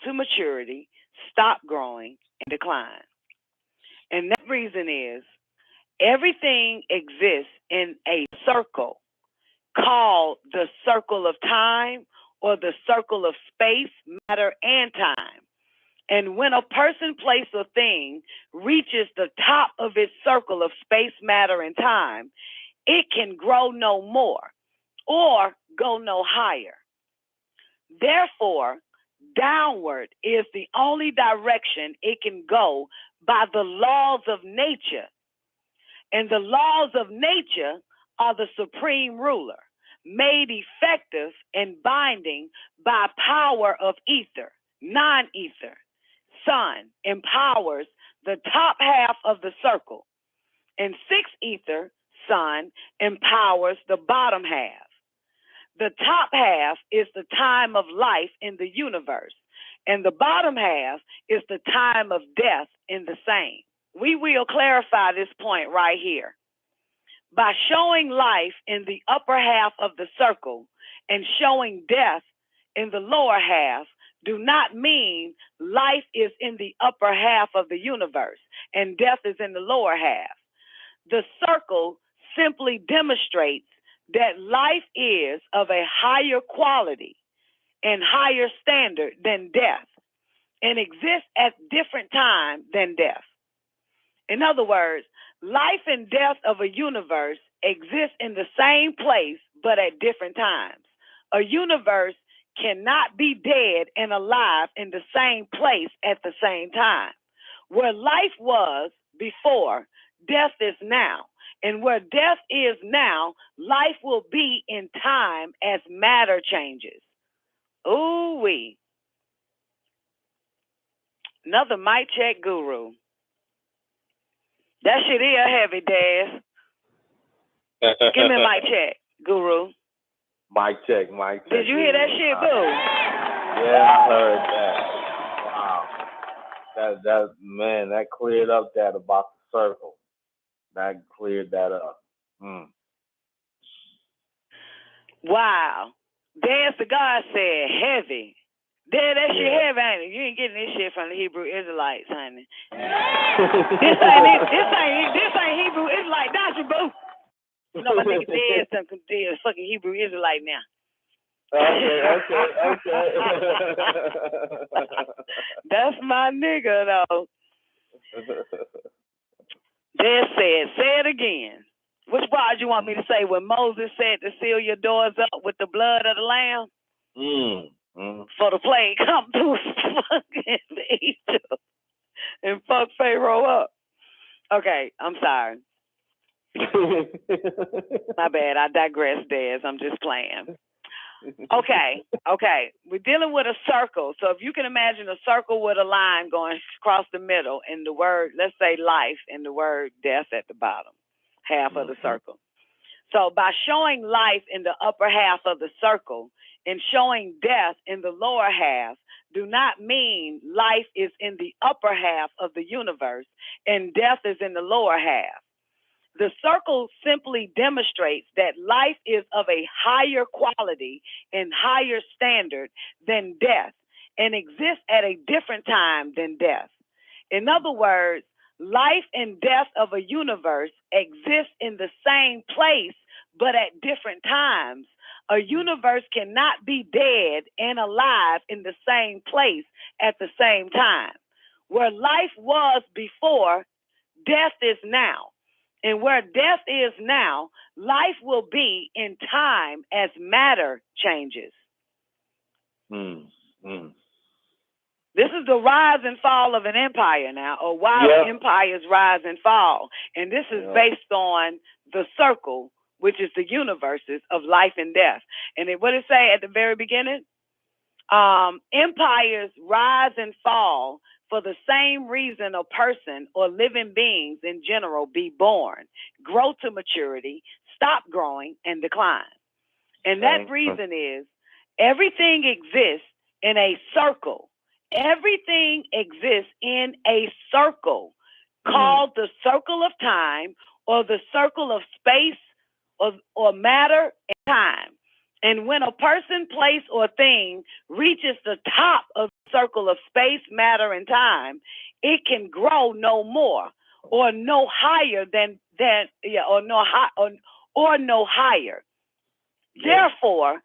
to maturity, stop growing, and decline. And that reason is everything exists in a circle called the circle of time or the circle of space, matter, and time. And when a person, place, or thing reaches the top of its circle of space, matter, and time, it can grow no more or go no higher. Therefore, downward is the only direction it can go by the laws of nature. And the laws of nature are the supreme ruler, made effective and binding by power of ether, non-ether. Sun empowers the top half of the circle, and six ether, sun, empowers the bottom half. The top half is the time of life in the universe, and the bottom half is the time of death in the same. We will clarify this point right here. By showing life in the upper half of the circle and showing death in the lower half do not mean life is in the upper half of the universe and death is in the lower half. The circle simply demonstrates that life is of a higher quality and higher standard than death and exists at different time than death. In other words, life and death of a universe exist in the same place but at different times. A universe cannot be dead and alive in the same place at the same time. Where life was before, death is now. And where death is now, life will be in time as matter changes. Ooh-wee. Another mic check guru. That shit is heavy, Daz. Give me a mic check, guru. Mic check, mic check. Did you hear that shit, boo? Yeah, I heard that. Wow. That cleared up that about the circle. That cleared that up. Wow. Dance to God said heavy. Dad, that shit heavy, ain't it? You ain't getting this shit from the Hebrew Israelites, honey. This ain't Hebrew Israelite doctrine, boo. You know my nigga Dad something a fucking Hebrew Israelite now. Okay. That's my nigga though. Dad said, say it again. Which part you want me to say? When Moses said to seal your doors up with the blood of the lamb? For the plague come through fucking Egypt and fuck Pharaoh up. Okay, I'm sorry. My bad. I digress, Dez. I'm just playing. Okay. We're dealing with a circle. So if you can imagine a circle with a line going across the middle and the word, let's say life, and the word death at the bottom, half of the circle. So by showing life in the upper half of the circle and showing death in the lower half do not mean life is in the upper half of the universe and death is in the lower half. The circle simply demonstrates that life is of a higher quality and higher standard than death and exists at a different time than death. In other words, life and death of a universe exist in the same place, but at different times. A universe cannot be dead and alive in the same place at the same time. Where life was before, death is now. And where death is now, life will be in time as matter changes. This is the rise and fall of an empire now, or why empires rise and fall. And this is based on the circle, which is the universes of life and death. And what did it say at the very beginning? Empires rise and fall for the same reason a person or living beings in general be born, grow to maturity, stop growing, and decline. And that reason is everything exists in a circle. Everything exists in a circle called the circle of time or the circle of space or matter and time. And when a person, place, or thing reaches the top of the circle of space, matter, and time, it can grow no more or no higher or no higher. Yeah. Therefore,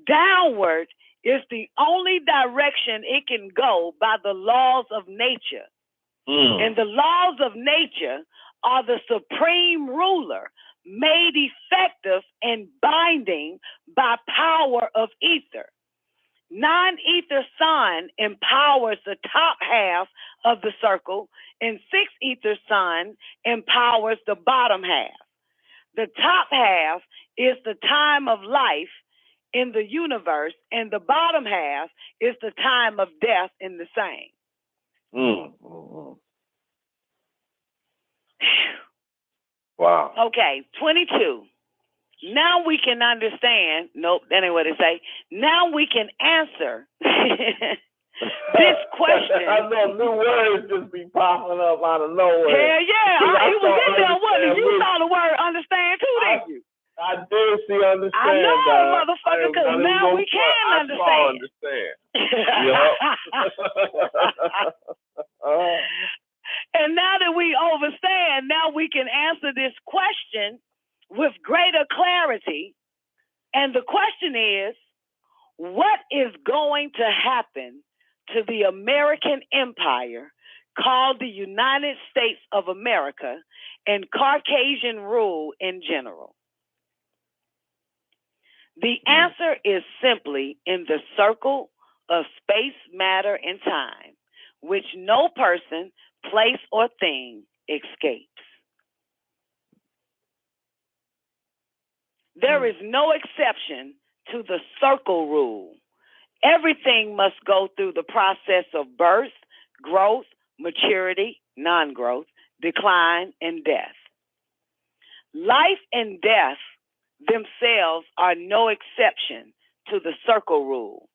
downward is the only direction it can go by the laws of nature. And the laws of nature are the supreme ruler, made effective and binding by power of ether. Non-ether sun empowers the top half of the circle, and six-ether sun empowers the bottom half. The top half is the time of life in the universe, and the bottom half is the time of death in the same. Wow. Okay, 22. Now we can understand. Nope, that ain't what it say. Now we can answer this question. I know new words just be popping up out of nowhere. Hell yeah, it was in there, wasn't it? You saw the word understand too, didn't you? I did see understand. I know, motherfucker, because now we can understand. And now that we understand, now we can answer this question with greater clarity. And the question is, what is going to happen to the American empire called the United States of America and Caucasian rule in general? The answer is simply in the circle of space, matter, and time, which no person, place, or thing escapes. There is no exception to the circle rule. Everything must go through the process of birth, growth, maturity, non-growth, decline, and death. Life and death themselves are no exception to the circle rule.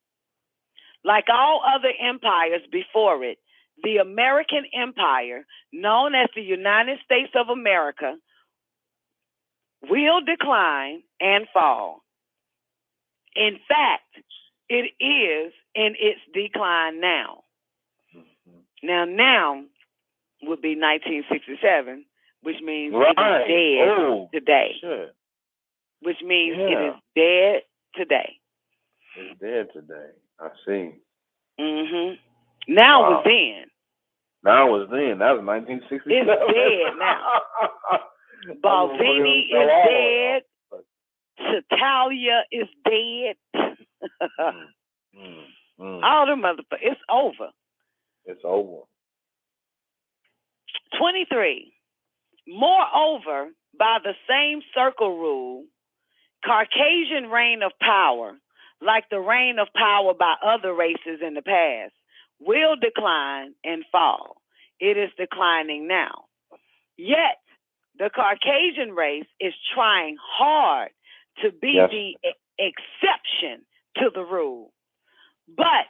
Like all other empires before it, the American empire, known as the United States of America, will decline and fall. In fact, it is in its decline now. Now would be 1967, which means it is dead today. Sure. Which means it is dead today. It's dead today. I see. Now was then. Now was then. That was 1967. It's dead now. Balvenie is dead. Chitalia is dead. All the motherfuckers. It's over. It's over. 23. Moreover, by the same circle rule, Caucasian reign of power, like the reign of power by other races in the past, will decline and fall. It is declining now. Yet, the Caucasian race is trying hard to be the exception to the rule. But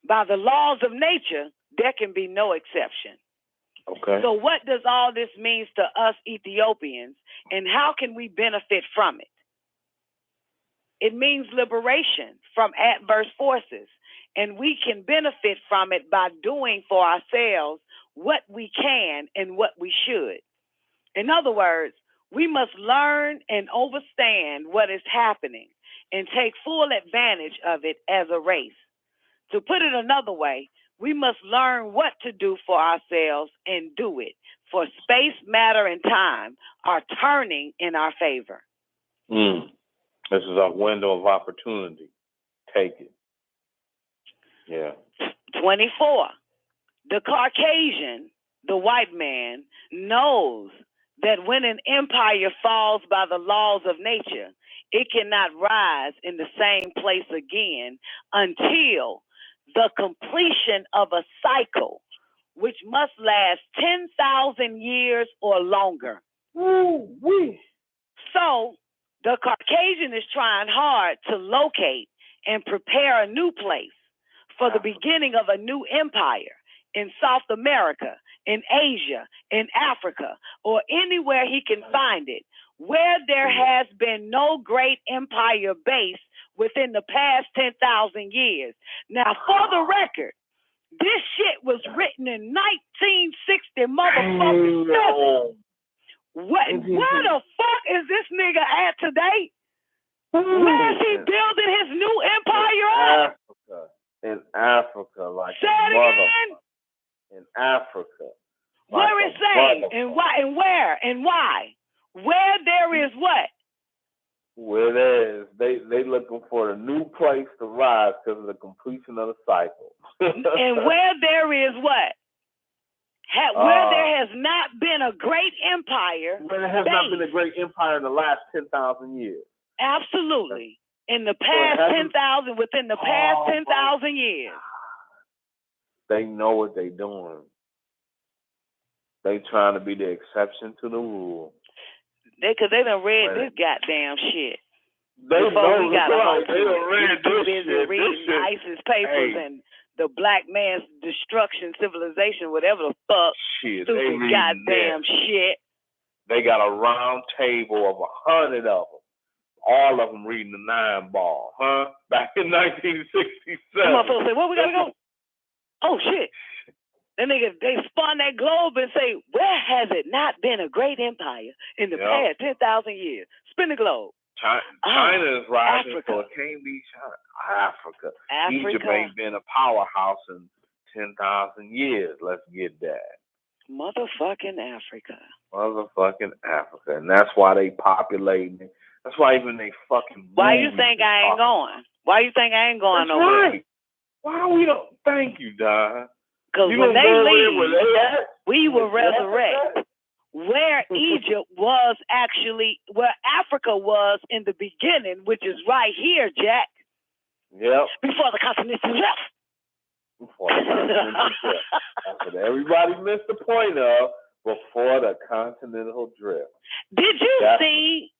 by the laws of nature, there can be no exception. Okay. So what does all this mean to us Ethiopians, and how can we benefit from it? It means liberation from adverse forces, and we can benefit from it by doing for ourselves what we can and what we should. In other words, we must learn and understand what is happening and take full advantage of it as a race. To put it another way, we must learn what to do for ourselves and do it, for space, matter, and time are turning in our favor. This is a window of opportunity. Take it. Yeah. 24. The Caucasian, the white man, knows that when an empire falls by the laws of nature, it cannot rise in the same place again until the completion of a cycle, which must last 10,000 years or longer. So the Caucasian is trying hard to locate and prepare a new place for the beginning of a new empire in South America, in Asia, in Africa, or anywhere he can find it, where there has been no great empire base within the past 10,000 years. Now, for the record, this shit was written in 1960 motherfucking 7. Where the fuck is this nigga at today? Where is he building his new empire at? In Africa, like say it again. In Africa. Where is say? And why? And where? And why? Where there is what? Where there is, they looking for a new place to rise because of the completion of the cycle. And where there is what? Where there has not been a great empire. Where there has not been a great empire in the last 10,000 years. Absolutely. In the past 10,000, within the past 10,000 years. They know what they're doing. They trying to be the exception to the rule. Because they done read this goddamn shit. They Before know we got right. They done read this shit. Reading ISIS papers and the black man's destruction, civilization, whatever the fuck. Shit, stupid goddamn shit. They got a round table of 100 of them. All of them reading the 9-ball, huh? Back in 1967. Some motherfuckers say, where we gotta go? Oh, shit. Then they spun that globe and say, where has it not been a great empire in the past 10,000 years? Spin the globe. China is rising, Africa. so it can't be China. Africa. Egypt ain't been a powerhouse in 10,000 years. Let's get that. Motherfucking Africa. And that's why they populating it. That's why even they fucking. Why you think I ain't going? Why you think I ain't going nowhere? Right. Why we don't? Thank you, Don. Because when they leave, we will resurrect where Egypt was actually, where Africa was in the beginning, which is right here, Jack. Yep. Before the continental drift. That's what everybody missed the point of. Before the continental drift. Did you see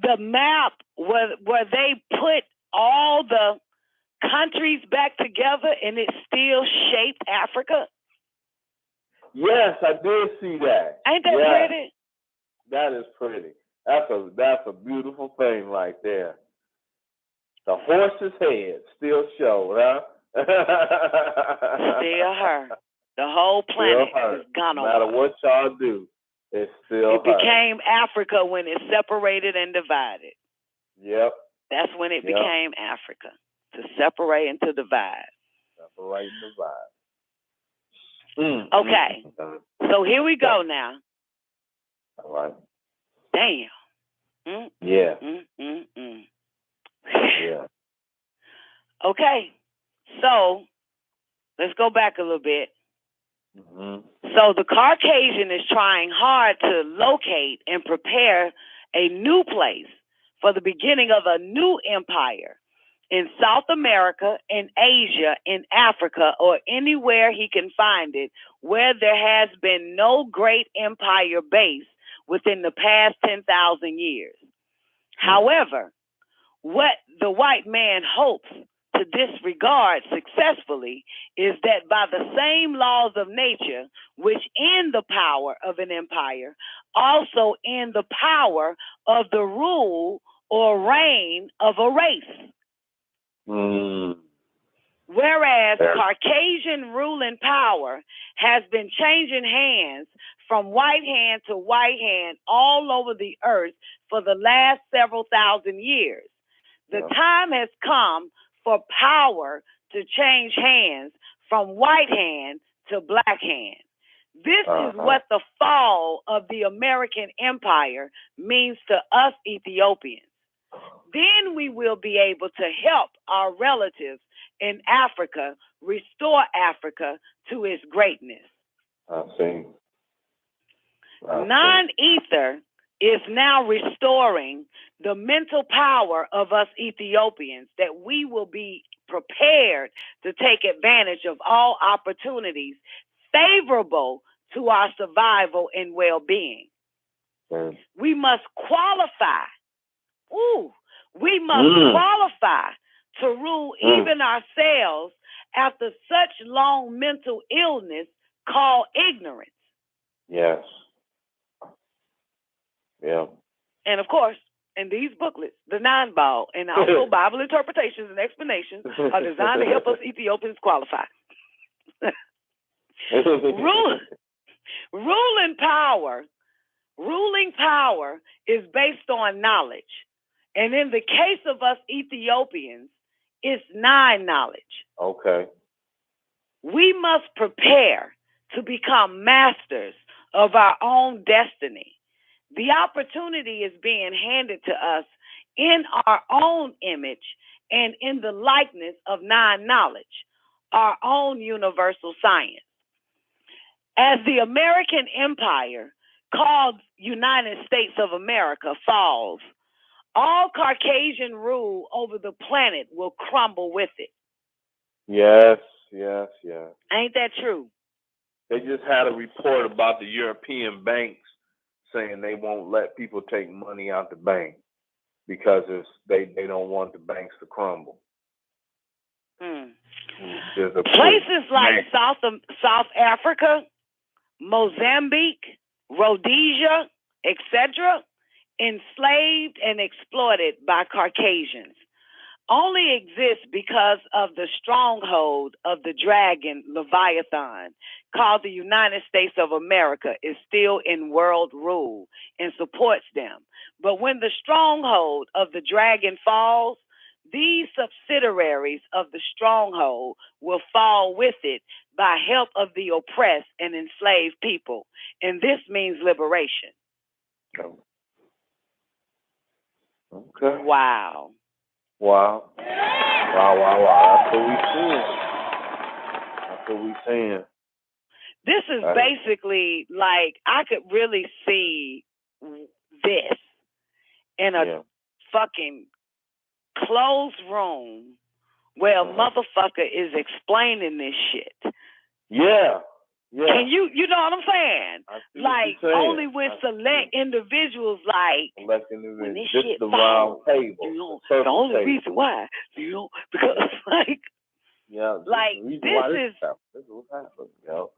the map where they put all the countries back together and it still shaped Africa? Yes, I did see that. Ain't that pretty? That is pretty. That's a beautiful thing right there. The horse's head still showed, huh? Still her. The whole planet is gone. No matter what y'all do, it's still It became Africa when it separated and divided. Yep. That's when it became Africa. To separate and to divide. Separate and divide. Okay. So here we go now. All right. Damn. Yeah. Yeah. Okay. So let's go back a little bit. So the Caucasian is trying hard to locate and prepare a new place for the beginning of a new empire in South America, in Asia, in Africa, or anywhere he can find it where there has been no great empire base within the past 10,000 years. However, what the white man hopes to disregard successfully is that by the same laws of nature, which end the power of an empire, also end the power of the rule or reign of a race. Whereas Caucasian ruling power has been changing hands from white hand to white hand all over the earth for the last several thousand years. The time has come for power to change hands from white hand to black hand. This is what the fall of the American empire means to us Ethiopians. Then we will be able to help our relatives in Africa restore Africa to its greatness. I see. Non-ether is now restoring the mental power of us Ethiopians, that we will be prepared to take advantage of all opportunities favorable to our survival and well-being. We must qualify. We must qualify to rule even ourselves after such long mental illness called ignorance. Yes. Yeah. And of course, and these booklets, the 9 ball, and also Bible interpretations and explanations are designed to help us Ethiopians qualify. Ruling power is based on knowledge. And in the case of us Ethiopians, it's 9 knowledge. Okay. We must prepare to become masters of our own destiny. The opportunity is being handed to us in our own image and in the likeness of 9 knowledge, our own universal science. As the American Empire, called United States of America, falls, all Caucasian rule over the planet will crumble with it. Yes. Ain't that true? They just had a report about the European banks saying they won't let people take money out the bank because they don't want the banks to crumble. Places like South Africa, Mozambique, Rhodesia, etc., enslaved and exploited by Caucasians, only exist because of the stronghold of the dragon Leviathan, called the United States of America, is still in world rule and supports them. But when the stronghold of the dragon falls, these subsidiaries of the stronghold will fall with it by help of the oppressed and enslaved people. And this means liberation. Okay. Wow. That's what we seeing. This is basically like I could really see this in a fucking closed room where a motherfucker is explaining this shit. Yeah. Can you know what I'm saying? Like only with select individuals, like when this shit the falls, round table. the only reason why, because like this is what's happening,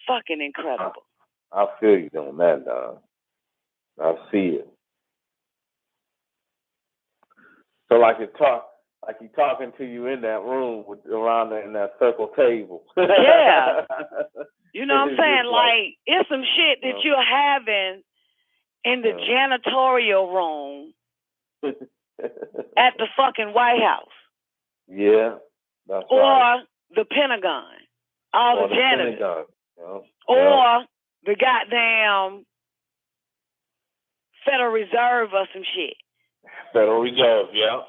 fucking incredible. I feel you on that, dog. I see it. So like you talking to you in that room in that circle table. Yeah. You know what I'm saying? Like it's some shit that you're having in the janitorial room at the fucking White House. Yeah. That's or right. the Pentagon. All the janitors. Pentagon. Or the goddamn Federal Reserve or some shit. Federal Reserve, yeah.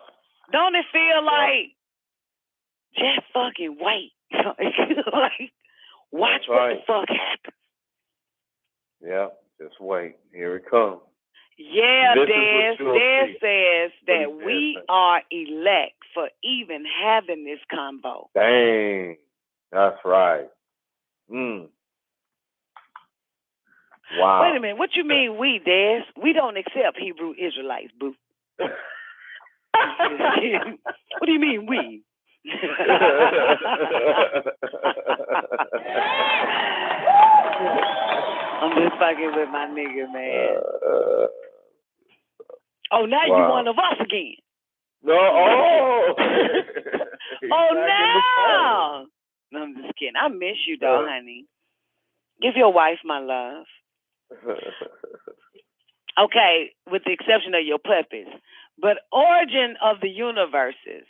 Don't it feel like just fucking wait? Like, watch what the fuck happens. Yeah, just wait. Here it comes. Yeah, Des says that we are elect for even having this combo. Dang. That's right. Wow. Wait a minute. What you mean we, Des? We don't accept Hebrew Israelites, boo. What do you mean we? I'm just fucking with my nigga, man. Now you one of us again. No, no. No, I'm just kidding. I miss you, though, honey. Give your wife my love. Okay, with the exception of your puppies. But origin of the universes.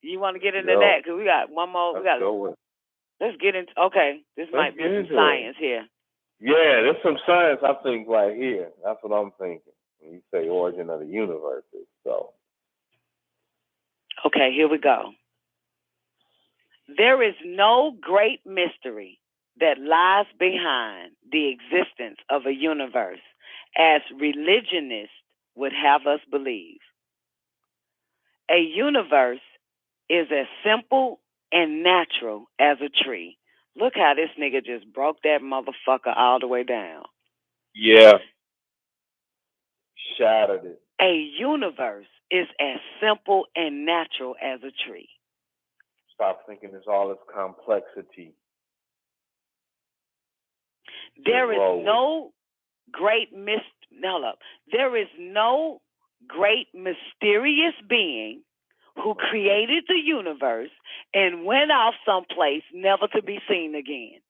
You want to get into that? Because we got one more. Let's get into. Okay, this might be some science here. Yeah, there's some science, I think, right here. That's what I'm thinking when you say origin of the universes. So. Okay, here we go. There is no great mystery that lies behind the existence of a universe, as religionists would have us believe. A universe is as simple and natural as a tree. Look how this nigga just broke that motherfucker all the way down. Yeah. Shattered it. A universe is as simple and natural as a tree. Stop thinking there's all this complexity. There is no great great mysterious being who created the universe and went off someplace never to be seen again.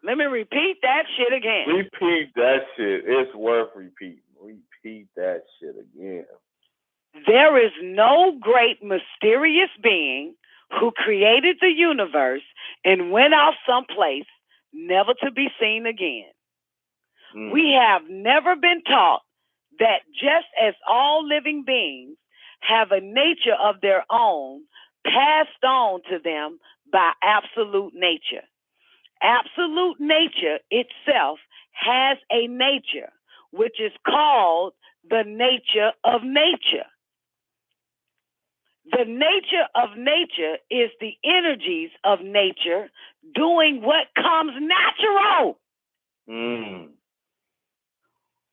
Let me repeat that shit again. Repeat that shit. It's worth repeating. Repeat that shit again. There is no great mysterious being who created the universe and went off someplace never to be seen again. We have never been taught that just as all living beings have a nature of their own passed on to them by absolute nature. Absolute nature itself has a nature, which is called the nature of nature. The nature of nature is the energies of nature doing what comes natural.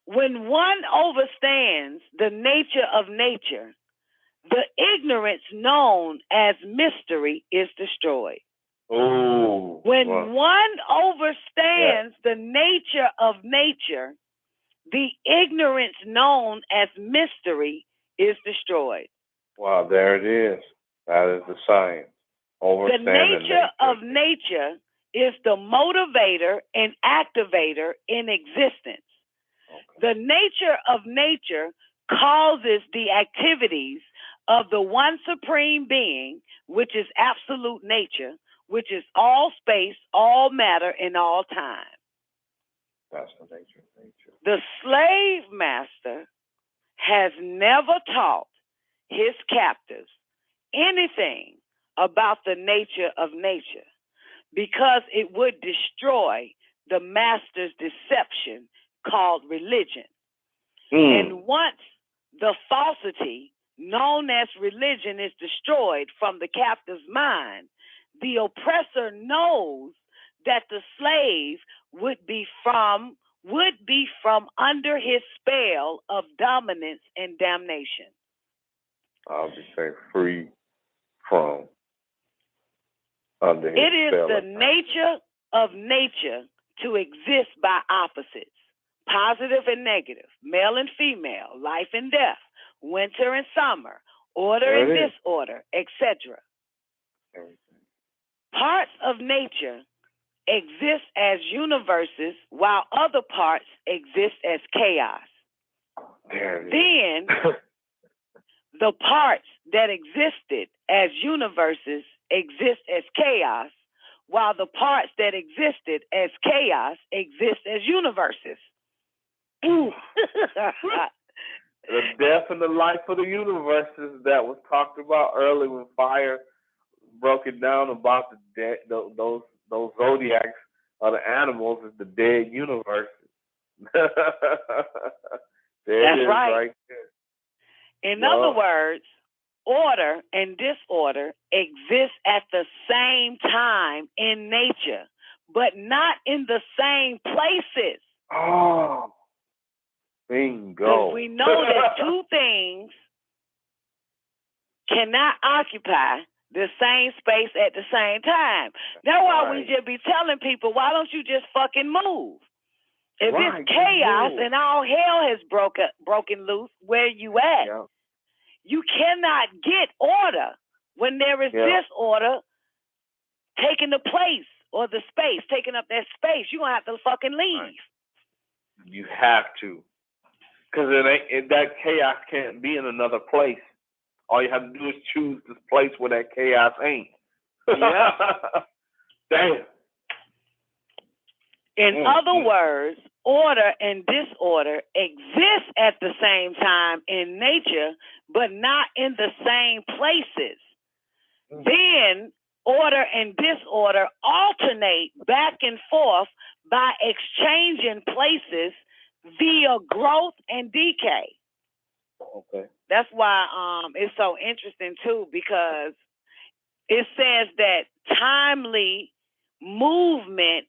When one understands the nature of nature, the ignorance known as mystery is destroyed. When one understands the nature of nature, the ignorance known as mystery is destroyed. Wow, there it is. That is the science. The nature of nature is the motivator and activator in existence. The nature of nature causes the activities of the one supreme being, which is absolute nature, which is all space, all matter, and all time. That's the nature of nature. The slave master has never taught his captives anything about the nature of nature because it would destroy the master's deception called religion. And once the falsity known as religion is destroyed from the captive's mind, the oppressor knows that the slave would be from under his spell of dominance and damnation. I'll be saying free from under his It is spell. the nature of nature to exist by opposites, positive and negative, male and female, life and death, winter and summer, order and disorder, etc. Parts of nature exist as universes while other parts exist as chaos. Then the parts that existed as universes exist as chaos, while the parts that existed as chaos exist as universes. The death and the life of the universes that was talked about earlier when Fire broke it down about those zodiacs of the animals is the dead universes. That's right there. In other words, order and disorder exist at the same time in nature, but not in the same places. Oh, bingo. Because we know that two things cannot occupy the same space at the same time. That's why we just be telling people, why don't you just fucking move? If it's chaos and all hell has broken loose, where you at? Yeah. You cannot get order when there is disorder taking the place or the space, taking up that space. You're going to have to fucking leave. Right. You have to. Because that chaos can't be in another place. All you have to do is choose this place where that chaos ain't. Yeah. Damn. In other words, order and disorder exist at the same time in nature, but not in the same places. Then order and disorder alternate back and forth by exchanging places via growth and decay. Okay. That's why it's so interesting too, because it says that timely movement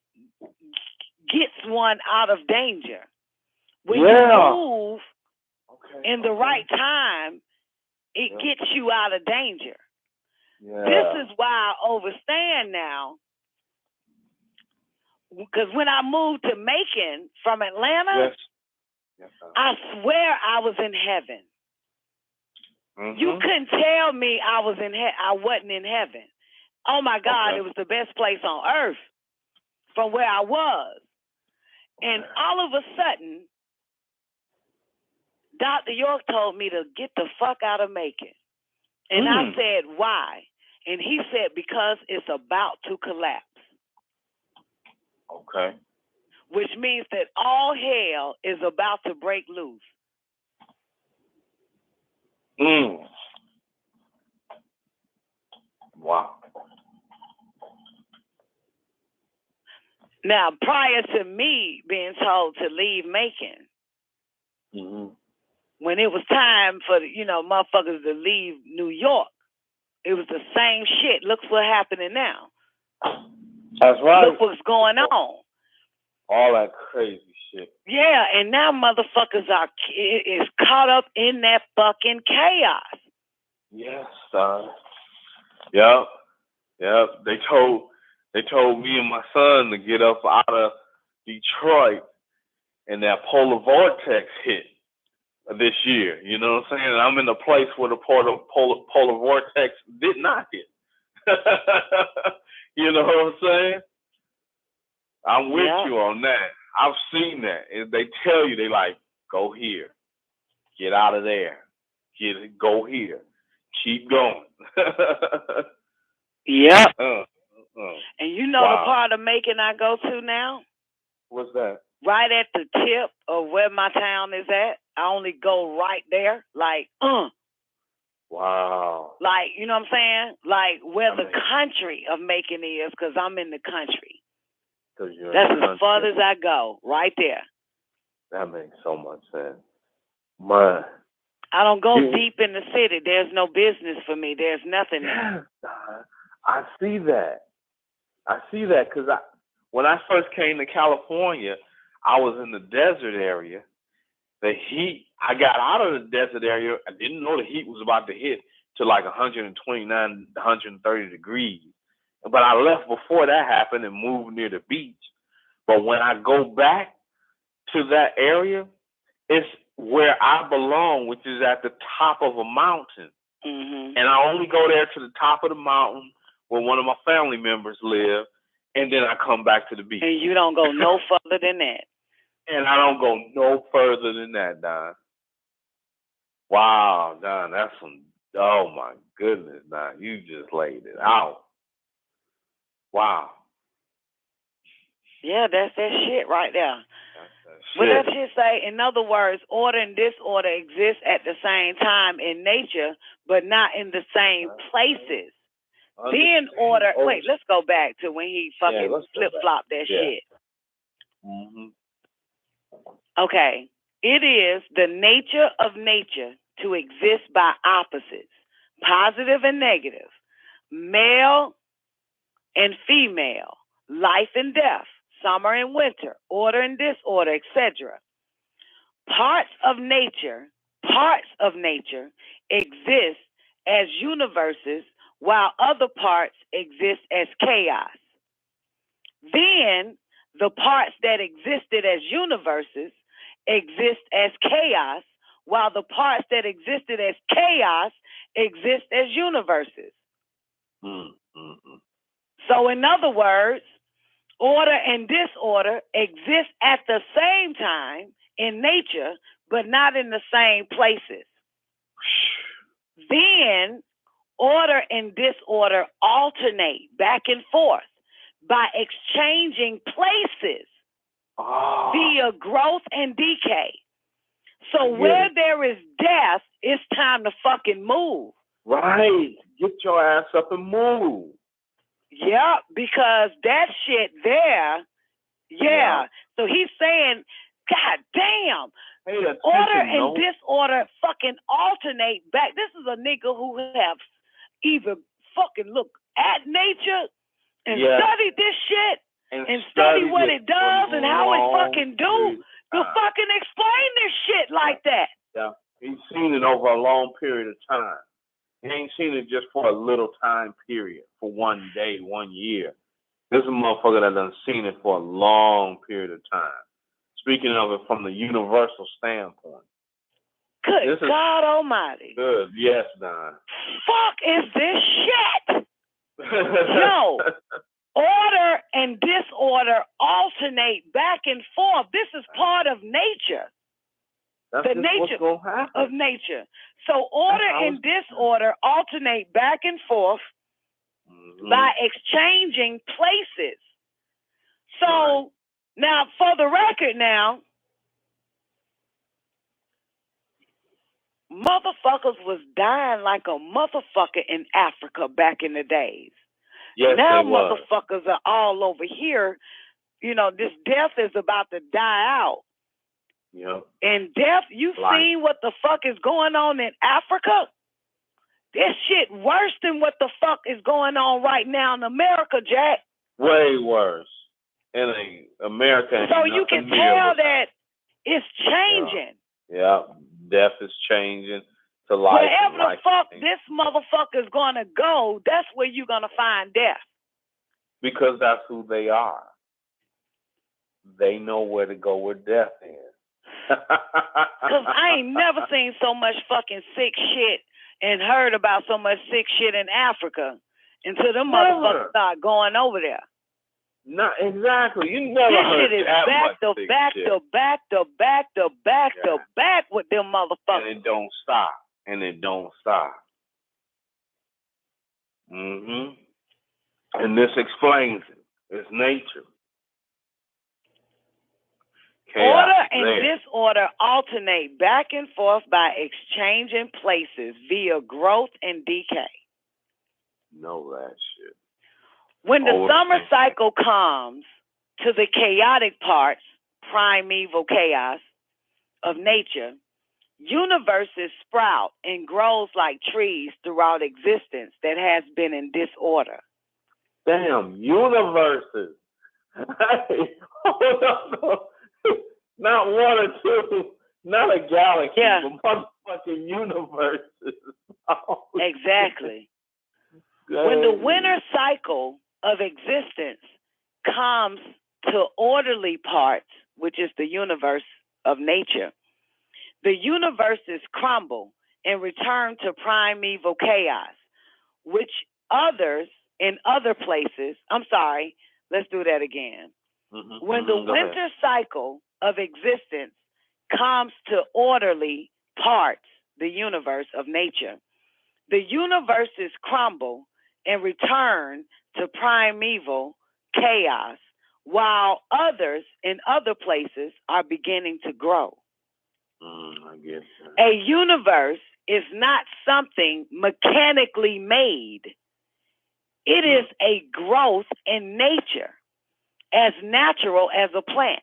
gets one out of danger. When you move in the right time, it gets you out of danger. Yeah. This is why I understand now because when I moved to Macon from Atlanta, yes, I swear I was in heaven. Mm-hmm. You couldn't tell me I wasn't in heaven. Oh my God, Okay. It was the best place on earth from where I was. And all of a sudden, Dr. York told me to get the fuck out of Macon. And I said, why? And he said, because it's about to collapse. Okay. Which means that all hell is about to break loose. Wow. Now, prior to me being told to leave Macon, when it was time for, motherfuckers to leave New York, it was the same shit. Look what's happening now. That's right. Look what's going on. All that crazy shit. Yeah, and now motherfuckers is caught up in that fucking chaos. Yes, son. Yep. They told me and my son to get up out of Detroit, and that polar vortex hit this year. You know what I'm saying? I'm in a place where the polar vortex did not hit. You know what I'm saying? I'm with you on that. I've seen that. They tell you, they like, go here, get out of there, go here, keep going. Yep. And you know the part of Macon I go to now? What's that? Right at the tip of where my town is at. I only go right there, like, Wow. Like, you know what I'm saying? Like where the country of Macon is, because I'm in the country. That's as far as I go, right there. That makes so much sense. Man. I don't go deep in the city. There's no business for me. There's nothing there. I see that. Because when I first came to California, I was in the desert area. The heat, I got out of the desert area. I didn't know the heat was about to hit to like 129, 130 degrees. But I left before that happened and moved near the beach. But when I go back to that area, it's where I belong, which is at the top of a mountain. Mm-hmm. And I only go there to the top of the mountain where one of my family members live, and then I come back to the beach. And you don't go no further than that. And I don't go no further than that, Don. Wow, Don, that's some, oh my goodness, Don, you just laid it out. Wow. Yeah, that's that shit right there. What that shit say? In other words, order and disorder exist at the same time in nature, but not in the same places. Then order. Wait, let's go back to when he fucking flip-flopped that shit. Mm-hmm. Okay. It is the nature of nature to exist by opposites, positive and negative, male and female, life and death, summer and winter, order and disorder, etc. Parts of nature exist as universes, while other parts exist as chaos. Then the parts that existed as universes exist as chaos, while the parts that existed as chaos exist as universes. Mm-hmm. So in other words, order and disorder exist at the same time in nature, but not in the same places. Then order and disorder alternate back and forth by exchanging places via growth and decay. So where there is death, it's time to fucking move. Right. Get your ass up and move. Yeah, because that shit there, So he's saying, God damn, order and disorder fucking alternate back. This is a nigga who have either fucking look at nature and studied this shit and study what it does and how it fucking do to fucking explain this shit like that. Yeah, he's seen it over a long period of time. He ain't seen it just for a little time period, for one day, 1 year. This is a motherfucker that done seen it for a long period of time. Speaking of it from the universal standpoint. Good God Almighty. Good. Yes, Don. Fuck is this shit? Yo, order and disorder alternate back and forth. This is part of nature. That's the nature of nature. So order and disorder alternate back and forth by exchanging places. So now, for the record now, motherfuckers was dying like a motherfucker in Africa back in the days. Yes, now motherfuckers are all over here. You know, this death is about to die out. Yep. And death, you seen what the fuck is going on in Africa? This shit worse than what the fuck is going on right now in America, Jack. Way worse. In America. So you can tell that it's changing. Yeah. Death is changing to life. Wherever the fuck this motherfucker is going to go, that's where you're going to find death. Because that's who they are. They know where to go where death is. Because I ain't never seen so much fucking sick shit and heard about so much sick shit in Africa until them motherfuckers start going over there. Not exactly. You never heard this shit is that back much to sick back shit. to back to back to back to back with them motherfuckers. And it don't stop. And it don't stop. And this explains it. It's nature. Order and disorder alternate back and forth by exchanging places via growth and decay. Know that shit. When the summer cycle comes to the chaotic parts, primeval chaos of nature, universes sprout and grows like trees throughout existence that has been in disorder. Damn, universes. Not one or two, not a galaxy, but motherfucking universes. Exactly. When the winter cycle of existence comes to orderly parts, which is the universe of nature, the universes crumble and return to primeval chaos, which others in other places, let's do that again. When the winter cycle of existence comes to orderly parts, the universe of nature, the universes crumble and return to primeval chaos, while others in other places are beginning to grow. I guess so. A universe is not something mechanically made. It is a growth in nature, as natural as a plant.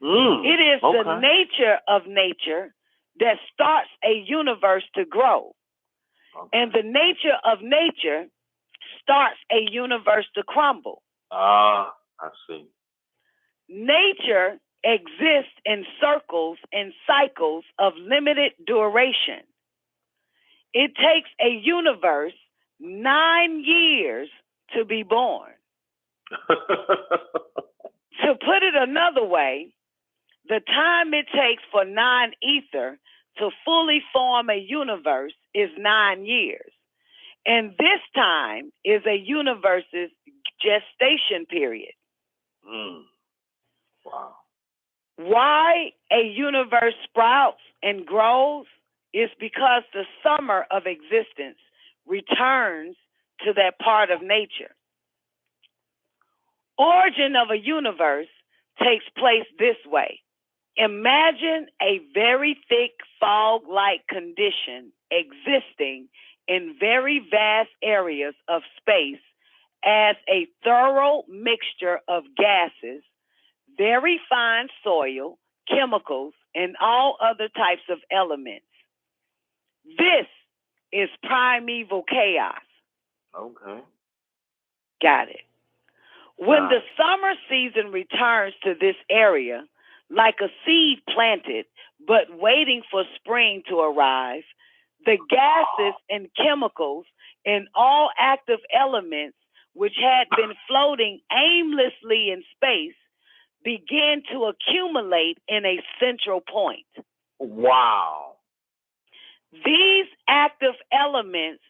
It is the nature of nature that starts a universe to grow. And the nature of nature starts a universe to crumble. I see. Nature exists in circles and cycles of limited duration. It takes a universe 9 years to be born. To put it another way, the time it takes for non-ether to fully form a universe is 9 years. And this time is a universe's gestation period. Wow. Why a universe sprouts and grows is because the summer of existence returns to that part of nature. Origin of a universe takes place this way. Imagine a very thick fog-like condition existing in very vast areas of space as a thorough mixture of gases, very fine soil, chemicals, and all other types of elements. This is primeval chaos. Okay. Got it. When the summer season returns to this area, like a seed planted, but waiting for spring to arrive, the gases and chemicals and all active elements which had been floating aimlessly in space, began to accumulate in a central point. Wow. These active elements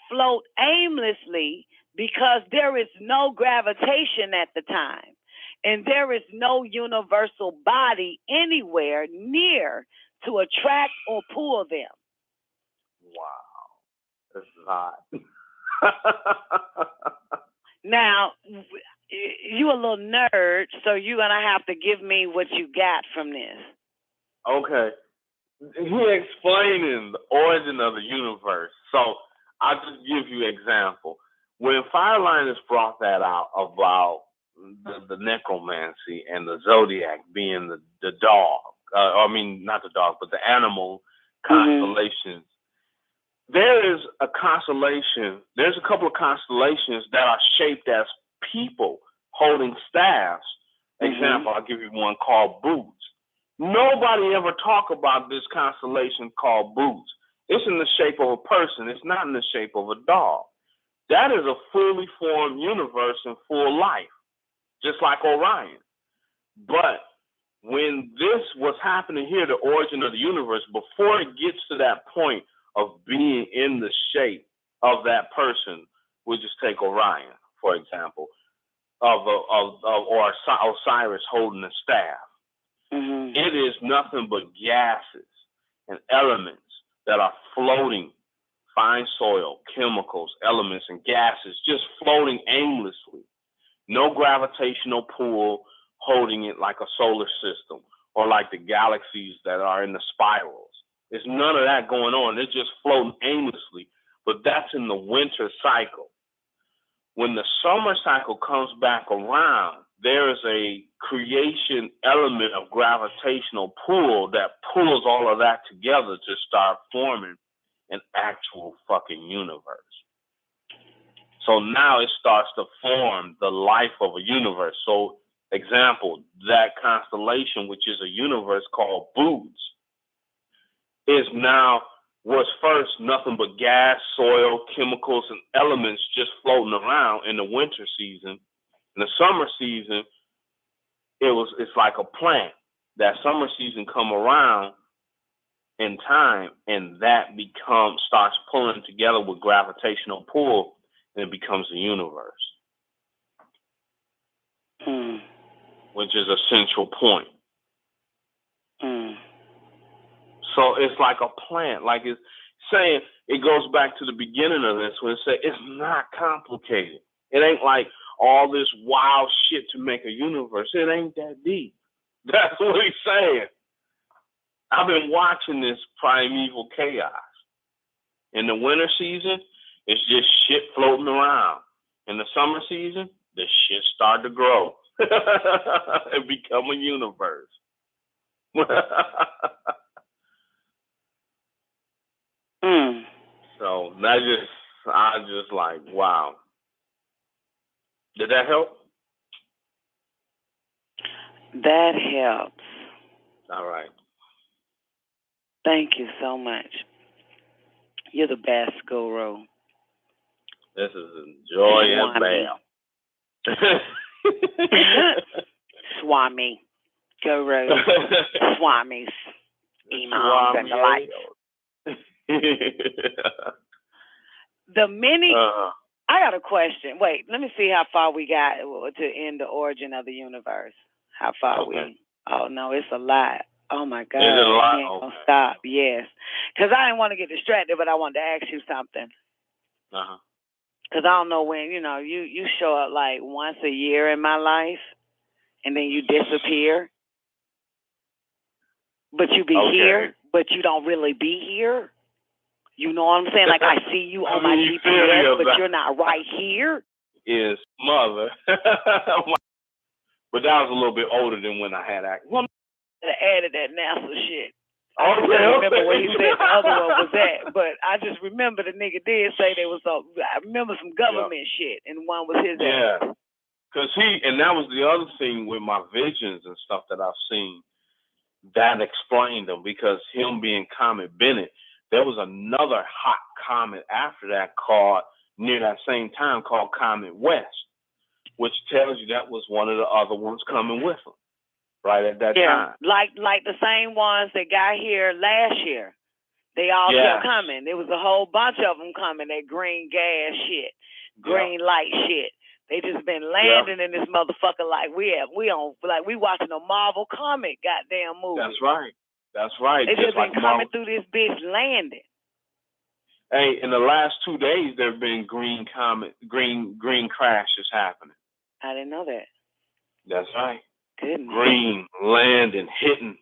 float aimlessly because there is no gravitation at the time, and there is no universal body anywhere near to attract or pull them. Wow. That's hot. Now, you a little nerd, so you're going to have to give me what you got from this. Okay. He explaining the origin of the universe. So I'll just give you an example. When Fireliners brought that out about the necromancy and the zodiac being the dog, not the dog, but the animal constellations, there is a constellation, there's a couple of constellations that are shaped as people holding staffs. Example, I'll give you one called Boots. Nobody ever talk about this constellation called Boots. It's in the shape of a person. It's not in the shape of a dog. That is a fully formed universe in full life, just like Orion. But when this was happening here, the origin of the universe, before it gets to that point of being in the shape of that person, we'll just take Orion, for example, or Osiris holding a staff. It is nothing but gases and elements that are floating, fine soil, chemicals, elements, and gases just floating aimlessly. No gravitational pull holding it like a solar system or like the galaxies that are in the spirals. There's none of that going on. They're just floating aimlessly. But that's in the winter cycle. When the summer cycle comes back around, there is a creation element of gravitational pull that pulls all of that together to start forming an actual fucking universe. So now it starts to form the life of a universe. So, example, that constellation, which is a universe called Boots, is now was first nothing but gas, soil, chemicals, and elements just floating around in the winter season. In the summer season, it's like a plant. That summer season come around in time, and that starts pulling together with gravitational pull, and it becomes a universe, which is a central point. So it's like a plant, like it's saying, it goes back to the beginning of this when it said it's not complicated. It ain't like all this wild shit to make a universe. It ain't that deep. That's what he's saying. I've been watching this primeval chaos. In the winter season, it's just shit floating around. In the summer season, the shit start to grow and become a universe. So I just like, wow. Did that help? That helps. All right. Thank you so much. You're the best, Guru. This is a joy and bam. Swami. Guru. Swamis. Imams and the like. The many... I got a question. Wait, let me see how far we got to end the origin of the universe. How far we... Oh, no, it's a lot. Oh, my God. It's a lot. We ain't gonna stop. Yes. Because I didn't want to get distracted, but I wanted to ask you something. Because I don't know when, you show up like once a year in my life, and then you disappear. But you be here, but you don't really be here. You know what I'm saying? Like, I see you on my GPS, but you're not right here. Is mother. But that was a little bit older than when I had acted. Well, I added that NASA shit. I don't remember what he said the other one was at, but I just remember the nigga did say there was I remember some government shit, and one was his ass. Because and that was the other thing with my visions and stuff that I've seen that explained them, because him being Comet Bennett, there was another hot comet after that called near that same time called Comet West, which tells you that was one of the other ones coming with them right at that time. Like the same ones that got here last year. They all kept coming. There was a whole bunch of them coming. That green gas shit, green light shit. They just been landing in this motherfucker like we watching a Marvel comic goddamn movie. That's right. That's right. They just been coming through this bitch landing. Hey, in the last 2 days, there have been green crashes happening. I didn't know that. That's right. Goodness. Green landing, hitting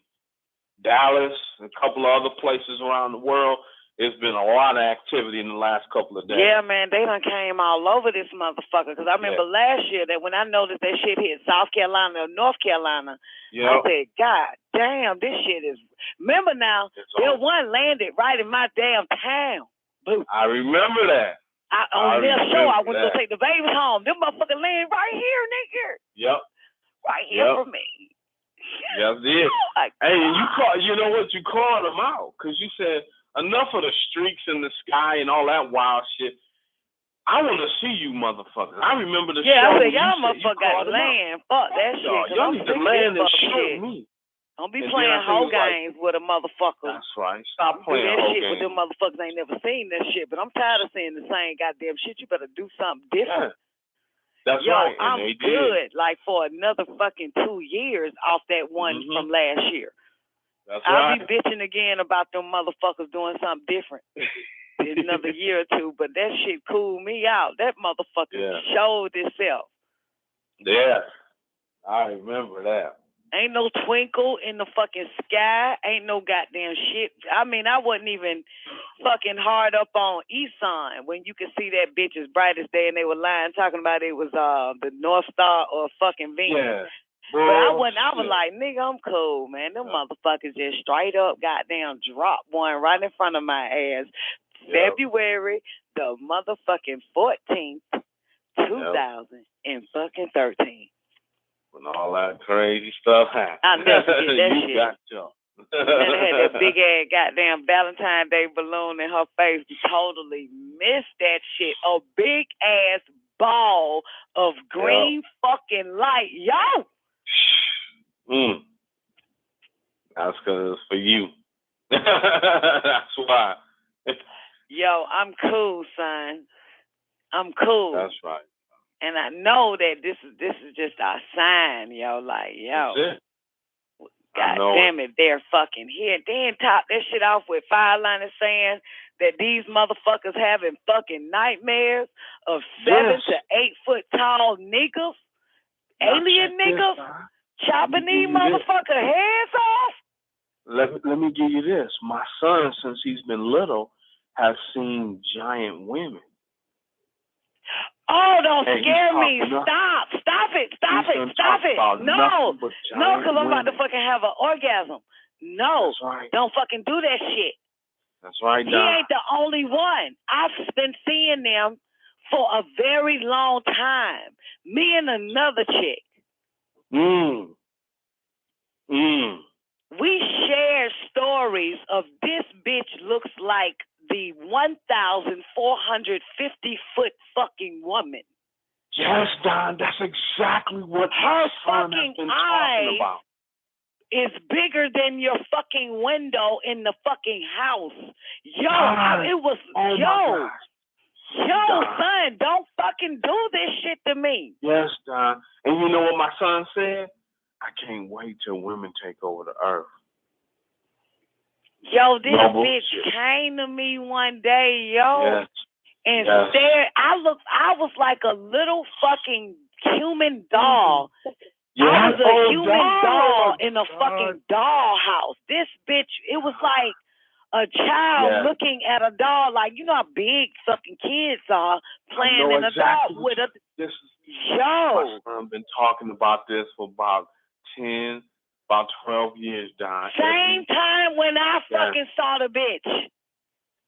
Dallas, a couple of other places around the world. There's been a lot of activity in the last couple of days. Yeah, man, they done came all over this motherfucker. Because I remember last year that when I noticed that shit hit South Carolina or North Carolina, I said, God damn, this shit is... Remember now, there one landed right in my damn town. Boo. I remember that. On their show, I went to go take the babies home. Them motherfuckers landed right here, nigga. Yep. Right here for me. Yes, it. Hey, you know what? You called them out because you said enough of the streaks in the sky and all that wild shit. I want to see you motherfuckers. I remember the show. Yeah, I said, y'all motherfuckers got to land. Fuck that shit. Y'all need to land and shoot me. Don't be playing hoe games with a motherfucker. That's right. Stop playing hoe shit games. with them motherfuckers ain't never seen that shit. But I'm tired of seeing the same goddamn shit. You better do something different. That's right. And I'm good, like for another fucking 2 years off that one from last year. That's I'll be bitching again about them motherfuckers doing something different in another year or two, but that shit cooled me out. That motherfucker showed itself. Yeah, I remember that. Ain't no twinkle in the fucking sky. Ain't no goddamn shit. I mean, I wasn't even fucking hard up on Eson when you could see that bitch as bright as day and they were lying talking about it was the North Star or fucking Venus. Yeah. But I was like, nigga, I'm cool, man. Them motherfuckers just straight up goddamn dropped one right in front of my ass. February the motherfucking 14th, 2013. When all that crazy stuff happened. I'll never forget that you shit. Got jumped. And had that big ass goddamn Valentine's Day balloon in her face. Totally missed that shit. A big ass ball of green fucking light. Yo! That's because it's for you. That's why. Yo, I'm cool, son. I'm cool. That's right. And I know that this is just our sign, yo. Like, yo. That's it. God damn it, they're fucking here. Then top that shit off with Fireliner saying that these motherfuckers having fucking nightmares of 7 to 8 foot tall niggas, alien niggas, chopping these motherfucker heads off. Let me give you this. My son, since he's been little, has seen giant women. Oh, don't scare me. Stop it. No, because I'm about to fucking have an orgasm. No, don't fucking do that shit. That's right, He ain't the only one. I've been seeing them for a very long time. Me and another chick. We share stories of this bitch looks like the 1,450 foot fucking woman. Yes, Don, that's exactly what her fucking eyes about. Is bigger than your fucking window in the fucking house. Yo, it was son, don't fucking do this shit to me. Yes, Don. And you know what my son said? I can't wait till women take over the earth. Yo, this bitch came to me one day, yo, and stared. I was like a little fucking human doll. I was a human doll in a fucking doll house. This bitch, it was like a child looking at a doll, like, you know how big fucking kids are playing in a doll with a... My son been talking about this for about 12 years, Don. Same time when I fucking saw the bitch.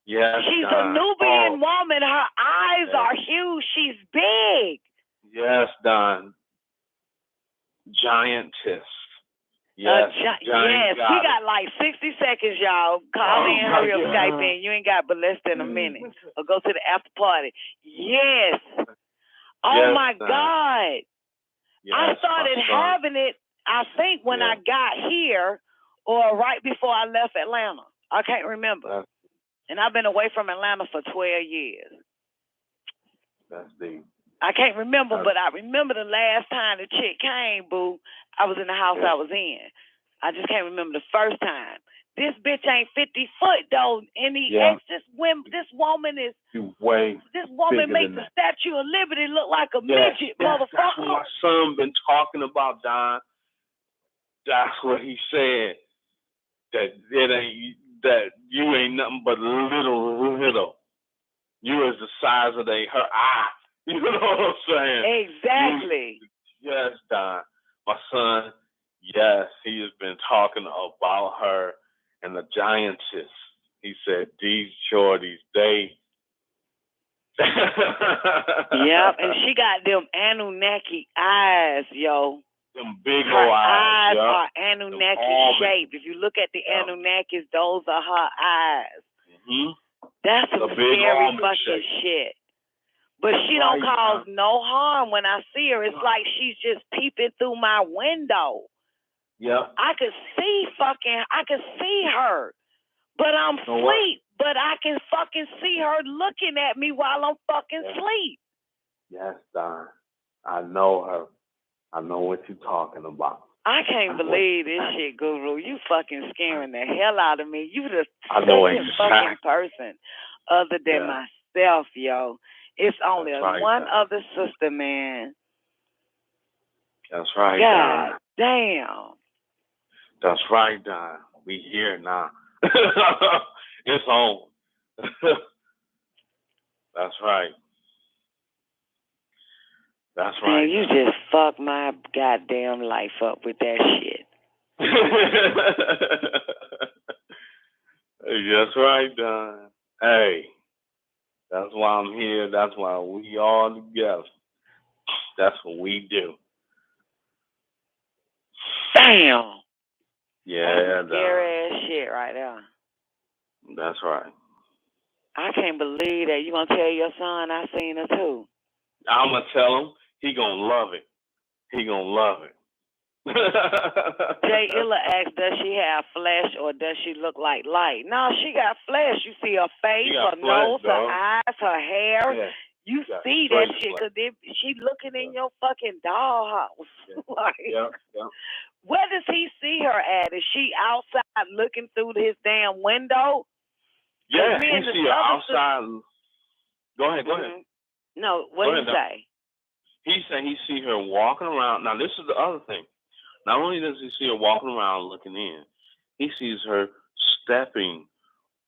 Yes, she's a Nubian woman. Her eyes are huge. She's big. Yes, Don. Giantess. Yes. We got like 60 seconds, y'all. Call in, hurry up, Skype in. You ain't got but less than a minute. Or go to the after party. Yes. Oh yes, my God. Yes, I started having it, I think, when I got here or right before I left Atlanta. I can't remember. And I've been away from Atlanta for 12 years. That's deep. I can't remember, but I remember the last time the chick came, boo. I was in the house I was in. I just can't remember the first time. This bitch ain't 50 foot though. And this woman is way. This woman makes the Statue of Liberty look like a midget, motherfucker. That's what my son been talking about, Don. That's what he said. That you ain't nothing but little. You is the size of her eye. You know what I'm saying? Exactly. Yes, Don. My son, yes, he has been talking about her and the giantess. He said, these shorties, they... Yep, and she got them Anunnaki eyes, yo. Them big her old eyes yep. are Anunnaki shaped. If you look at the Anunnakis, those are her eyes. Mm-hmm. That's some scary fucking shit. But she don't cause no harm when I see her. It's like she's just peeping through my window. Yeah. I could see her. But I'm asleep. But I can fucking see her looking at me while I'm fucking asleep. Yes, Don. I know her. I know what you're talking about. I can't believe this shit, Guru. You fucking scaring the hell out of me. You the second fucking person other than myself, yo. It's only one other sister, man. That's right, God Don. damn. That's right, Don. We here now. It's on. That's right. That's right. Man, you just fucked my goddamn life up with that shit. That's right, Don. Hey, that's why I'm here. That's why we all together. That's what we do. Damn. Yeah, that's scary ass shit right there. That's right. I can't believe that. You gonna tell your son I seen her too? I'm gonna tell him. He gonna love it. He gonna love it. Jay Illa asked, does she have flesh or does she look like light? No, she got flesh. You see her face, her nose, her eyes, her hair. Yeah. You see that shit because she looking in your fucking dollhouse. Like, where does he see her at? Is she outside looking through his damn window? Yeah, he see her outside. Go ahead. No, what did he say? He said he see her walking around. Now, this is the other thing. Not only does he see her walking around looking in, he sees her stepping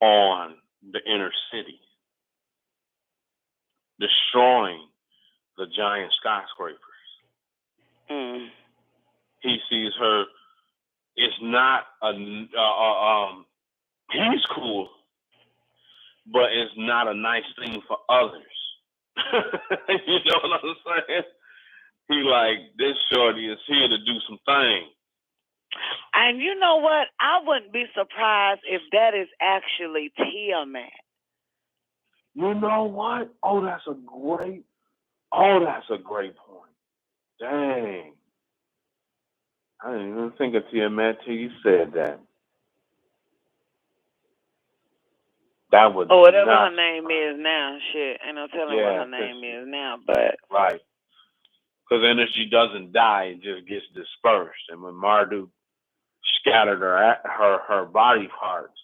on the inner city, destroying the giant skyscrapers. Mm. He sees her. It's not he's cool, but it's not a nice thing for others. You know what I'm saying? He like, this shorty is here to do some things. And you know what? I wouldn't be surprised if that is actually Tiamat. You know what? Oh, that's a great point. Dang. I didn't even think of Tiamat till you said that. That would whatever her name is now. Shit, ain't no telling what her name is now, but... Right. Because energy doesn't die, it just gets dispersed. And when Marduk scattered her body parts,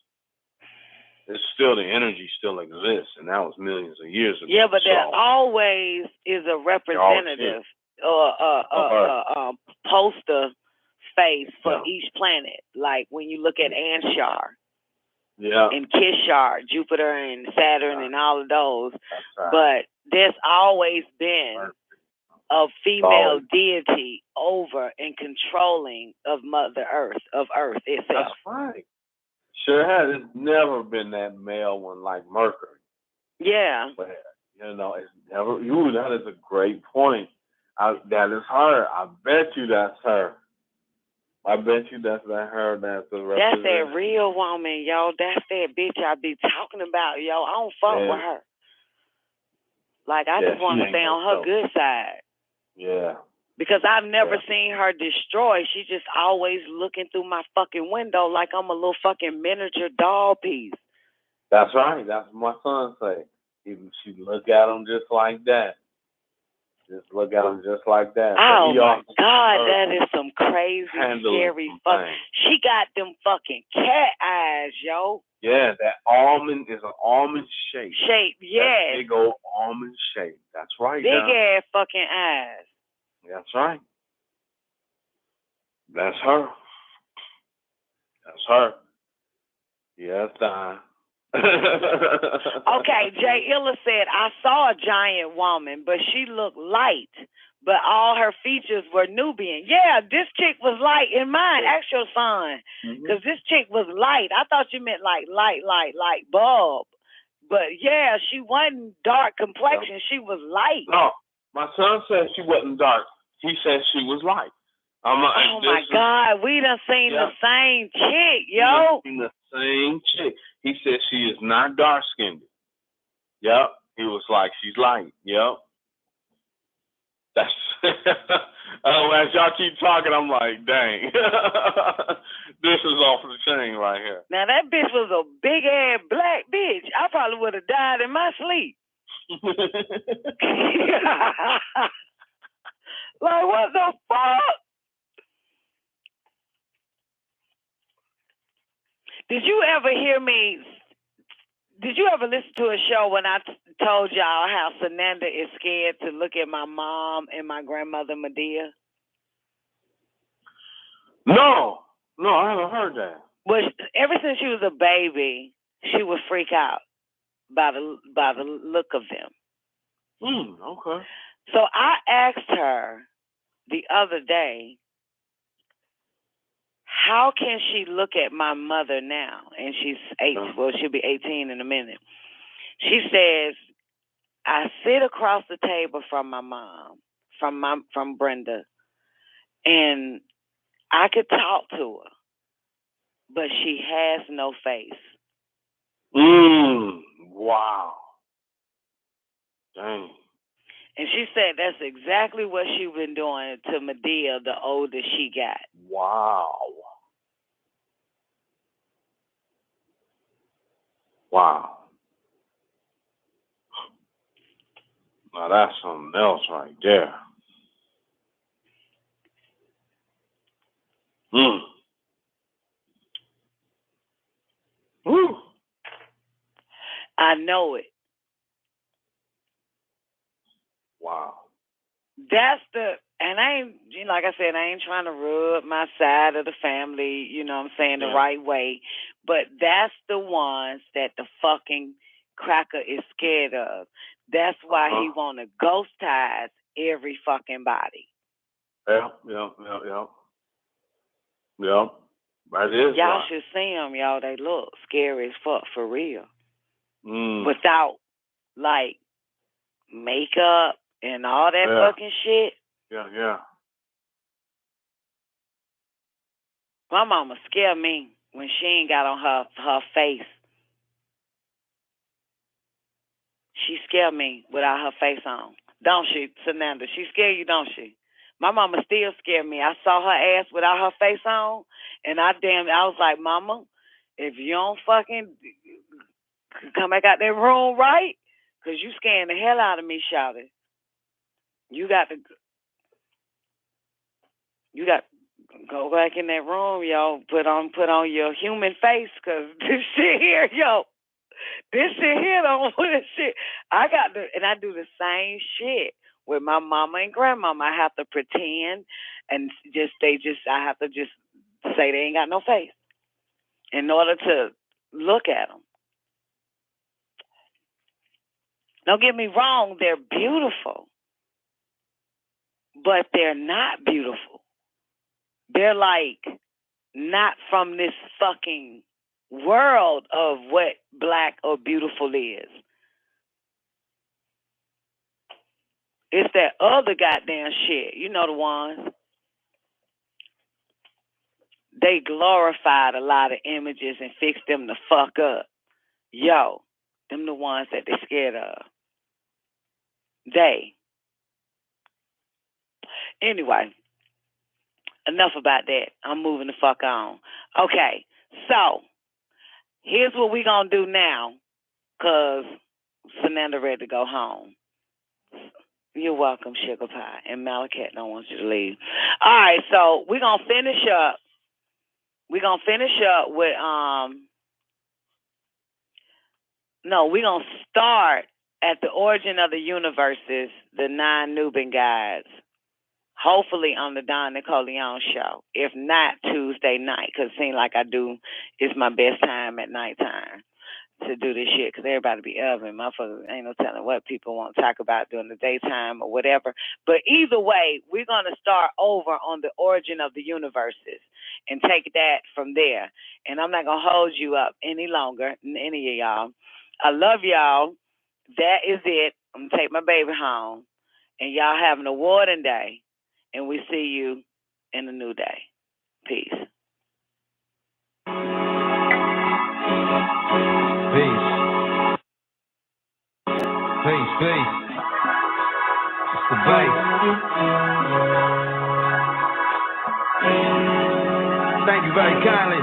it's still, the energy still exists, and that was millions of years ago. Yeah, but there always is a representative or poster face for each planet. Like when you look at Anshar, and Kishar, Jupiter and Saturn and all of those. But there's always been a female deity over and controlling of Mother Earth, of Earth itself. That's right. Sure has. It's never been that male one like Mercury. Yeah. But, you know, it's never. That is a great point. That is her. I bet you that's her. I bet you that's her. That's that real woman, yo. That's that bitch I be talking about, yo. I don't fuck with her. Like, I just want to stay on her good side. Yeah. Because I've never seen her destroy. She just always looking through my fucking window like I'm a little fucking miniature doll piece. That's right. That's what my son say. She look at him just like that. Just look at him just like that. Oh, my God, that is some crazy, scary fuck. She got them fucking cat eyes, yo. Yeah, that almond is an almond shape. Yeah. Big old almond shape. That's right. Big ass fucking eyes. That's right. That's her. That's her. Yes, Don. Okay, Jay Illa said, I saw a giant woman, but she looked light, but all her features were Nubian. Yeah, this chick was light in mine. Ask your son, because this chick was light. I thought you meant like light bulb. But yeah, she wasn't dark complexion. She was light. No, my son said she wasn't dark. He said she was light. Oh my God, we done seen the same chick, yo. We done seen the same chick. He said she is not dark skinned. Yep. He was like, she's light. Yep. That's as y'all keep talking, I'm like, dang. This is off the chain right here. Now that bitch was a big ass black bitch. I probably would have died in my sleep. Like, what the fuck? Did you ever listen to a show when I told y'all how Sananda is scared to look at my mom and my grandmother Medea? No, I haven't heard that. Well, ever since she was a baby, she would freak out by the look of them. Okay. So I asked her the other day, how can she look at my mother now? And she's 8. Well, she'll be 18 in a minute. She says, I sit across the table from my mom, from Brenda, and I could talk to her, but she has no face. Wow. Dang. And she said that's exactly what she been doing to Medea the older she got. Wow. Wow. Now that's something else right there. Woo. I know it. Wow. That's and I ain't, like I said, I ain't trying to rub my side of the family, you know what I'm saying, the right way. But that's the ones that the fucking cracker is scared of. That's why he want to ghost ties every fucking body. Yep. That is y'all should see them, y'all. They look scary as fuck, for real. Without, like, makeup and all that fucking shit. Yeah. My mama scared me when she ain't got on her face. She scared me without her face on. Don't she, Sananda? She scared you, don't she? My mama still scared me. I saw her ass without her face on, and I was like, Mama, if you don't fucking come back out that room right, because you scaring the hell out of me, shouted. You got to go back in that room, yo. Put on your human face, because this shit here, yo. This shit here don't this shit. I do the same shit with my mama and grandmama. I have to pretend and I have to just say they ain't got no face in order to look at them. Don't get me wrong, they're beautiful, but they're not beautiful. They're like not from this fucking world of what black or beautiful is. It's that other goddamn shit. You know the ones. They glorified a lot of images and fixed them the fuck up. Yo, them the ones that they scared of. day. Anyway, enough about that. I'm moving the fuck on. Okay, so here's what we're going to do now, because Fernanda ready to go home. You're welcome, Sugar Pie. And Malakat don't want you to leave. All right, so we're going to finish up. We're going to finish up with, we're going to start at the origin of the universes, the 9 NUBUN guides. Hopefully on the Don Nicoleone show. If not, Tuesday night, because it seems like it's my best time at nighttime to do this shit, because everybody be up and motherfuckers ain't no telling what people want to talk about during the daytime or whatever. But either way, we're going to start over on the origin of the universes and take that from there. And I'm not going to hold you up any longer, any of y'all. I love y'all. That is it. I'm going to take my baby home. And y'all have an awarding day. And we see you in a new day. Peace. Peace. Peace, peace. It's the bass. Thank you very kindly.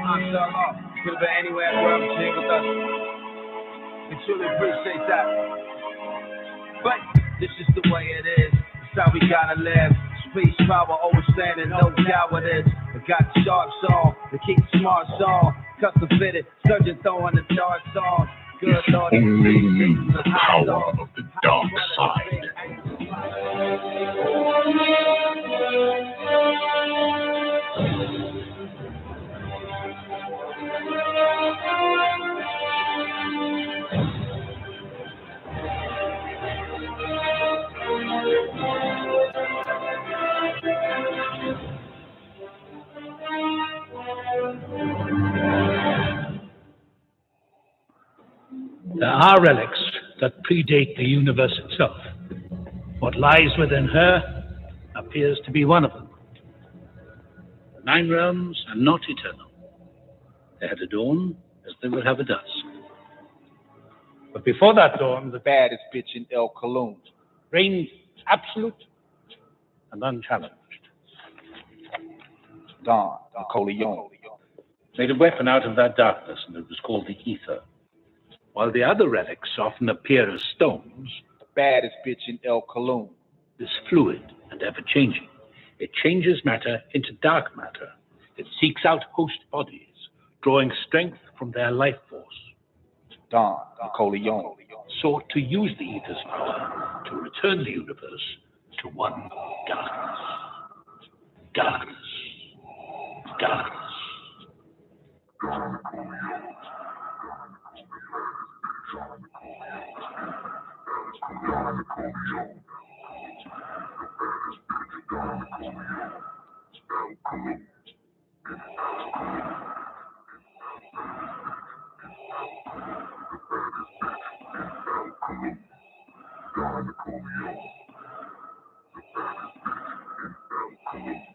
Mashallah. Could have been anywhere in the world but here with us. We truly appreciate that. But this is the way it is. It's how we gotta live. Space power always standing, no doubt it is. We got the sharps on, we keep the smarts on. Custom fitted, surgeon throwing the darts on. Good Lord, only knew the power of the dark side. There are relics that predate the universe itself. What lies within her appears to be one of them. The 9 realms are not eternal. They had a dawn as they will have a dusk. But before that dawn, the baddest bitch in El Cologne reigned absolute and unchallenged. Don Nicoleone made a weapon out of that darkness, and it was called the ether. While the other relics often appear as stones, the baddest bitch in El Cologne is fluid and ever-changing. It changes matter into dark matter. It seeks out host bodies, drawing strength from their life force. Don Nicoleone sought to use the ether's power to return the universe to one darkness. Darkness. Darkness.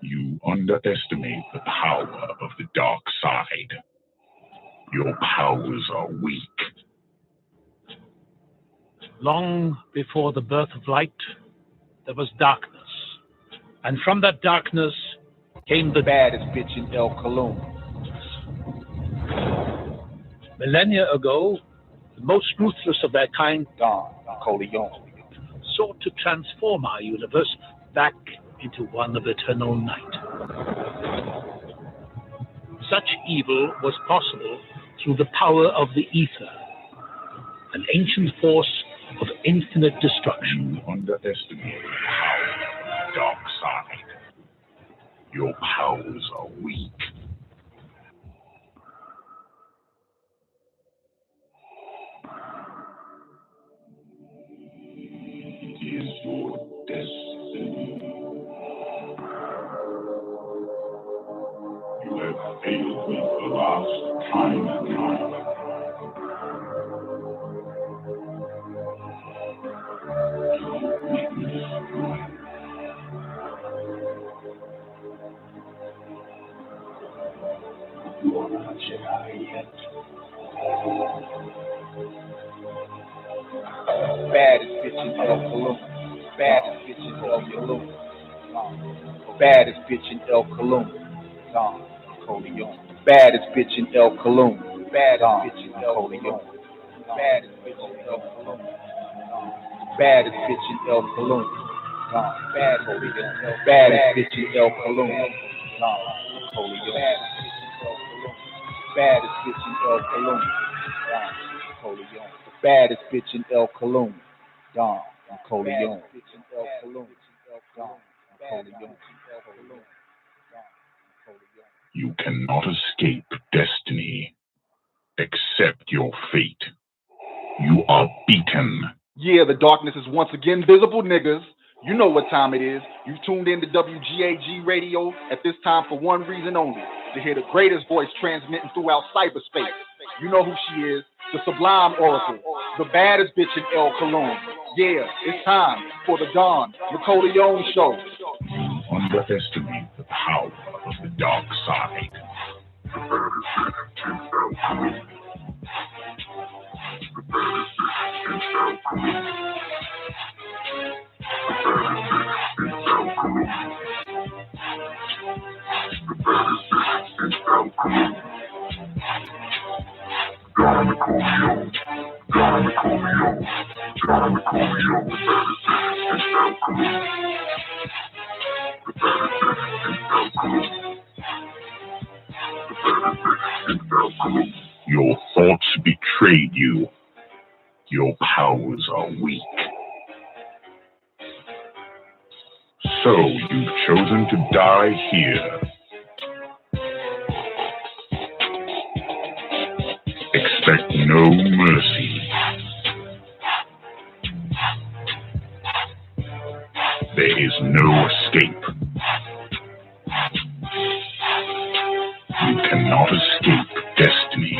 You underestimate the power of the dark side. Your powers are weak. Long before the birth of light, there was darkness. And from that darkness came the baddest bitch in El Cologne. Millennia ago, the most ruthless of their kind, Don Nicoleone, sought to transform our universe back into one of eternal night. Such evil was possible through the power of the ether, an ancient force of infinite destruction. You underestimate the power of the dark side. Your powers are weak. It is your destiny. You have failed me the last time and time. You are not Jedi yet. Baddest bitch in El Cologne. Baddest bitch in El Cologne. Baddest bitch in El Cologne. Nicoleone. Baddest bitch in El Cologne. Baddest bitch in El Cologne. Baddest bitch in El Cologne. Baddest bitch in El Cologne. Baddest bitch in El Cologne. Nicoleone. Baddest bitch in El Cologne. Nicoleone. Baddest bitch in El Cologne. Don Nicoleone. You cannot escape destiny. Accept your fate. You are beaten. Yeah, the darkness is once again visible, niggas. You know what time it is. You've tuned in to WGAG Radio at this time for one reason only, to hear the greatest voice transmitting throughout cyberspace. You know who she is, the Sublime Oracle, the baddest bitch in El Cologne. Yeah, it's time for the Don Nicoleone Show. You underestimate the power of the dark side. Don Nicoleone, Don Nicoleone, Don Nicoleone, Your thoughts betrayed you. Your powers are weak. So you've chosen to die here. Expect no mercy. There is no escape. You cannot escape destiny.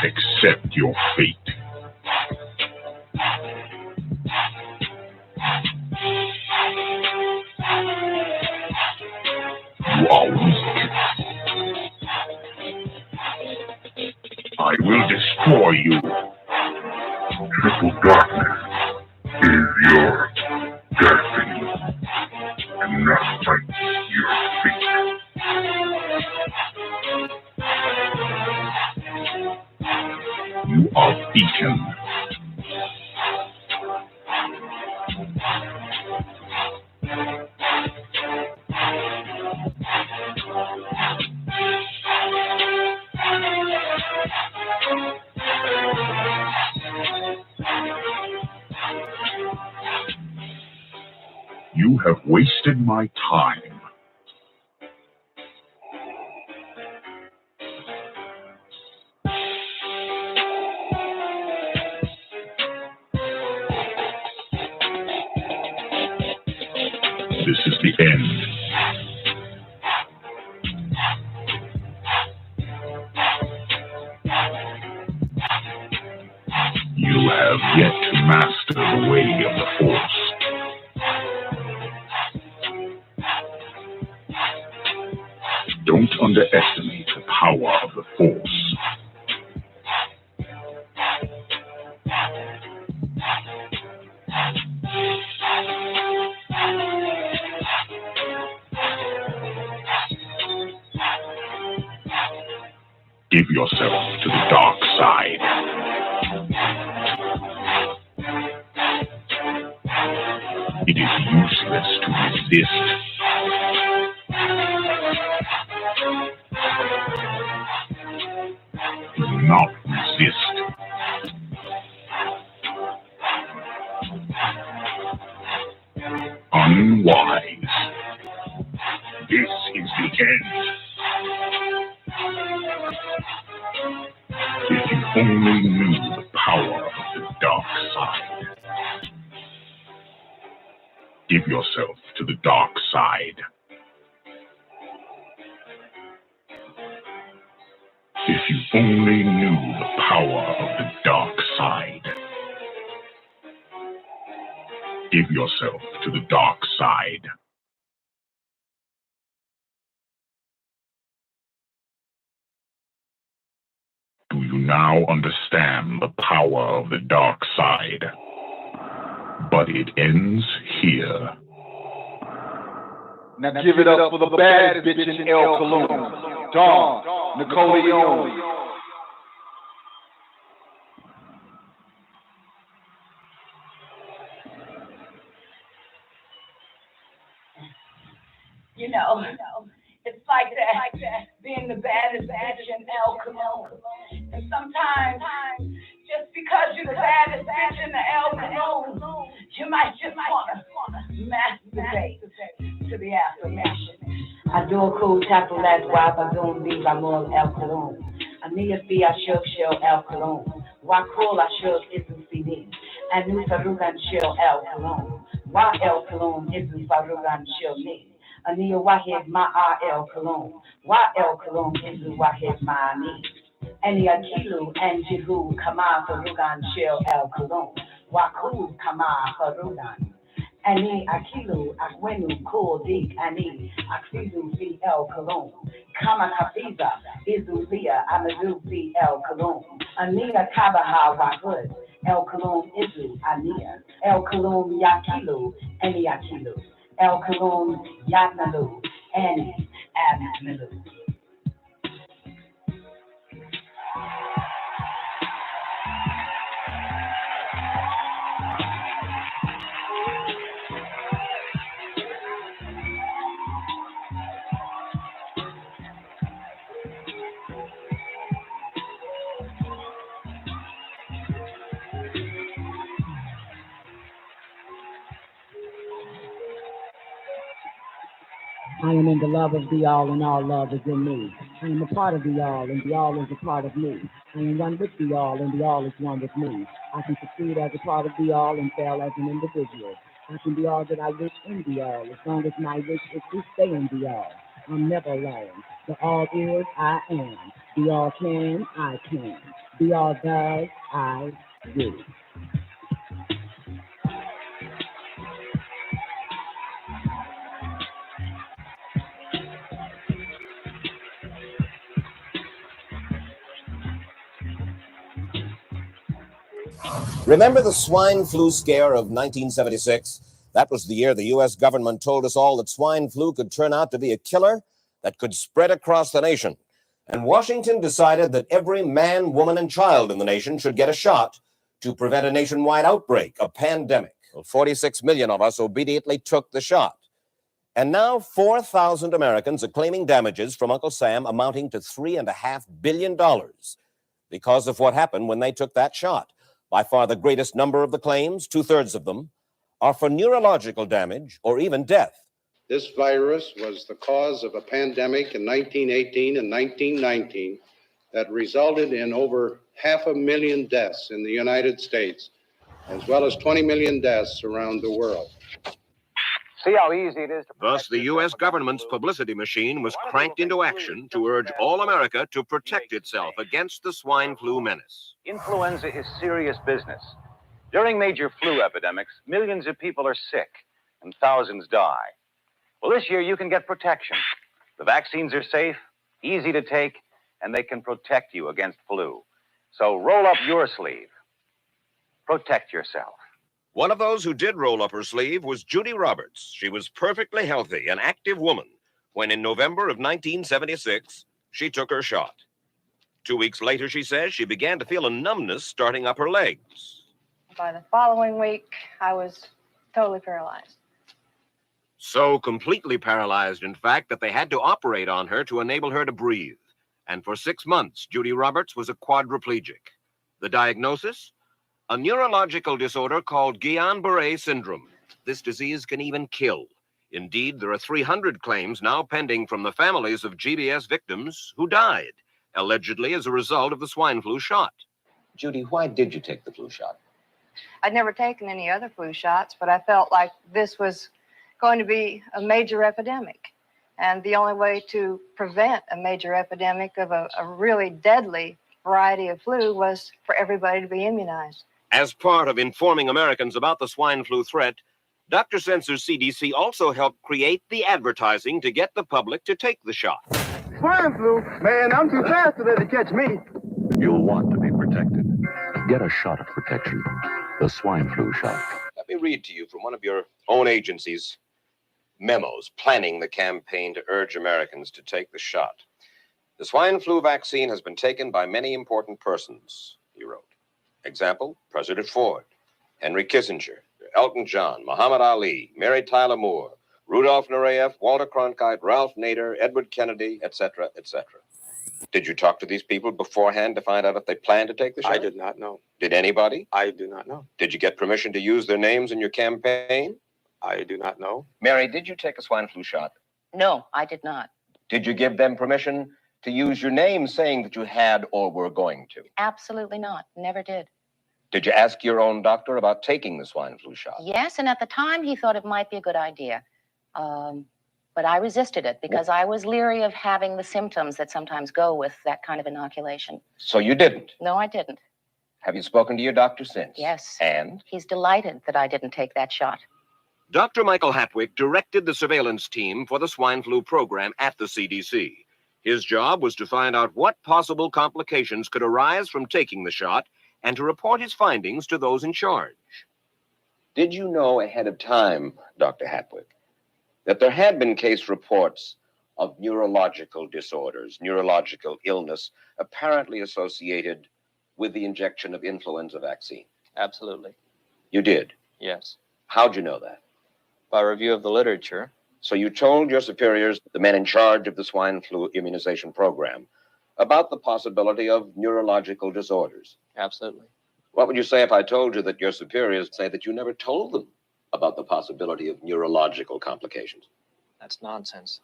Accept your fate. You are weak. I will destroy you. Triple darkness is your destiny, and not like your fate. You are beaten. You have wasted my time. This is the end. You have yet to master the way of the Force. Don't underestimate the power of the Force. Give yourself to the dark side. It is useless to resist. Do not resist. Unwise. This is the end. If you only knew the power of the dark side. Give yourself to the dark side. If you only knew the power of the dark side. Give yourself to the dark side. Do you now understand the power of the dark side? But it ends here. Now give it up for the baddest bitch in El Cologne, Dawn, Nicoleone. You know, it's like that, being the baddest bitch in El Cologne. And sometimes, just because you're the baddest bitch in the El Cologne, you might just want to masturbate to the affirmation. I do a cool tackle that's why I don't be by more El Cologne. I need to be a show El Cologne. Why cool I show isn't CD. And new Farugan show El Cologne. Why El Cologne isn't Farugan show me. Ania Wahid Ma El Cologne. Why El Cologne isn't Wahid Ma ni. Ania Kilu and Jihu Kama Farugan show El Cologne. Waku Kama Farugan. Ani Akilu Akwenu Ko Dik Ani Akizu fi El Cologne. Kama Kafiza Izu Via Amadu fi El Cologne. Ania Kabaha Wahud El Cologne Izu Ania El Cologne Yakilu Ani Akilu El Cologne Yatnalu Ani Abnalu. I am in the love of the all, and all love is in me. I am a part of the all, and the all is a part of me. I am one with the all, and the all is one with me. I can succeed as a part of the all and fail as an individual. I can be all that I wish in the all, as long as my wish is to stay in the all. I'm never alone. The all is, I am. The all can, I can. The all does, I do. Remember the swine flu scare of 1976? That was the year the U.S. government told us all that swine flu could turn out to be a killer that could spread across the nation. And Washington decided that every man, woman, and child in the nation should get a shot to prevent a nationwide outbreak, a pandemic. Well, 46 million of us obediently took the shot. And now 4,000 Americans are claiming damages from Uncle Sam amounting to $3.5 billion because of what happened when they took that shot. By far the greatest number of the claims, 2/3 of them, are for neurological damage or even death. This virus was the cause of a pandemic in 1918 and 1919 that resulted in over 500,000 deaths in the United States, as well as 20 million deaths around the world. See how easy it is to... Thus, the U.S. government's publicity machine was cranked into action to urge all America to protect itself against the swine flu menace. Influenza is serious business. During major flu epidemics, millions of people are sick and thousands die. Well, this year you can get protection. The vaccines are safe, easy to take, and they can protect you against flu. So roll up your sleeve. Protect yourself. One of those who did roll up her sleeve was Judy Roberts. She was perfectly healthy, an active woman, when in November of 1976, she took her shot. 2 weeks later, she says, she began to feel a numbness starting up her legs. By the following week, I was totally paralyzed. So completely paralyzed, in fact, that they had to operate on her to enable her to breathe. And for 6 months, Judy Roberts was a quadriplegic. The diagnosis? A neurological disorder called Guillain-Barré syndrome. This disease can even kill. Indeed, there are 300 claims now pending from the families of GBS victims who died, allegedly as a result of the swine flu shot. Judy, why did you take the flu shot? I'd never taken any other flu shots, but I felt like this was going to be a major epidemic. And the only way to prevent a major epidemic of a really deadly variety of flu was for everybody to be immunized. As part of informing Americans about the swine flu threat, Dr. Sensor's CDC also helped create the advertising to get the public to take the shot. Swine flu? Man, I'm too fast for that to catch me. you'll want to be protected. Get a shot of protection, the swine flu shot. Let me read to you from one of your own agency's memos planning the campaign to urge Americans to take the shot. The swine flu vaccine has been taken by many important persons, he wrote. Example, President Ford, Henry Kissinger, Elton John, Muhammad Ali, Mary Tyler Moore, Rudolph Nureyev, Walter Cronkite, Ralph Nader, Edward Kennedy, etc., etc. Did you talk to these people beforehand to find out if they planned to take the shot? I did not know. Did anybody? I do not know. Did you get permission to use their names in your campaign? I do not know. Mary, did you take a swine flu shot? No, I did not. Did you give them permission to use your name saying that you had or were going to? Absolutely not. Never did. Did you ask your own doctor about taking the swine flu shot? Yes, and at the time he thought it might be a good idea. But I resisted it because I was leery of having the symptoms that sometimes go with that kind of inoculation. So you didn't? No, I didn't. Have you spoken to your doctor since? Yes. And? He's delighted that I didn't take that shot. Dr. Michael Hatwick directed the surveillance team for the swine flu program at the CDC. His job was to find out what possible complications could arise from taking the shot and to report his findings to those in charge. Did you know ahead of time, Dr. Hatwick, that there had been case reports of neurological disorders, neurological illness, apparently associated with the injection of influenza vaccine? Absolutely. You did? Yes. How'd you know that? By review of the literature. So you told your superiors, the men in charge of the swine flu immunization program, about the possibility of neurological disorders? Absolutely. What would you say if I told you that your superiors say that you never told them about the possibility of neurological complications? That's nonsense.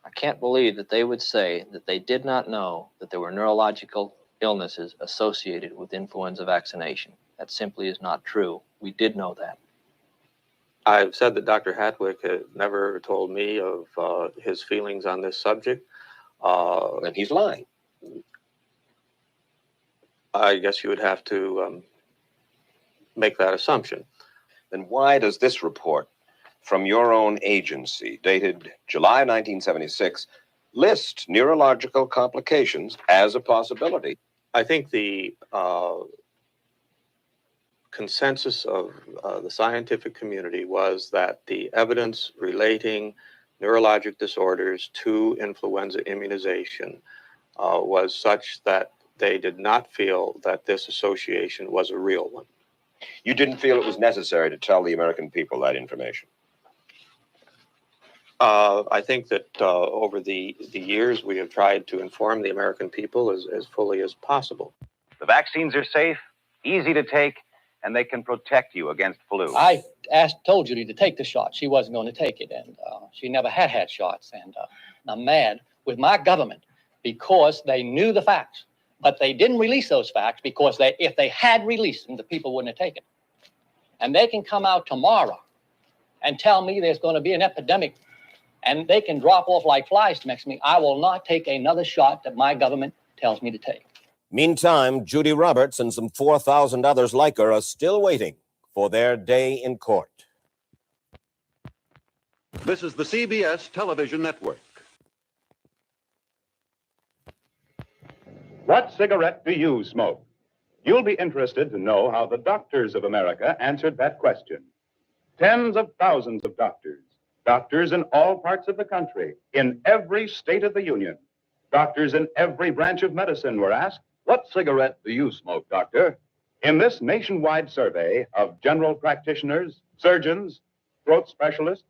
I can't believe that they would say that they did not know that there were neurological illnesses associated with influenza vaccination. That simply is not true. We did know that. I've said that Dr. Hatwick had never told me of his feelings on this subject. And he's lying. I guess you would have to make that assumption. Then why does this report from your own agency, dated July 1976, list neurological complications as a possibility? I think the consensus of the scientific community was that the evidence relating neurologic disorders to influenza immunization was such that they did not feel that this association was a real one. You didn't feel it was necessary to tell the American people that information? I think that over the years we have tried to inform the American people as fully as possible. The vaccines are safe, easy to take, and they can protect you against flu. I told Judy to take the shot. She wasn't going to take it, and she never had shots. And I'm mad with my government because they knew the facts, but they didn't release those facts because if they had released them, the people wouldn't have taken. And they can come out tomorrow and tell me there's going to be an epidemic, and they can drop off like flies next to me. I will not take another shot that my government tells me to take. Meantime, Judy Roberts and some 4,000 others like her are still waiting for their day in court. This is the CBS television network. What cigarette do you smoke? You'll be interested to know how the doctors of America answered that question. Tens of thousands of doctors in all parts of the country, in every state of the union. Doctors in every branch of medicine were asked, "What cigarette do you smoke, doctor?" In this nationwide survey of general practitioners, surgeons, throat specialists,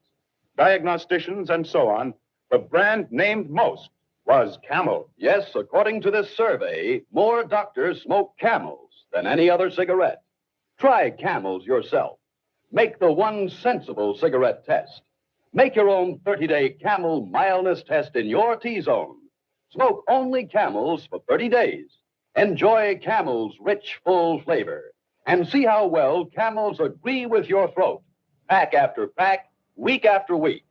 diagnosticians, and so on, the brand named most was Camel. Yes, according to this survey, more doctors smoke Camels than any other cigarette. Try Camels yourself. Make the one sensible cigarette test. Make your own 30-day Camel mildness test in your T-zone. Smoke only Camels for 30 days. Enjoy Camel's rich, full flavor. And see how well Camels agree with your throat. Pack after pack, week after week.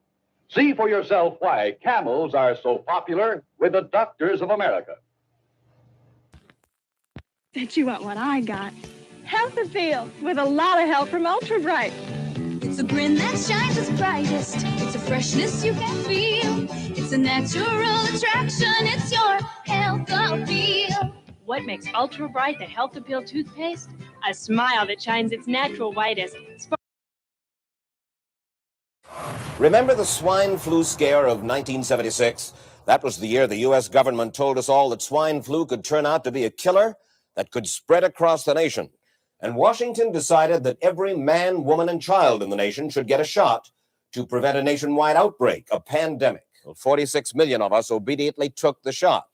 See for yourself why Camels are so popular with the doctors of America. Bet you want what I got. Healthy feel with a lot of help from Ultra Bright. It's a grin that shines its brightest. It's a freshness you can feel. It's a natural attraction. It's your health appeal. What makes Ultra Bright the Health Appeal toothpaste? A smile that shines its natural whitest. Remember the swine flu scare of 1976? That was the year the U.S. government told us all that swine flu could turn out to be a killer that could spread across the nation. And Washington decided that every man, woman, and child in the nation should get a shot to prevent a nationwide outbreak, a pandemic. Well, 46 million of us obediently took the shot.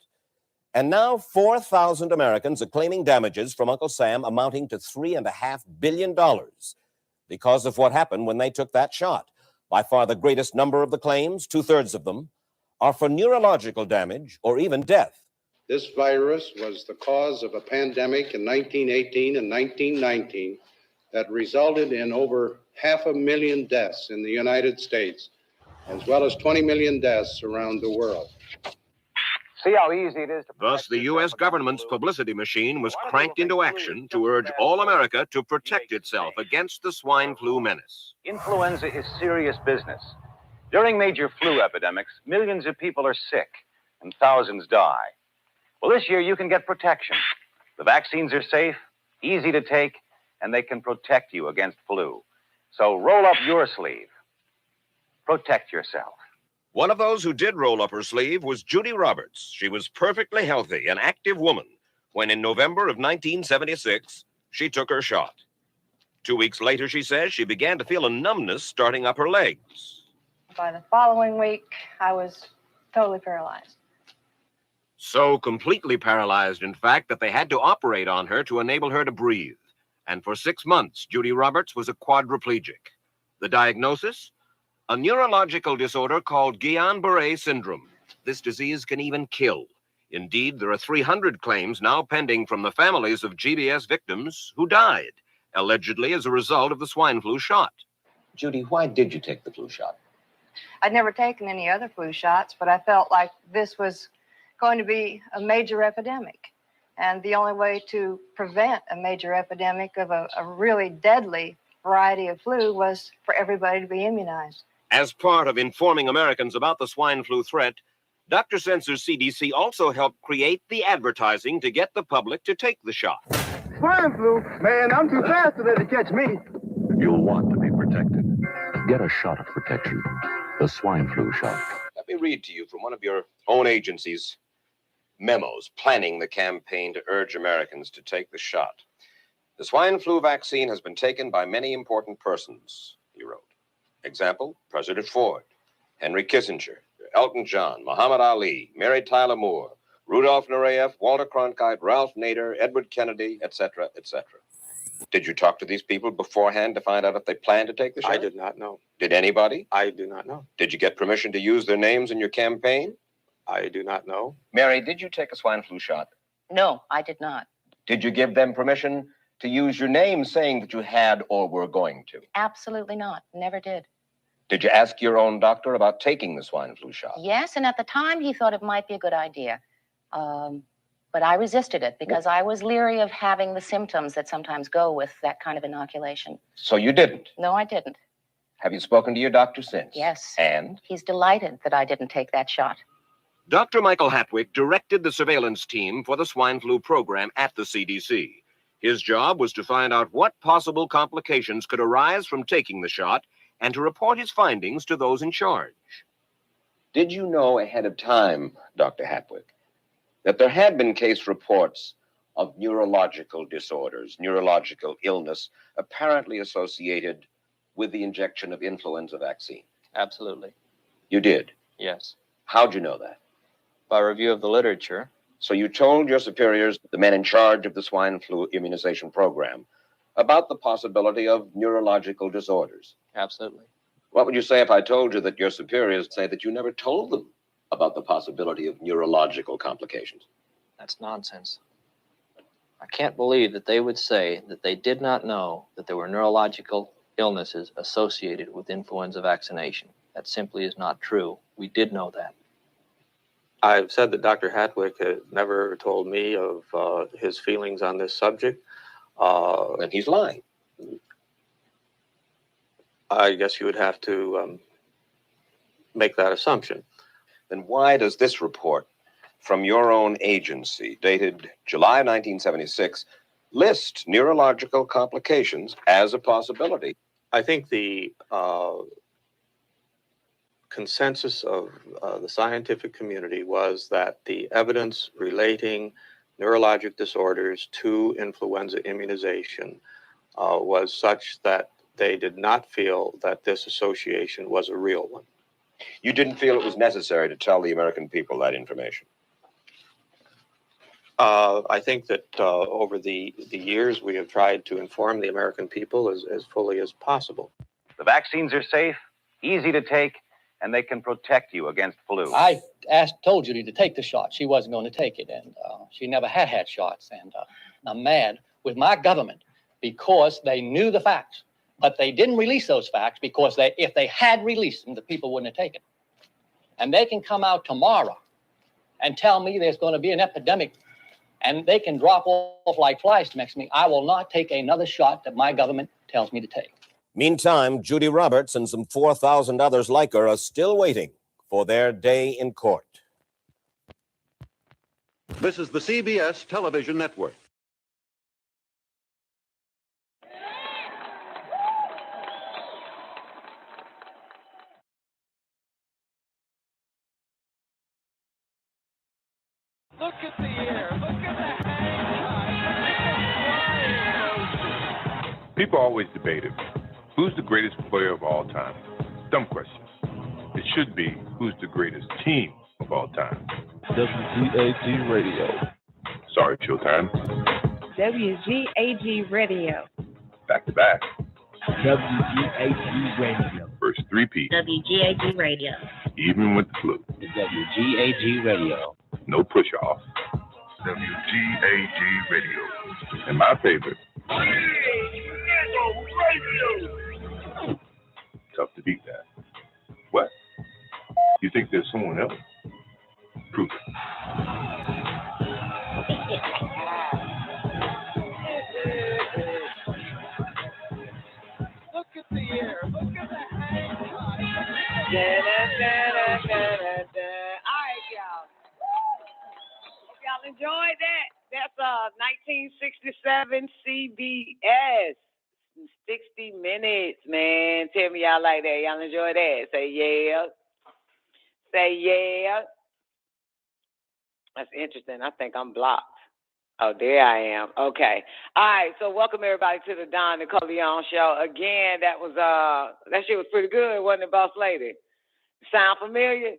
And now 4,000 Americans are claiming damages from Uncle Sam amounting to $3.5 billion because of what happened when they took that shot. By far the greatest number of the claims, 2/3 of them, are for neurological damage or even death. This virus was the cause of a pandemic in 1918 and 1919 that resulted in over 500,000 deaths in the United States, as well as 20 million deaths around the world. See how easy it is to... Thus, the U.S. government's publicity machine was cranked into action to urge all America to protect itself against the swine flu menace. Influenza is serious business. During major flu epidemics, millions of people are sick and thousands die. Well, this year you can get protection. The vaccines are safe, easy to take, and they can protect you against flu. So roll up your sleeve. Protect yourself. One of those who did roll up her sleeve was Judy Roberts. She was perfectly healthy, an active woman, when in November of 1976, she took her shot. 2 weeks later, she says, she began to feel a numbness starting up her legs. By the following week, I was totally paralyzed. So completely paralyzed, in fact, that they had to operate on her to enable her to breathe. And for 6 months, Judy Roberts was a quadriplegic. The diagnosis? A neurological disorder called Guillain-Barré syndrome. This disease can even kill. Indeed, there are 300 claims now pending from the families of GBS victims who died, allegedly as a result of the swine flu shot. Judy, why did you take the flu shot? I'd never taken any other flu shots, but I felt like this was going to be a major epidemic. And the only way to prevent a major epidemic of a really deadly variety of flu was for everybody to be immunized. As part of informing Americans about the swine flu threat, Dr. Sensor's CDC also helped create the advertising to get the public to take the shot. Swine flu? Man, I'm too fast to let it catch me. You'll want to be protected. Get a shot of protection. The swine flu shot. Let me read to you from one of your own agency's memos planning the campaign to urge Americans to take the shot. The swine flu vaccine has been taken by many important persons, he wrote. Example, President Ford, Henry Kissinger, Elton John, Muhammad Ali, Mary Tyler Moore, Rudolph Nureyev, Walter Cronkite, Ralph Nader, Edward Kennedy, etc., etc. Did you talk to these people beforehand to find out if they planned to take the shot? I did not know. Did anybody? I do not know. Did you get permission to use their names in your campaign? I do not know. Mary, did you take a swine flu shot? No, I did not. Did you give them permission to use your name saying that you had or were going to? Absolutely not. Never did. Did you ask your own doctor about taking the swine flu shot? Yes, and at the time he thought it might be a good idea. But I resisted it because I was leery of having the symptoms that sometimes go with that kind of inoculation. So you didn't? No, I didn't. Have you spoken to your doctor since? Yes. And? He's delighted that I didn't take that shot. Dr. Michael Hatwick directed the surveillance team for the swine flu program at the CDC. His job was to find out what possible complications could arise from taking the shot and to report his findings to those in charge. Did you know ahead of time, Dr. Hatwick, that there had been case reports of neurological disorders, neurological illness, apparently associated with the injection of influenza vaccine? Absolutely. You did? Yes. How'd you know that? By review of the literature. So you told your superiors, the men in charge of the swine flu immunization program, about the possibility of neurological disorders? Absolutely. What would you say if I told you that your superiors say that you never told them about the possibility of neurological complications? That's nonsense. I can't believe that they would say that they did not know that there were neurological illnesses associated with influenza vaccination. That simply is not true. We did know that. I've said that Dr. Hatwick had never told me of his feelings on this subject. And he's lying. I guess you would have to make that assumption. Then why does this report from your own agency, dated July 1976, list neurological complications as a possibility. I think the consensus of the scientific community was that the evidence relating neurologic disorders to influenza immunization was such that they did not feel that this association was a real one. You didn't feel it was necessary to tell the American people that information? I think that over the years we have tried to inform the American people as fully as possible. The vaccines are safe, easy to take, and they can protect you against flu. I told Judy to take the shot. She wasn't going to take it, and she never had shots. And I'm mad with my government because they knew the facts, but they didn't release those facts because if they had released them, the people wouldn't have taken it. And they can come out tomorrow and tell me there's going to be an epidemic, and they can drop off like flies next to me. I will not take another shot that my government tells me to take. Meantime, Judy Roberts and some 4,000 others like her are still waiting for their day in court. This is the CBS television network. Look at the air. Look at the hang. People always debated, who's the greatest player of all time? Dumb questions. It should be, who's the greatest team of all time? WGAG Radio. Sorry, Showtime. WGAG Radio. Back to back. WGAG Radio. First three-peat. WGAG Radio. Even with the flu. WGAG Radio. No push-off. WGAG Radio. And my favorite. Tough to beat that. What? You think there's someone else? Prove it. Look at the air. Look at the hang. All right, y'all. Hope y'all enjoyed that. That's 1967 CBS. 60 Minutes, man. Tell me y'all like that. Y'all enjoy that. Say yeah. Say yeah. That's interesting. I think I'm blocked. Oh, there I am. Okay. All right. So welcome everybody to the Don Nicoleone show. Again, that shit was pretty good, wasn't it, boss lady? Sound familiar?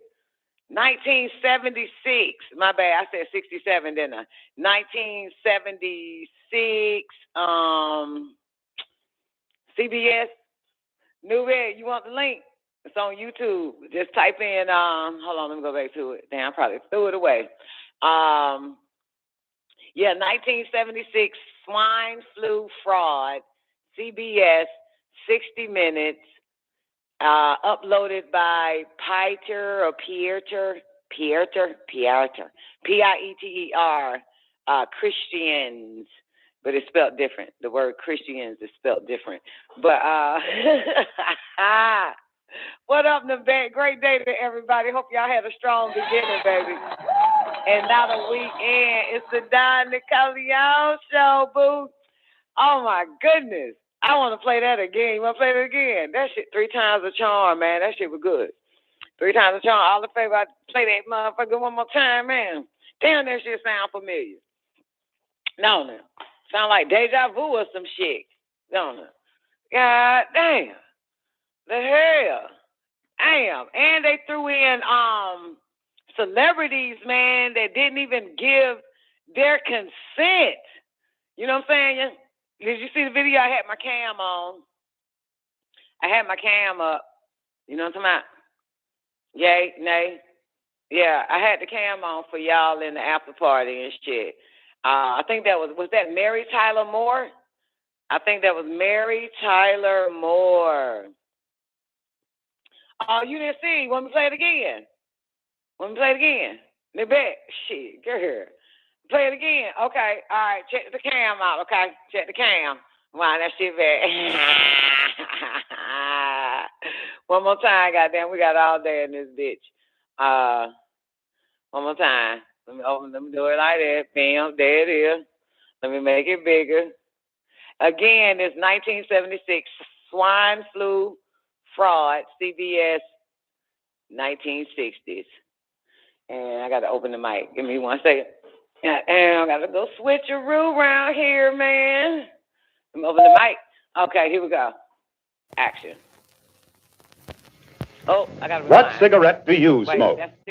1976. My bad. I said 67, didn't I? 1976. CBS. NUBUN. You want the link? It's on YouTube. Just type in. Hold on. Let me go back to it. Damn, I probably threw it away. 1976 swine flu fraud. CBS. 60 Minutes. Uploaded by Pieter, Pieter, Christians, but it's spelled different. The word Christians is spelled different. But what up, Nubet? Great day to everybody. Hope y'all had a strong beginning, baby. And now the weekend. It's the Don Nicoleone show, boo. Oh my goodness. I want to play that again. You want to play that again? That shit 3 times a charm, man. That shit was good. 3 times a charm. All the favor, I play that motherfucker one more time, man. Damn, that shit sound familiar. No. Sound like deja vu or some shit. Don't it? God damn. The hell. Damn. And they threw in celebrities, man, that didn't even give their consent. You know what I'm saying? Did you see the video? I had my cam on. I had my cam up. You know what I'm talking about? Yay, nay. Yeah, I had the cam on for y'all in the after party and shit. I think that was that Mary Tyler Moore? I think that was Mary Tyler Moore. Oh, you didn't see. Want me to play it again? They bet. Shit, girl. Play it again. Okay. All right. Check the cam out. Okay. Check the cam. Wow, that shit bad. One more time, goddamn. We got all day in this bitch. One more time. Let me do it like that. Bam, there it is. Let me make it bigger. Again, it's 1976 swine flu fraud, CBS, 1960s. And I got to open the mic. Give me 1 second. And I got to go switcheroo around here, man. Let me open the mic. Okay, here we go. Action. Oh, I got to rewind. What cigarette do you Wait, smoke? that's a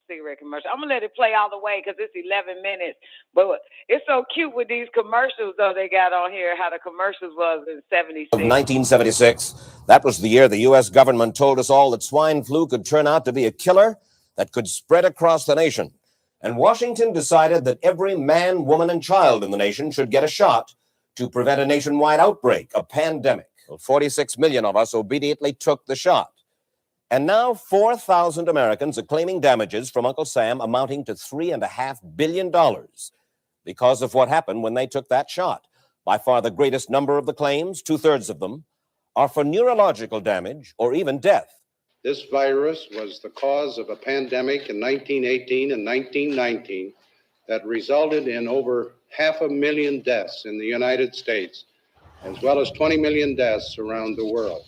cigarette commercial. I'm going to let it play all the way because it's 11 minutes. But it's so cute with these commercials, though, they got on here, how the commercials was in 76. Of 1976, that was the year the U.S. government told us all that swine flu could turn out to be a killer that could spread across the nation. And Washington decided that every man, woman, and child in the nation should get a shot to prevent a nationwide outbreak, a pandemic. Well, 46 million of us obediently took the shot. And now 4,000 Americans are claiming damages from Uncle Sam amounting to $3.5 billion because of what happened when they took that shot. By far the greatest number of the claims, 2/3 of them, are for neurological damage or even death. This virus was the cause of a pandemic in 1918 and 1919 that resulted in over 500,000 deaths in the United States, as well as 20 million deaths around the world.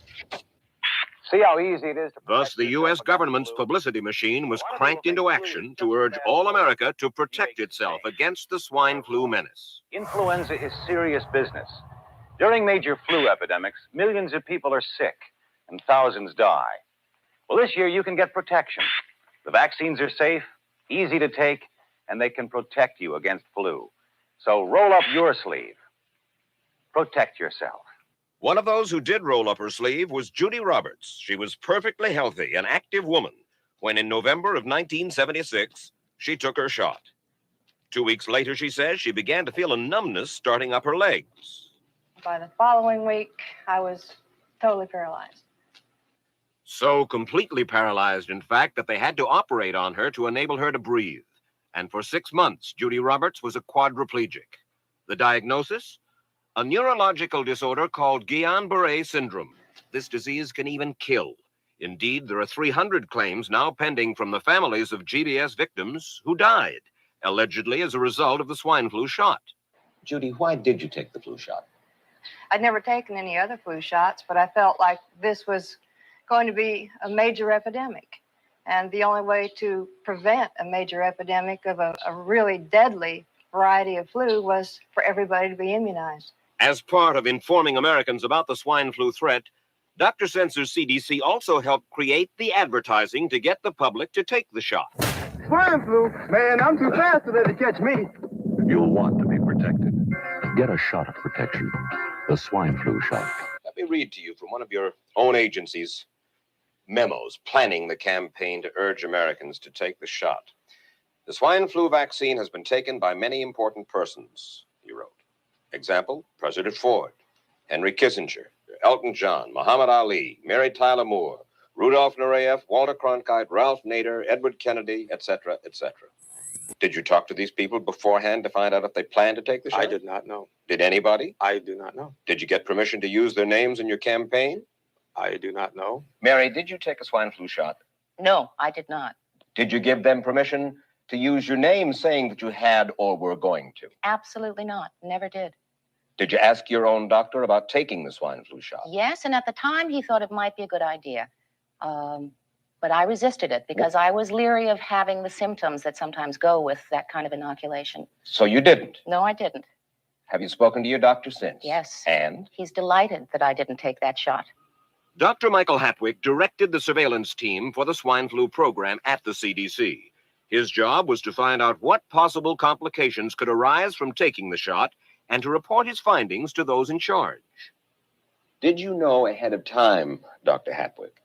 See how easy it is to... Thus, the U.S. government's publicity machine was cranked into action to urge all America to protect itself against the swine flu menace. Influenza is serious business. During major flu epidemics, millions of people are sick and thousands die. Well, this year you can get protection. The vaccines are safe, easy to take, and they can protect you against flu. So roll up your sleeve. Protect yourself. One of those who did roll up her sleeve was Judy Roberts. She was perfectly healthy, an active woman, when in November of 1976, she took her shot. 2 weeks later, she says, she began to feel a numbness starting up her legs. By the following week, I was totally paralyzed. So completely paralyzed, in fact, that they had to operate on her to enable her to breathe. And for 6 months, Judy Roberts was a quadriplegic. The diagnosis? A neurological disorder called Guillain-Barré syndrome. This disease can even kill. Indeed, there are 300 claims now pending from the families of GBS victims who died, allegedly as a result of the swine flu shot. Judy, why did you take the flu shot? I'd never taken any other flu shots, but I felt like this was going to be a major epidemic. And the only way to prevent a major epidemic of a really deadly variety of flu was for everybody to be immunized. As part of informing Americans about the swine flu threat, Dr. Sensor's CDC also helped create the advertising to get the public to take the shot. Swine flu? Man, I'm too fast to let it catch me. You'll want to be protected. Get a shot of protection. The swine flu shot. Let me read to you from one of your own agency's memos planning the campaign to urge Americans to take the shot. The swine flu vaccine has been taken by many important persons, he wrote. Example, President Ford, Henry Kissinger, Elton John, Muhammad Ali, Mary Tyler Moore, Rudolph Nureyev, Walter Cronkite, Ralph Nader, Edward Kennedy, etc., etc. Did you talk to these people beforehand to find out if they planned to take the shot? I did not know. Did anybody? I do not know. Did you get permission to use their names in your campaign? I do not know. Mary, did you take a swine flu shot? No, I did not. Did you give them permission to use your name saying that you had or were going to? Absolutely not. Never did. Did you ask your own doctor about taking the swine flu shot? Yes, and at the time he thought it might be a good idea. But I resisted it because I was leery of having the symptoms that sometimes go with that kind of inoculation. So you didn't? No, I didn't. Have you spoken to your doctor since? Yes. And? He's delighted that I didn't take that shot. Dr. Michael Hatwick directed the surveillance team for the swine flu program at the CDC. His job was to find out what possible complications could arise from taking the shot and to report his findings to those in charge. Did you know ahead of time, Dr. Hatwick,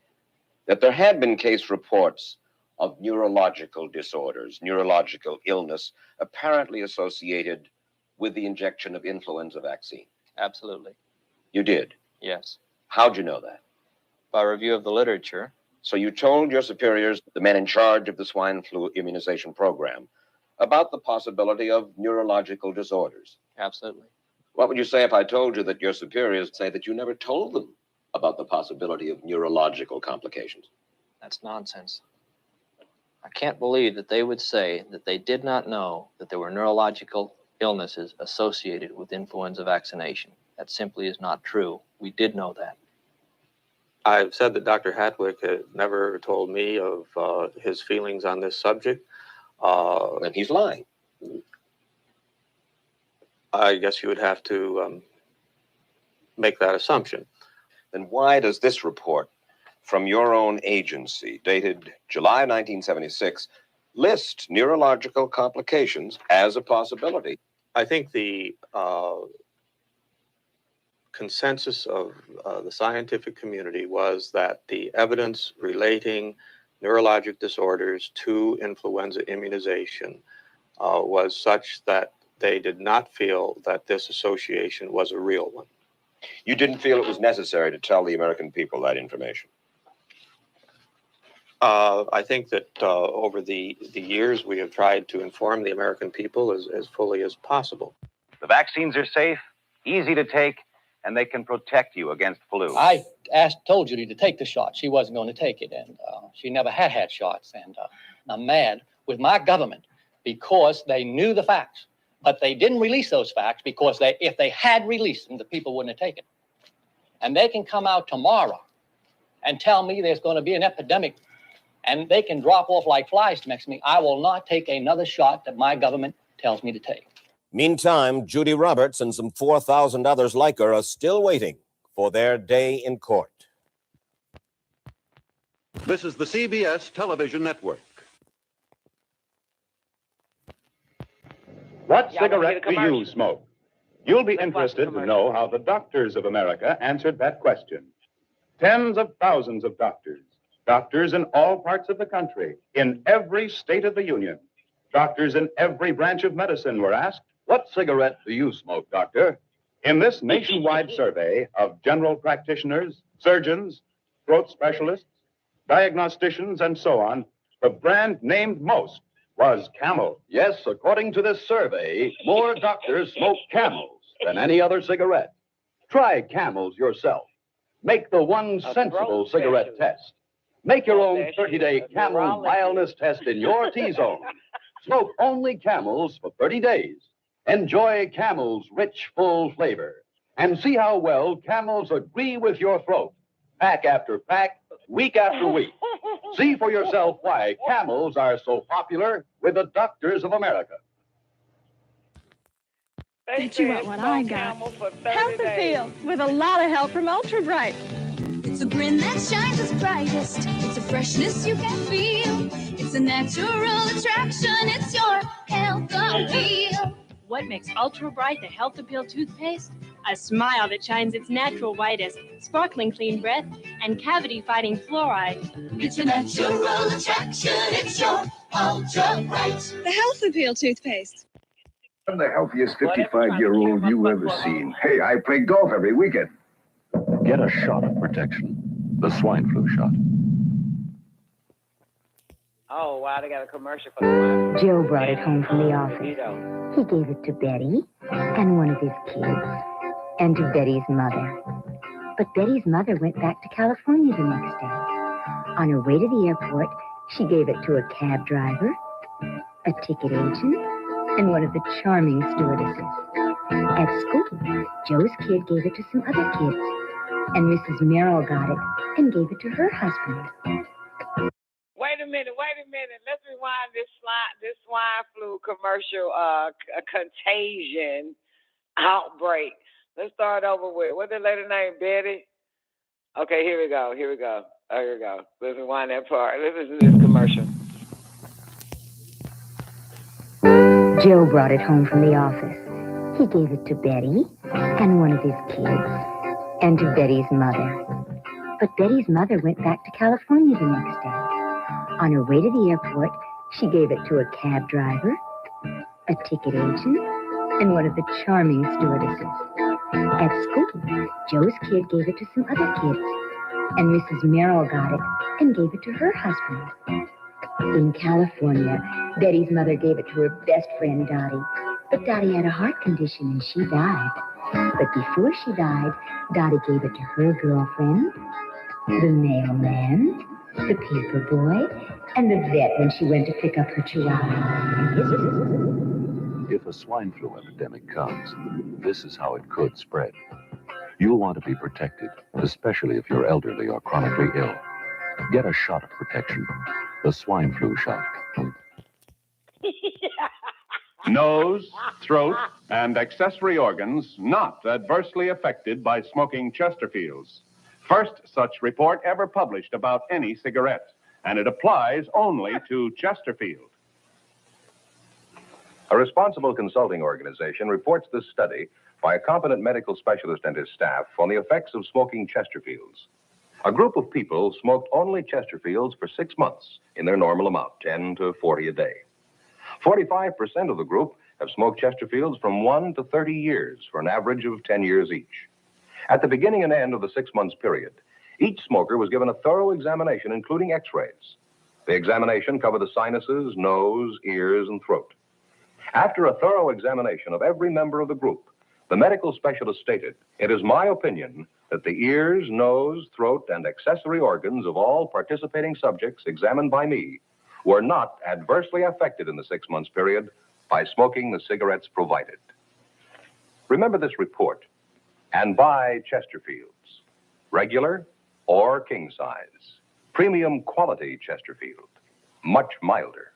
that there had been case reports of neurological disorders, neurological illness, apparently associated with the injection of influenza vaccine? Absolutely. You did? Yes. How'd you know that? By review of the literature. So you told your superiors, the men in charge of the swine flu immunization program, about the possibility of neurological disorders? Absolutely. What would you say if I told you that your superiors say that you never told them about the possibility of neurological complications? That's nonsense. I can't believe that they would say that they did not know that there were neurological illnesses associated with influenza vaccination. That simply is not true. We did know that. I've said that Dr. Hatwick had never told me of his feelings on this subject. And he's lying. I guess you would have to make that assumption. Then why does this report from your own agency, dated July 1976, list neurological complications as a possibility? I think the consensus of the scientific community was that the evidence relating neurologic disorders to influenza immunization was such that they did not feel that this association was a real one. You didn't feel it was necessary to tell the American people that information? I think that over the years we have tried to inform the American people as fully as possible. The vaccines are safe, easy to take, and they can protect you against flu. I told Judy to take the shot. She wasn't going to take it, and she never had shots. And I'm mad with my government because they knew the facts, but they didn't release those facts because if they had released them, the people wouldn't have taken it. And they can come out tomorrow and tell me there's going to be an epidemic, and they can drop off like flies next to me. I will not take another shot that my government tells me to take. Meantime, Judy Roberts and some 4,000 others like her are still waiting for their day in court. This is the CBS television network. What cigarette do you smoke? You'll be interested to know how the doctors of America answered that question. Tens of thousands of doctors in all parts of the country, in every state of the union. Doctors in every branch of medicine were asked, what cigarette do you smoke, doctor? In this nationwide survey of general practitioners, surgeons, throat specialists, diagnosticians, and so on, the brand named most was Camel. Yes, according to this survey, more doctors smoke Camels than any other cigarette. Try Camels yourself. Make the one sensible cigarette test. Make your own 30-day Camel mildness test in your T-zone. Smoke only Camels for 30 days. Enjoy Camel's rich, full flavor. And see how well Camels agree with your throat. Pack after pack, week after week. See for yourself why Camels are so popular with the doctors of America. Bet you what I got. Healthy feel with a lot of help from Ultra Bright. It's a grin that shines its brightest. It's a freshness you can feel. It's a natural attraction. It's your health appeal. What makes Ultra Bright the Health Appeal toothpaste? A smile that shines its natural whitest, sparkling clean breath, and cavity-fighting fluoride. It's a natural attraction. It's your Ultra Bright. The Health Appeal toothpaste. I'm the healthiest 55-year-old you ever seen. Hey, I play golf every weekend. Get a shot of protection. The swine flu shot. Oh, wow, they got a commercial for the swine. Joe brought it home from the office. He gave it to Betty and one of his kids and to Betty's mother. But Betty's mother went back to California the next day. On her way to the airport, she gave it to a cab driver, a ticket agent, and one of the charming stewardesses. At school, Joe's kid gave it to some other kids, and Mrs. Merrill got it and gave it to her husband. Wait a minute. Let's rewind this swine flu commercial contagion outbreak. Let's start over with, what's the lady name, Betty? Okay, here we go. Oh, here we go. Let's rewind that part. Listen to this commercial. Joe brought it home from the office. He gave it to Betty and one of his kids and to Betty's mother. But Betty's mother went back to California the next day. On her way to the airport, she gave it to a cab driver, a ticket agent, and one of the charming stewardesses. At school, Joe's kid gave it to some other kids, and Mrs. Merrill got it and gave it to her husband. In California, Betty's mother gave it to her best friend, Dottie. But Dottie had a heart condition and she died. But before she died, Dottie gave it to her girlfriend, the mailman, the paper boy, and the vet when she went to pick up her chihuahua. If a swine flu epidemic comes, this is how it could spread. You'll want to be protected, especially if you're elderly or chronically ill. Get a shot of protection, the swine flu shot. Nose, throat, and accessory organs not adversely affected by smoking Chesterfields. First such report ever published about any cigarette, and it applies only to Chesterfield. A responsible consulting organization reports this study by a competent medical specialist and his staff on the effects of smoking Chesterfields. A group of people smoked only Chesterfields for 6 months in their normal amount, 10 to 40 a day. 45% of the group have smoked Chesterfields from 1 to 30 years for an average of 10 years each. At the beginning and end of the 6 months period, each smoker was given a thorough examination, including x-rays. The examination covered the sinuses, nose, ears, and throat. After a thorough examination of every member of the group, the medical specialist stated, "It is my opinion that the ears, nose, throat, and accessory organs of all participating subjects examined by me were not adversely affected in the 6 months period by smoking the cigarettes provided." Remember this report and buy Chesterfields, regular or king size. Premium quality Chesterfield, much milder.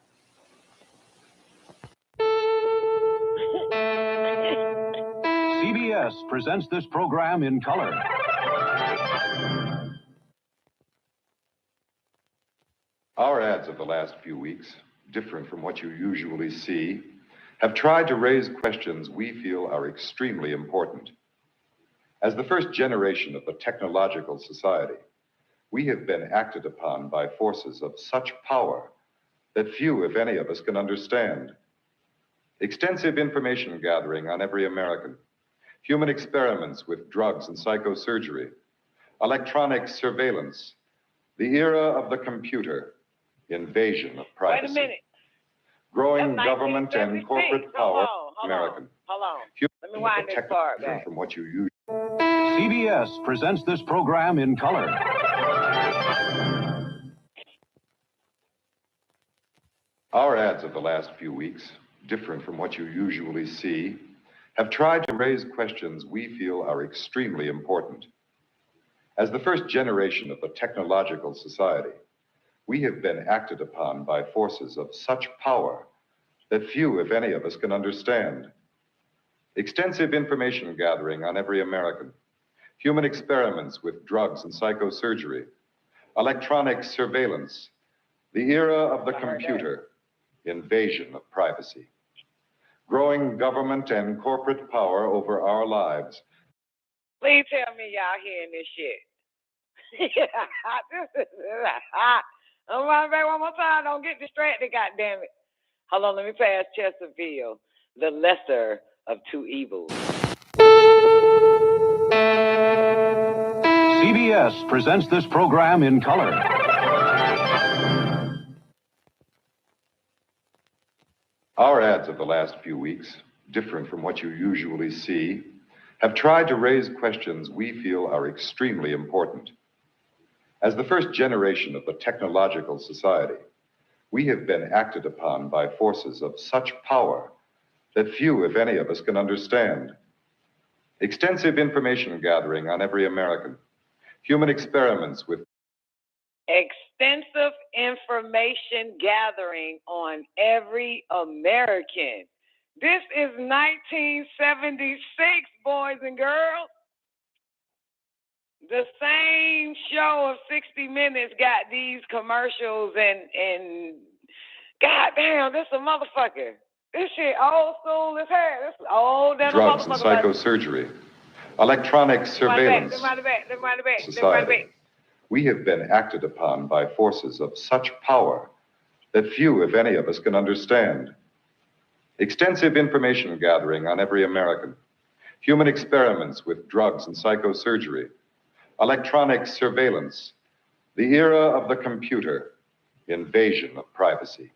CBS presents this program in color. Our ads of the last few weeks, different from what you usually see, have tried to raise questions we feel are extremely important. As the first generation of the technological society, we have been acted upon by forces of such power that few, if any, of us can understand. Extensive information gathering on every American, human experiments with drugs and psychosurgery, electronic surveillance, the era of the computer, invasion of privacy. Wait a minute. Growing government and corporate power, American. Hold on. Let me wind this part back. From what you usually. CBS presents this program in color. Our ads of the last few weeks, different from what you usually see, have tried to raise questions we feel are extremely important. As the first generation of the technological society, we have been acted upon by forces of such power that few, if any, of us can understand. Extensive information gathering on every American, human experiments with drugs and psychosurgery, electronic surveillance, the era of the computer, invasion of privacy. Growing government and corporate power over our lives. Please tell me y'all hearing this shit. I'm running back one more time. Don't get distracted, goddammit. Hold on, let me pass Chesterfield, the lesser of two evils. CBS presents this program in color. Our ads of the last few weeks, different from what you usually see, have tried to raise questions we feel are extremely important. As the first generation of the technological society, we have been acted upon by forces of such power that few, if any, of us can understand. Extensive information gathering on every American, human experiments with Extensive information gathering on every American. This is 1976, boys and girls. The same show of 60 Minutes got these commercials and goddamn, this a motherfucker. This shit old school as hell. This is old than drugs a and motherfucker. psychosurgery, electronic surveillance Society. We have been acted upon by forces of such power that few, if any, of us can understand. Extensive information gathering on every American, human experiments with drugs and psychosurgery, electronic surveillance, the era of the computer, invasion of privacy.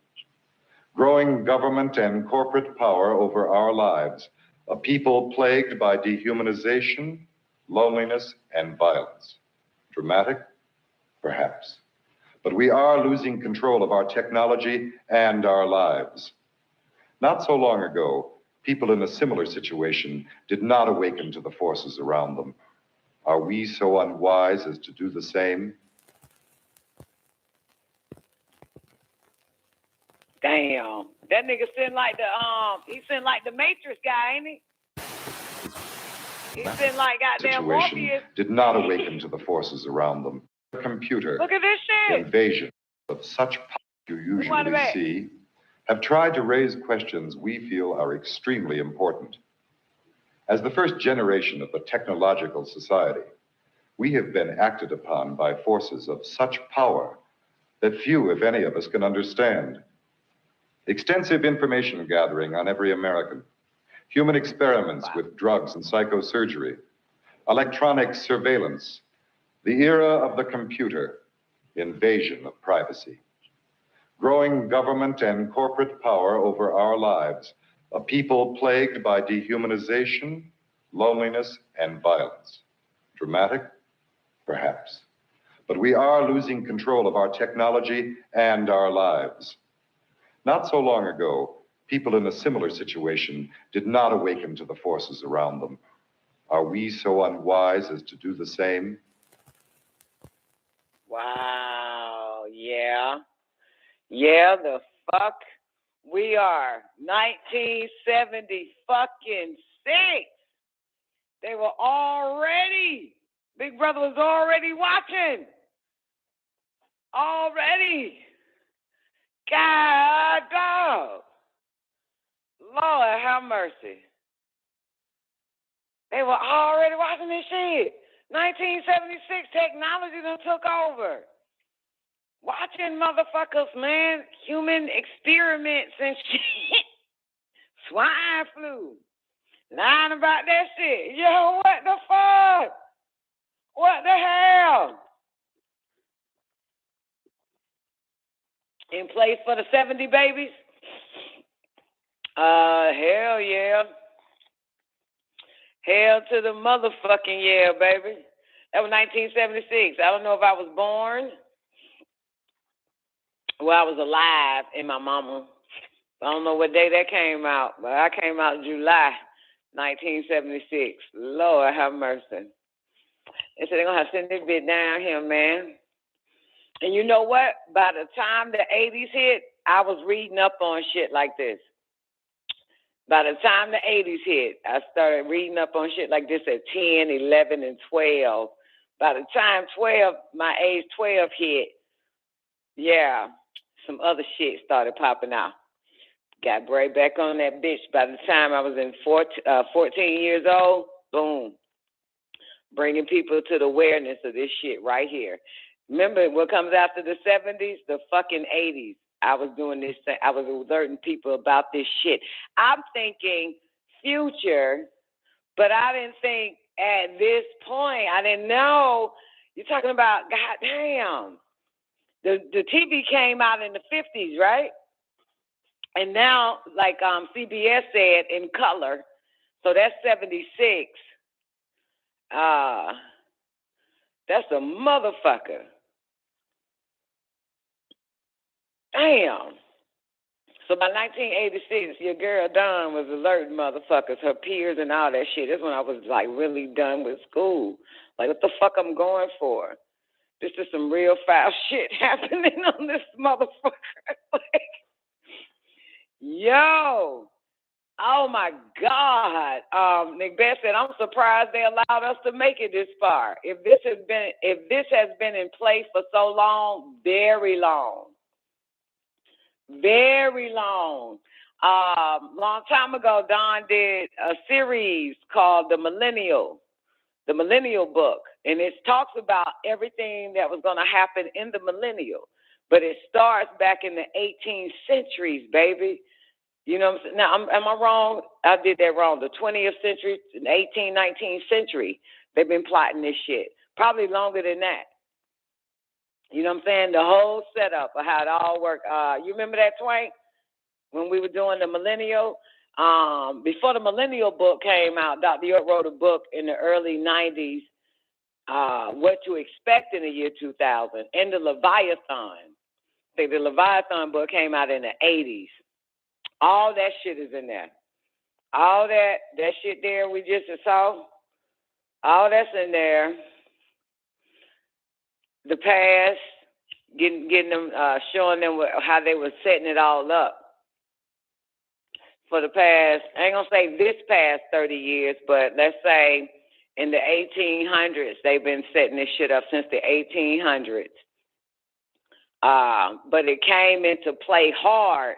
Growing government and corporate power over our lives, a people plagued by dehumanization, loneliness, and violence. Dramatic? Perhaps. But we are losing control of our technology and our lives. Not so long ago, people in a similar situation did not awaken to the forces around them. Are we so unwise as to do the same? Damn. That nigga sitting like he's sitting like the Matrix guy, ain't he? He's sitting like goddamn Situation Morpheus. did not awaken to the forces around them. The computer Look at this shit. invasion of such power you usually see have tried to raise questions we feel are extremely important. As the first generation of the technological society, we have been acted upon by forces of such power that few, if any of us, can understand. Extensive information gathering on every American, human experiments with drugs and psychosurgery, electronic surveillance, the era of the computer, invasion of privacy, growing government and corporate power over our lives, a people plagued by dehumanization, loneliness, and violence. Dramatic? Perhaps. But we are losing control of our technology and our lives. Not so long ago, people in a similar situation did not awaken to the forces around them. Are we so unwise as to do the same? Wow, yeah. Yeah, the fuck we are. 1970 fucking 6. They were already, Big Brother was already watching. Already. God dog. Lord have mercy. They were already watching this shit. 1976, technology done took over. Watching motherfuckers, man, human experiments and shit. Swine flu. Lying about that shit. Yo, what the fuck? What the hell? In place for the 70 babies? Hell yeah. Hell to the motherfucking yeah, baby. That was 1976. I don't know if I was born. Well, I was alive in my mama. I don't know what day that came out, but I came out in July 1976. Lord have mercy. They said they're going to have to send this bit down here, man. And you know what? By the time the 80s hit, I was reading up on shit like this. By the time the 80s hit, I started reading up on shit like this at 10, 11, and 12. By the time my age 12 hit, yeah, some other shit started popping out. Got right back on that bitch. By the time I was in 14 years old, boom. Bringing people to the awareness of this shit right here. Remember what comes after the 70s? The fucking 80s. I was doing this thing. I was alerting people about this shit. I'm thinking future, but I didn't think at this point. I didn't know. You're talking about, goddamn. The TV came out in the 50s, right? And now, like CBS said, in color. So that's 76. That's a motherfucker. Damn. So by 1986, your girl Dawn was alerting motherfuckers, her peers and all that shit. That's when I was like really done with school. Like, what the fuck I'm going for? This is some real foul shit happening on this motherfucker. Yo. Oh my God. Nick Beth said, I'm surprised they allowed us to make it this far. If this has been in place for so long, very long. Very long. Long time ago, Don did a series called The Millennial Book. And it talks about everything that was going to happen in the millennial. But it starts back in the 18th centuries, baby. You know what I'm saying? Now, am I wrong? I did that wrong. The 20th century, the 18th, 19th century, they've been plotting this shit. Probably longer than that. You know what I'm saying? The whole setup of how it all worked. You remember that, Twank? When we were doing the millennial? Before the millennial book came out, Dr. York wrote a book in the early 90s What to Expect in the Year 2000, and the Leviathan. I think the Leviathan book came out in the 80s. All that shit is in there. All that shit there we just saw, all that's in there. The past, getting them, showing them how they were setting it all up for the past, I ain't gonna say this past 30 years, but let's say in the 1800s, they've been setting this shit up since the 1800s. But it came into play hard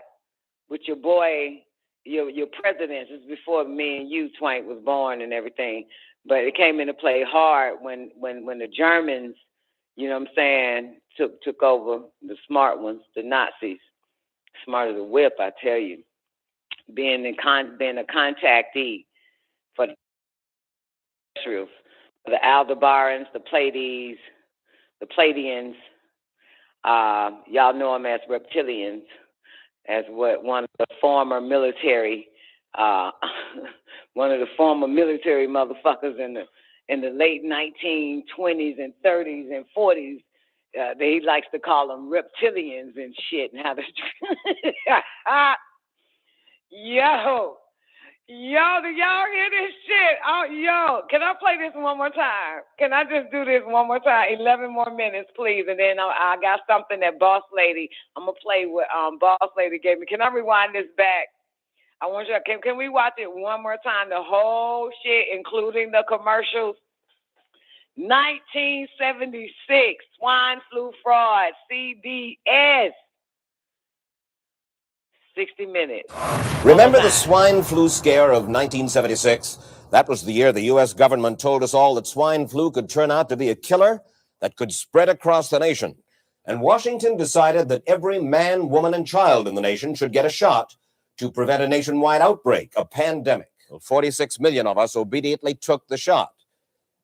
with your boy, your president. This is before me and you, Twank, was born and everything. But it came into play hard when the Germans, you know what I'm saying, took over the smart ones, the Nazis. Smart as a whip, I tell you. Being a contactee for the extraterrestrials, the Aldebarans, the Pleiades, the Pleiadians. Y'all know them as reptilians, as what one of the former military motherfuckers in the late 1920s and 30s and 40s. He likes to call them reptilians and shit. And how to Yo, do y'all hear this shit? Oh, yo, can I play this one more time? Can I just do this one more time? 11 more minutes, please. And then I got something that Boss Lady, I'm going to play with Boss Lady gave me. Can I rewind this back? I want you to, can we watch it one more time? The whole shit, including the commercials. 1976, swine flu fraud, CDS. 60 minutes. Remember the swine flu scare of 1976? That was the year the U.S. government told us all that swine flu could turn out to be a killer that could spread across the nation. And Washington decided that every man, woman, and child in the nation should get a shot to prevent a nationwide outbreak, a pandemic. Well, 46 million of us obediently took the shot.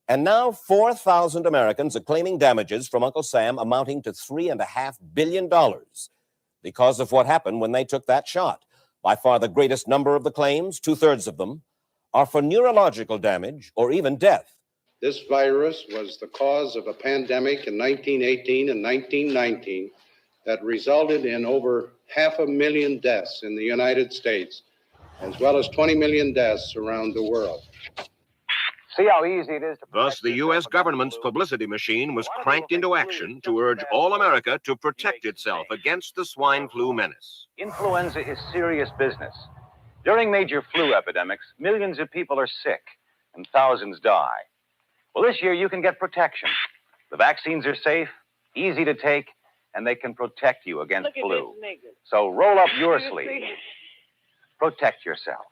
And now 4,000 Americans are claiming damages from Uncle Sam amounting to $3.5 billion because of what happened when they took that shot. By far the greatest number of the claims, 2/3 of them, are for neurological damage or even death. This virus was the cause of a pandemic in 1918 and 1919 that resulted in over 500,000 deaths in the United States, as well as 20 million deaths around the world. See how easy it is to... Thus, the U.S. government's publicity machine was cranked into action to urge all America to protect itself against the swine flu menace. Influenza is serious business. During major flu epidemics, millions of people are sick and thousands die. Well, this year you can get protection. The vaccines are safe, easy to take, and they can protect you against flu. So roll up your sleeve. Protect yourself.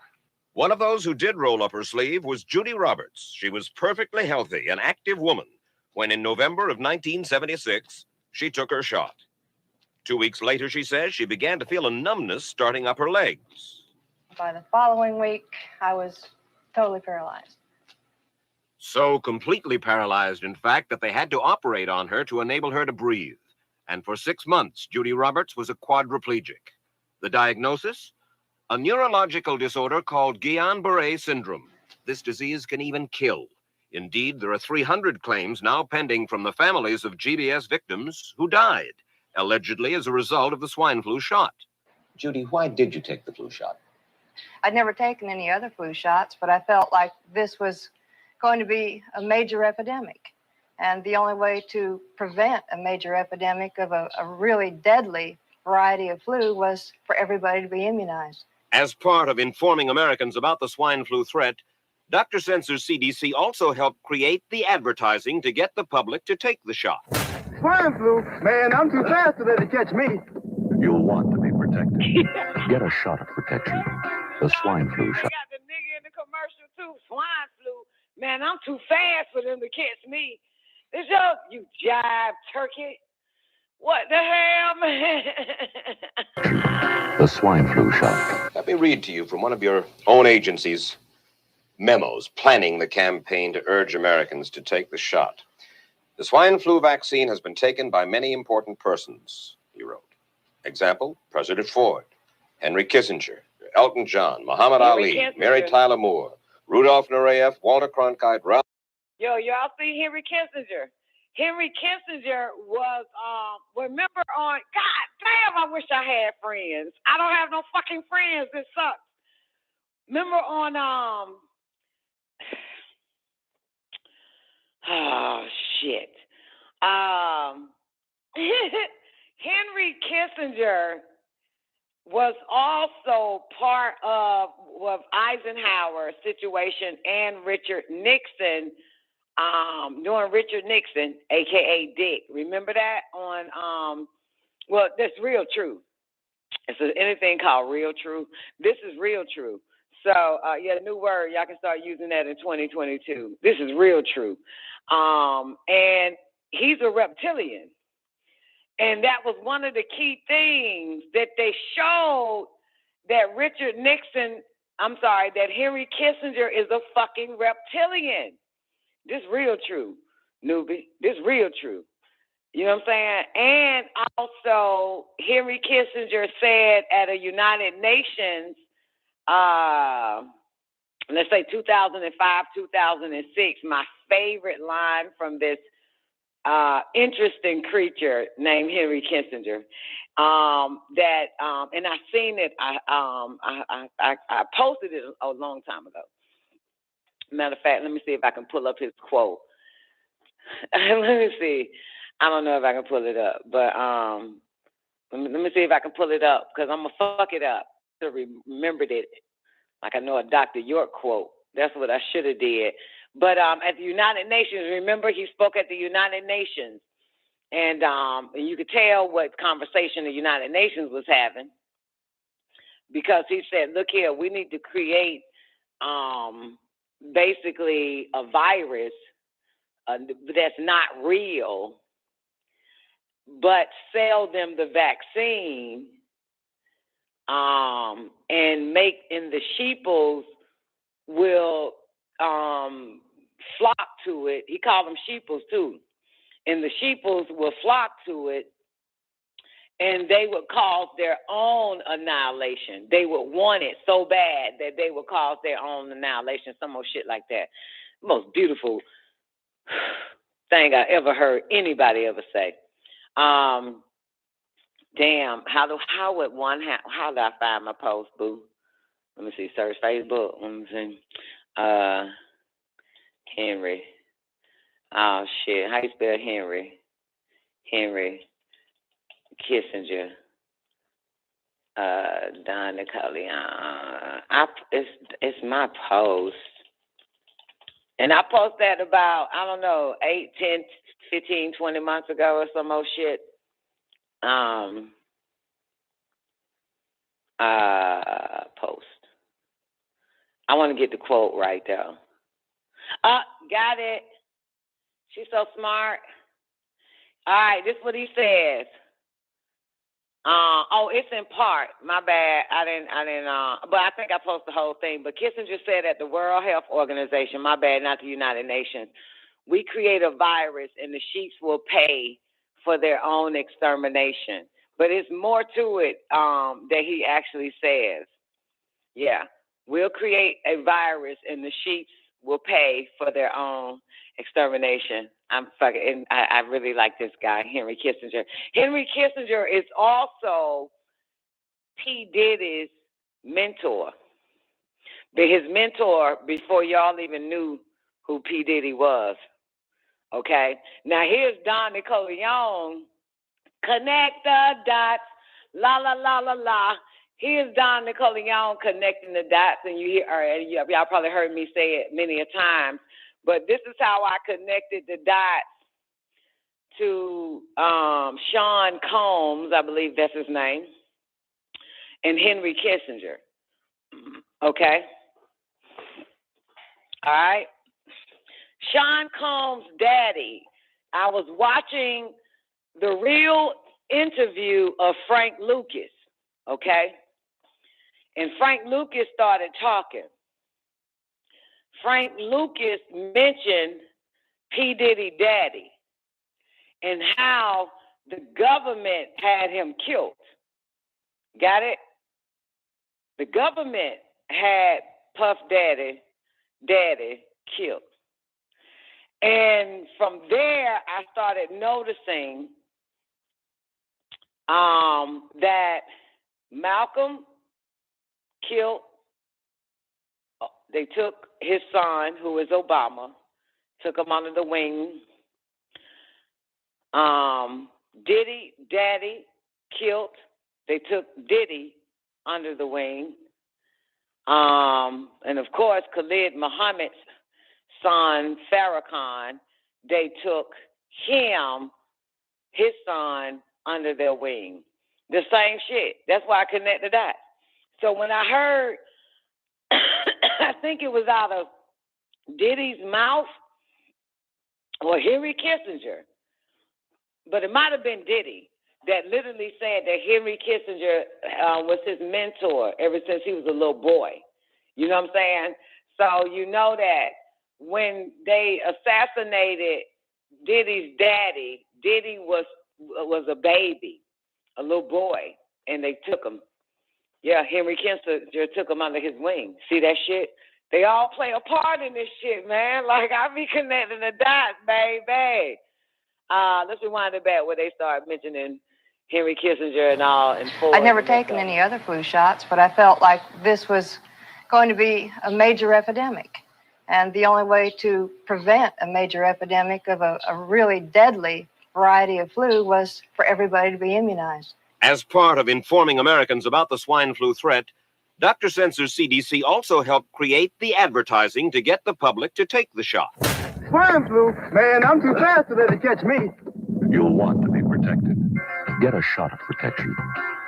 One of those who did roll up her sleeve was Judy Roberts. She was perfectly healthy, an active woman, when in November of 1976, she took her shot. 2 weeks later, she says, she began to feel a numbness starting up her legs. By the following week, I was totally paralyzed. So completely paralyzed, in fact, that they had to operate on her to enable her to breathe. And for 6 months, Judy Roberts was a quadriplegic. The diagnosis? A neurological disorder called Guillain-Barré syndrome. This disease can even kill. Indeed, there are 300 claims now pending from the families of GBS victims who died, allegedly as a result of the swine flu shot. Judy, why did you take the flu shot? I'd never taken any other flu shots, but I felt like this was going to be a major epidemic. And the only way to prevent a major epidemic of a really deadly variety of flu was for everybody to be immunized. As part of informing Americans about the swine flu threat, Dr. Sensor's CDC also helped create the advertising to get the public to take the shot. Swine flu? Man, I'm too fast to let it catch me. You'll want to be protected. Get a shot of protection. The swine flu shot. I got the nigga in the commercial too, swine flu. Man, I'm too fast for them to catch me. This you jive turkey. What the hell, man? The swine flu shot. Let me read to you from one of your own agency's memos planning the campaign to urge Americans to take the shot. The swine flu vaccine has been taken by many important persons, he wrote. Example, President Ford, Henry Kissinger, Elton John, Muhammad Ali, Mary Tyler Moore, Rudolph Nureyev, Walter Cronkite, Ralph. Yo, y'all see Henry Kissinger? Henry Kissinger was, remember on, God damn, I wish I had friends. I don't have no fucking friends. It sucks. Remember on, oh, shit. Henry Kissinger was also part of Eisenhower's situation and Richard Nixon, during Richard Nixon, a.k.a. Dick. Remember that on, well, that's real true. It's anything called real true. This is real true. So, yeah, new word. Y'all can start using that in 2022. This is real true. And he's a reptilian. And that was one of the key things that they showed, that that Henry Kissinger is a fucking reptilian. This real true, newbie. This real true. You know what I'm saying? And also, Henry Kissinger said at a United Nations, let's say 2005, 2006, my favorite line from this interesting creature named Henry Kissinger, and I seen it. I posted it a long time ago. Matter of fact, let me see if I can pull up his quote. Let me see. I don't know if I can pull it up, but let me see if I can pull it up, because I'm gonna fuck it up. I remembered it like I know a Dr. York quote. That's what I should have did. But at the United Nations, remember, he spoke at the United Nations, and you could tell what conversation the United Nations was having, because he said, look here, we need to create basically a virus that's not real, but sell them the vaccine, and the sheeples will flock to it. He called them sheeples too. And the sheeples will flock to it, and they would cause their own annihilation. They would want it so bad that they would cause their own annihilation, some more shit like that. Most beautiful thing I ever heard anybody ever say. Damn, how do I find my post, boo? Let me see, search Facebook. Let me see. Henry. Oh shit, how you spell Henry? Henry Kissinger. Don Nicoleone. It's my post. And I posted that about, I don't know, 8, 10, 15, 20 months ago or some old shit. Post. I want to get the quote right though. Got it. She's so smart. All right, this is what he says. It's in part. My bad. I didn't. But I think I posted the whole thing. But Kissinger said at the World Health Organization, my bad, not the United Nations, we create a virus and the sheeps will pay for their own extermination. But it's more to it that he actually says. Yeah, we'll create a virus and the sheeps will pay for their own extermination. I really like this guy, Henry Kissinger. Henry Kissinger is also P. Diddy's mentor. His mentor before y'all even knew who P. Diddy was. Okay? Now here's Don Nicoleone. Connect the dots. La, la, la, la, la. Here's Don Nicoleone connecting the dots, and y'all probably heard me say it many a time, but this is how I connected the dots to Sean Combs, I believe that's his name, and Henry Kissinger. Okay? All right? Sean Combs' daddy, I was watching the real interview of Frank Lucas, okay? And Frank Lucas started talking. Frank Lucas mentioned P. Diddy daddy and how the government had him killed. Got it? The government had Puff Daddy killed. And from there, I started noticing that Malcolm killed, they took his son, who is Obama, took him under the wing. Diddy, Daddy, killed. They took Diddy under the wing. And of course, Khalid Muhammad's son, Farrakhan, they took him, his son, under their wing. The same shit. That's why I connected that. So when I heard, I think it was out of Diddy's mouth or Henry Kissinger, but it might have been Diddy that literally said that Henry Kissinger was his mentor ever since he was a little boy. You know what I'm saying? So you know that when they assassinated Diddy's daddy, Diddy was a baby, a little boy, and they took him. Yeah, Henry Kissinger took him under his wing. See that shit? They all play a part in this shit, man. Like, I be connecting the dots, baby. Let's rewind it back where they start mentioning Henry Kissinger and all. And Ford. I'd never taken any other flu shots, but I felt like this was going to be a major epidemic. And the only way to prevent a major epidemic of a really deadly variety of flu was for everybody to be immunized. As part of informing Americans about the swine flu threat, Dr. Sensor's CDC also helped create the advertising to get the public to take the shot. Swine flu? Man, I'm too fast to let it catch me. You'll want to be protected. Get a shot of protection.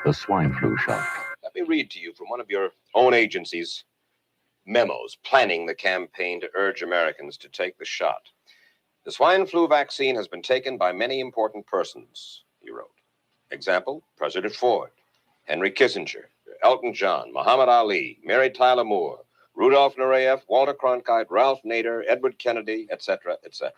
The swine flu shot. Let me read to you from one of your own agency's memos planning the campaign to urge Americans to take the shot. The swine flu vaccine has been taken by many important persons, he wrote. Example, President Ford, Henry Kissinger, Elton John, Muhammad Ali, Mary Tyler Moore, Rudolph Nureyev, Walter Cronkite, Ralph Nader, Edward Kennedy, etc., etc.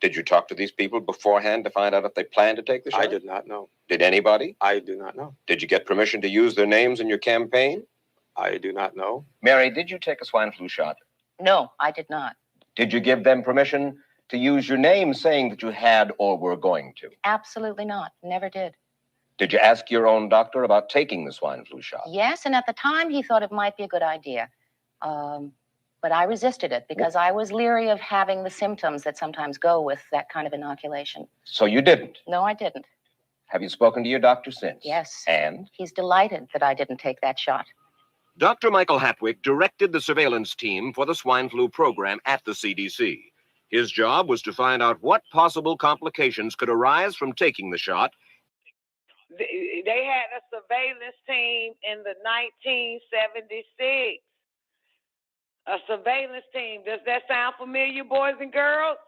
Did you talk to these people beforehand to find out if they planned to take the shot? I did not know. Did anybody? I do not know. Did you get permission to use their names in your campaign? I do not know. Mary, did you take a swine flu shot? No, I did not. Did you give them permission to use your name saying that you had or were going to? Absolutely not. Never did. Did you ask your own doctor about taking the swine flu shot? Yes, and at the time he thought it might be a good idea. But I resisted it because I was leery of having the symptoms that sometimes go with that kind of inoculation. So you didn't? No, I didn't. Have you spoken to your doctor since? Yes. And? He's delighted that I didn't take that shot. Dr. Michael Hatwick directed the surveillance team for the swine flu program at the CDC. His job was to find out what possible complications could arise from taking the shot. They had a surveillance team in the 1976. A surveillance team. Does that sound familiar, boys and girls?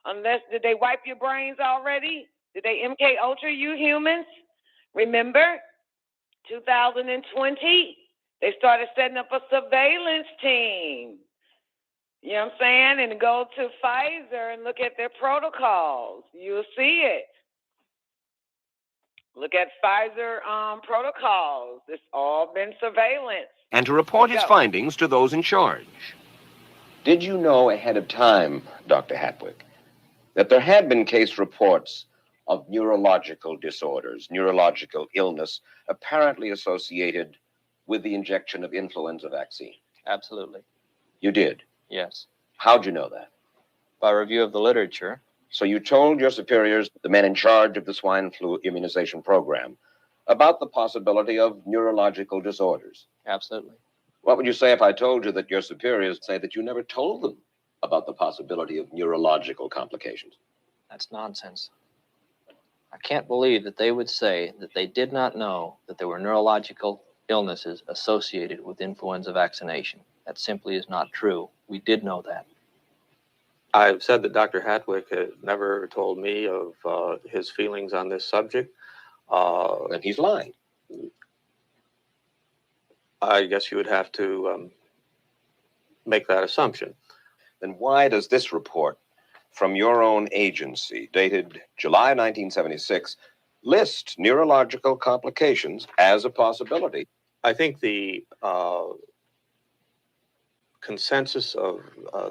Unless, did they wipe your brains already? Did they MK Ultra you humans? Remember, 2020, they started setting up a surveillance team. You know what I'm saying? And go to Pfizer and look at their protocols. You'll see it. Look at Pfizer protocols. It's all been surveillance. And to report his findings to those in charge. Did you know ahead of time, Dr. Hatwick, that there had been case reports of neurological disorders, neurological illness, apparently associated with the injection of influenza vaccine? Absolutely. You did? Yes. How'd you know that? By review of the literature. So you told your superiors, the men in charge of the swine flu immunization program, about the possibility of neurological disorders? Absolutely. What would you say if I told you that your superiors say that you never told them about the possibility of neurological complications? That's nonsense. I can't believe that they would say that they did not know that there were neurological illnesses associated with influenza vaccination. That simply is not true. We did know that. I've said that Dr. Hatwick had never told me of his feelings on this subject. And he's lying. I guess you would have to make that assumption. Then why does this report from your own agency, dated July 1976, list neurological complications as a possibility? I think the consensus of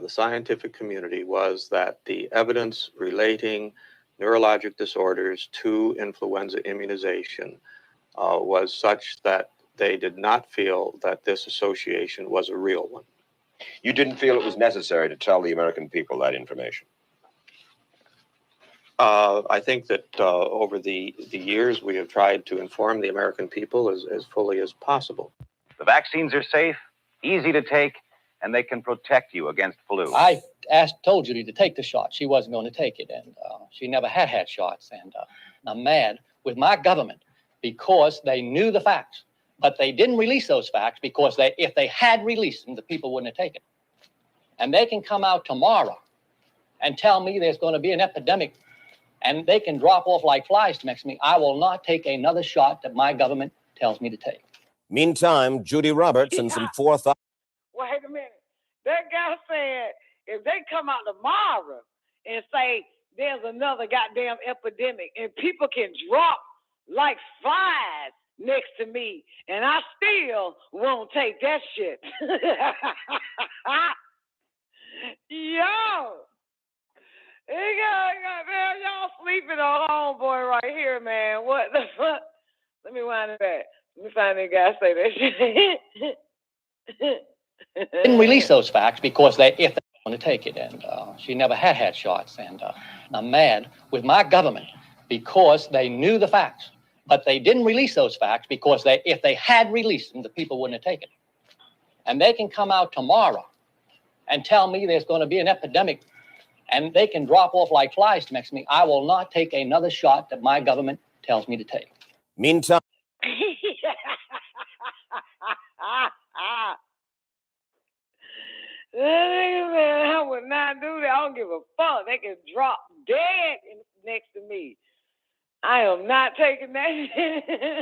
the scientific community was that the evidence relating neurologic disorders to influenza immunization was such that they did not feel that this association was a real one. You didn't feel it was necessary to tell the American people that information? I think that over the years we have tried to inform the American people as fully as possible. The vaccines are safe, easy to take, and they can protect you against flu. I told Judy to take the shot. She wasn't going to take it, and she never had shots. And I'm mad with my government because they knew the facts, but they didn't release those facts because if they had released them, the people wouldn't have taken it. And they can come out tomorrow and tell me there's going to be an epidemic, and they can drop off like flies next to me. I will not take another shot that my government tells me to take. Meantime, Judy Roberts and some forethought. Wait a minute. That guy said if they come out tomorrow and say there's another goddamn epidemic and people can drop like flies next to me and I still won't take that shit. Yo! Y'all sleeping on homeboy right here, man. What the fuck? Let me wind it back. Let me find that guy say that shit. Didn't release those facts because if they want to take it, and she never had shots, and I'm mad with my government because they knew the facts, but they didn't release those facts because if they had released them, the people wouldn't have taken it. And they can come out tomorrow and tell me there's going to be an epidemic, and they can drop off like flies next to me. I will not take another shot that my government tells me to take. Meantime. Man, I would not do that. I don't give a fuck. They can drop dead next to me. I am not taking that.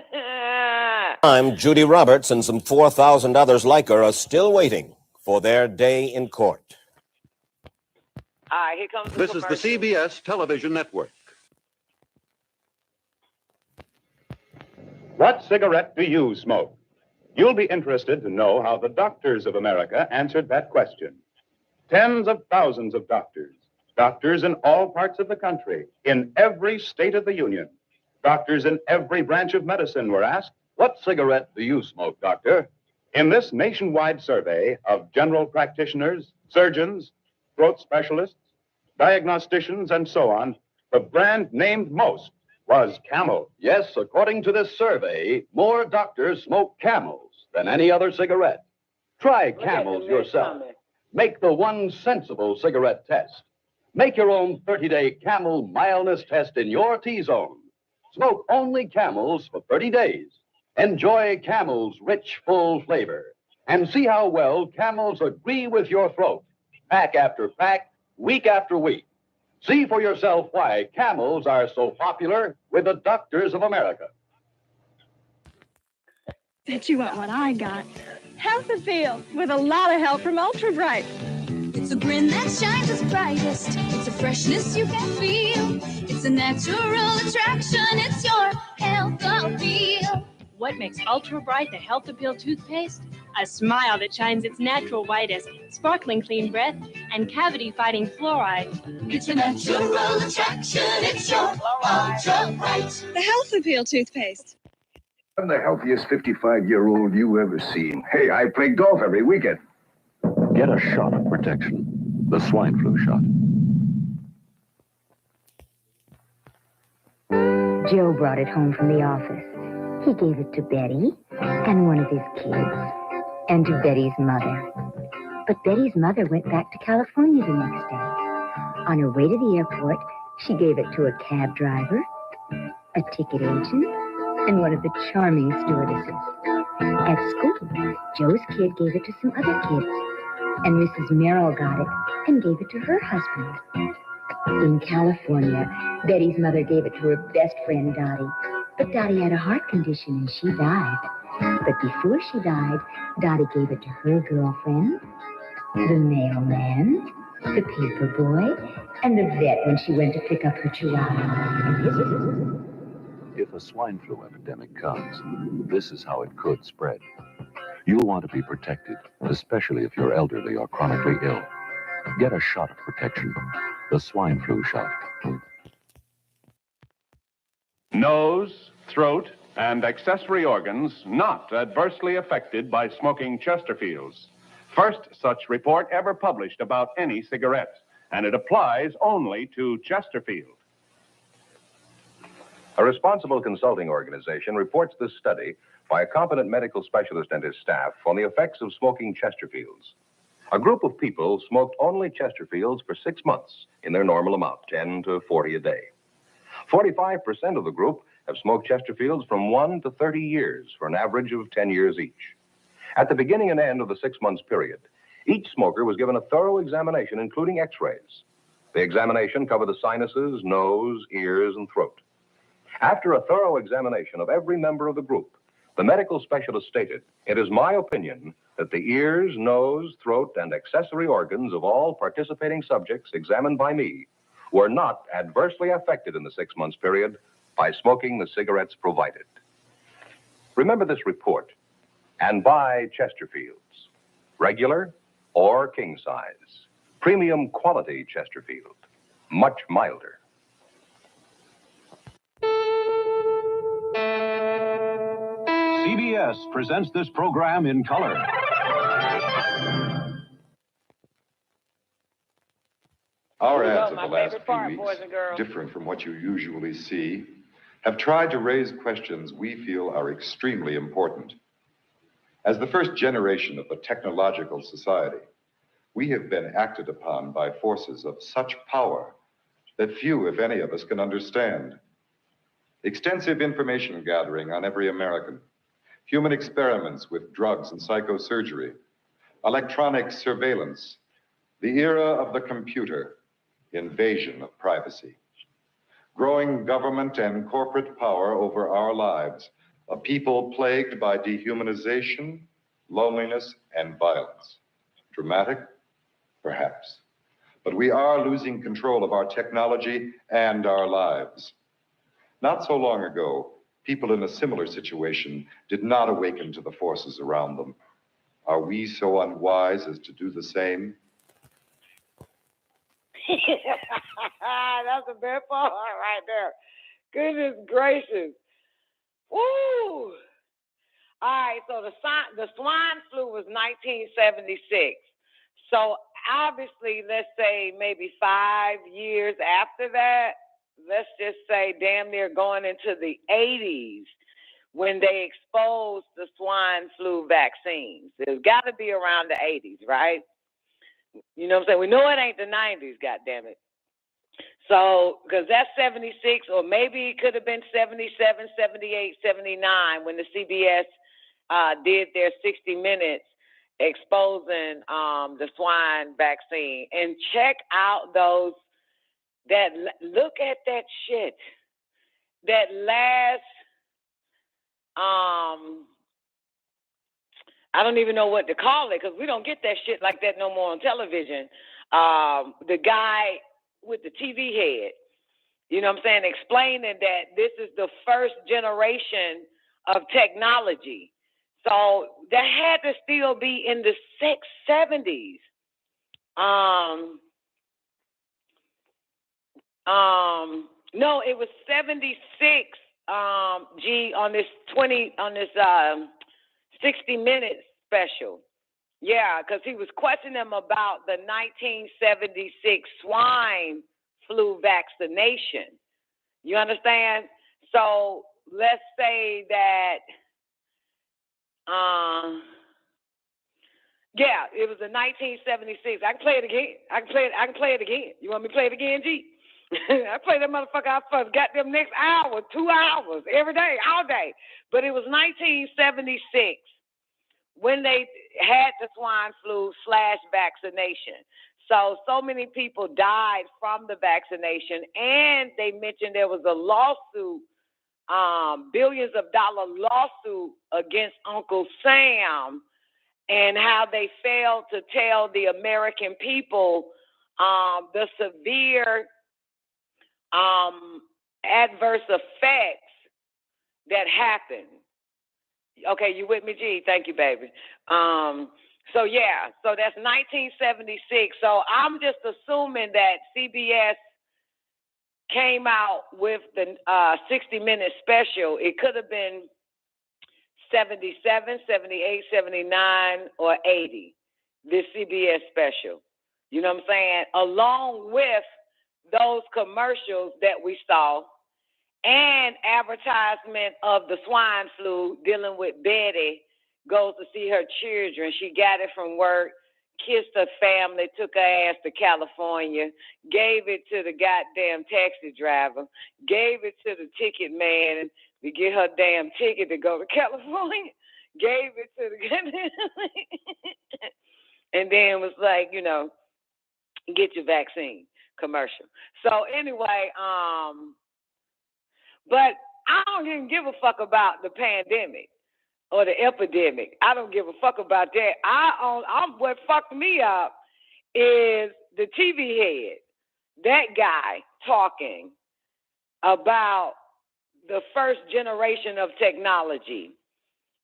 I'm Judy Roberts and some 4,000 others like her are still waiting for their day in court. All right, here comes the This is the CBS television network. What cigarette do you smoke? You'll be interested to know how the doctors of America answered that question. Tens of thousands of doctors in all parts of the country, in every state of the union. Doctors in every branch of medicine were asked, What cigarette do you smoke, doctor? In this nationwide survey of general practitioners, surgeons, throat specialists, diagnosticians, and so on, the brand named most was Camel. Yes, according to this survey, more doctors smoke Camels than any other cigarette. Try Camels yourself. Make the one sensible cigarette test. Make your own 30-day Camel mildness test in your T-zone. Smoke only Camels for 30 days. Enjoy Camel's rich, full flavor. And see how well Camels agree with your throat. Pack after pack, week after week. See for yourself why Camels are so popular with the doctors of America. Bet you want what I got. Healthy feel with a lot of help from Ultra Bright. It's a grin that shines its brightest. It's a freshness you can feel. It's a natural attraction. It's your health appeal. What makes Ultra Bright the Health Appeal toothpaste? A smile that shines its natural whitest, sparkling clean breath, and cavity-fighting fluoride. It's a natural attraction. It's your Ultra Bright. The Health Appeal toothpaste. I'm the healthiest 55-year-old you ever seen. Hey, I play golf every weekend. Get a shot of protection. The swine flu shot. Joe brought it home from the office. He gave it to Betty and one of his kids, and to Betty's mother. But Betty's mother went back to California the next day. On her way to the airport, she gave it to a cab driver, a ticket agent, and one of the charming stewardesses. At school, Joe's kid gave it to some other kids, and Mrs. Merrill got it and gave it to her husband. In California, Betty's mother gave it to her best friend, Dottie. But Dottie had a heart condition and she died. But before she died, Dottie gave it to her girlfriend, the mailman, the paper boy, and the vet when she went to pick up her chihuahua. If a swine flu epidemic comes, this is how it could spread. You'll want to be protected, especially if you're elderly or chronically ill. Get a shot of protection, the swine flu shot. Nose, throat, and accessory organs not adversely affected by smoking Chesterfields. First such report ever published about any cigarette, and it applies only to Chesterfield. A responsible consulting organization reports this study by a competent medical specialist and his staff on the effects of smoking Chesterfields. A group of people smoked only Chesterfields for 6 months in their normal amount, 10 to 40 a day. 45% of the group have smoked Chesterfields from 1 to 30 years for an average of 10 years each. At the beginning and end of the 6 months period, each smoker was given a thorough examination, including x-rays. The examination covered the sinuses, nose, ears, and throat. After a thorough examination of every member of the group, the medical specialist stated, "It is my opinion that the ears, nose, throat, and accessory organs of all participating subjects examined by me were not adversely affected in the 6 months period by smoking the cigarettes provided." Remember this report and buy Chesterfields, regular or king size. Premium quality Chesterfield, much milder. CBS presents this program in color. Our ads of the last few weeks, different from what you usually see, have tried to raise questions we feel are extremely important. As the first generation of a technological society, we have been acted upon by forces of such power that few, if any, of us can understand. Extensive information gathering on every American, human experiments with drugs and psychosurgery, electronic surveillance, the era of the computer, invasion of privacy, growing government and corporate power over our lives, a people plagued by dehumanization, loneliness, and violence. Dramatic? Perhaps. But we are losing control of our technology and our lives. Not so long ago, people in a similar situation did not awaken to the forces around them. Are we so unwise as to do the same? That's the best part right there. Goodness gracious. Woo! All right, so the swine flu was 1976. So obviously, let's say maybe 5 years after that, let's just say damn near going into the 80s when they exposed the swine flu vaccines. It's got to be around the 80s, right? You know what I'm saying? We know it ain't the 90s, goddammit. So, because that's 76, or maybe it could have been 77, 78, 79 when the CBS did their 60 Minutes exposing the swine vaccine. And check out those, look at that shit. That last, I don't even know what to call it because we don't get that shit like that no more on television. The guy with the TV head, you know what I'm saying, explaining that this is the first generation of technology. So that had to still be in the 70s. No, it was 76, on this 60 Minutes special. Yeah, because he was questioning them about the 1976 swine flu vaccination. You understand? So let's say that, yeah, it was in 1976. I can play it again. I can play it again. You want me to play it again, G? I play that motherfucker out for the goddamn next hour, 2 hours, every day, all day. But it was 1976 when they had the swine flu / vaccination. So many people died from the vaccination, and they mentioned there was a lawsuit, billions of dollar lawsuit against Uncle Sam, and how they failed to tell the American people the severe adverse effects that happened. Okay, you with me, G? Thank you, baby. So that's 1976. So I'm just assuming that CBS came out with the 60-minute special. It could have been 77, 78, 79, or 80, this CBS special. You know what I'm saying? Along with those commercials that we saw and advertisement of the swine flu, dealing with Betty goes to see her children. She got it from work, kissed her family, took her ass to California, gave it to the goddamn taxi driver, gave it to the ticket man to get her damn ticket to go to California, gave it to the and then was like, you know, get your vaccine commercial. So anyway, but I don't even give a fuck about the pandemic or the epidemic. I don't give a fuck about that. What fucked me up is the TV head, that guy talking about the first generation of technology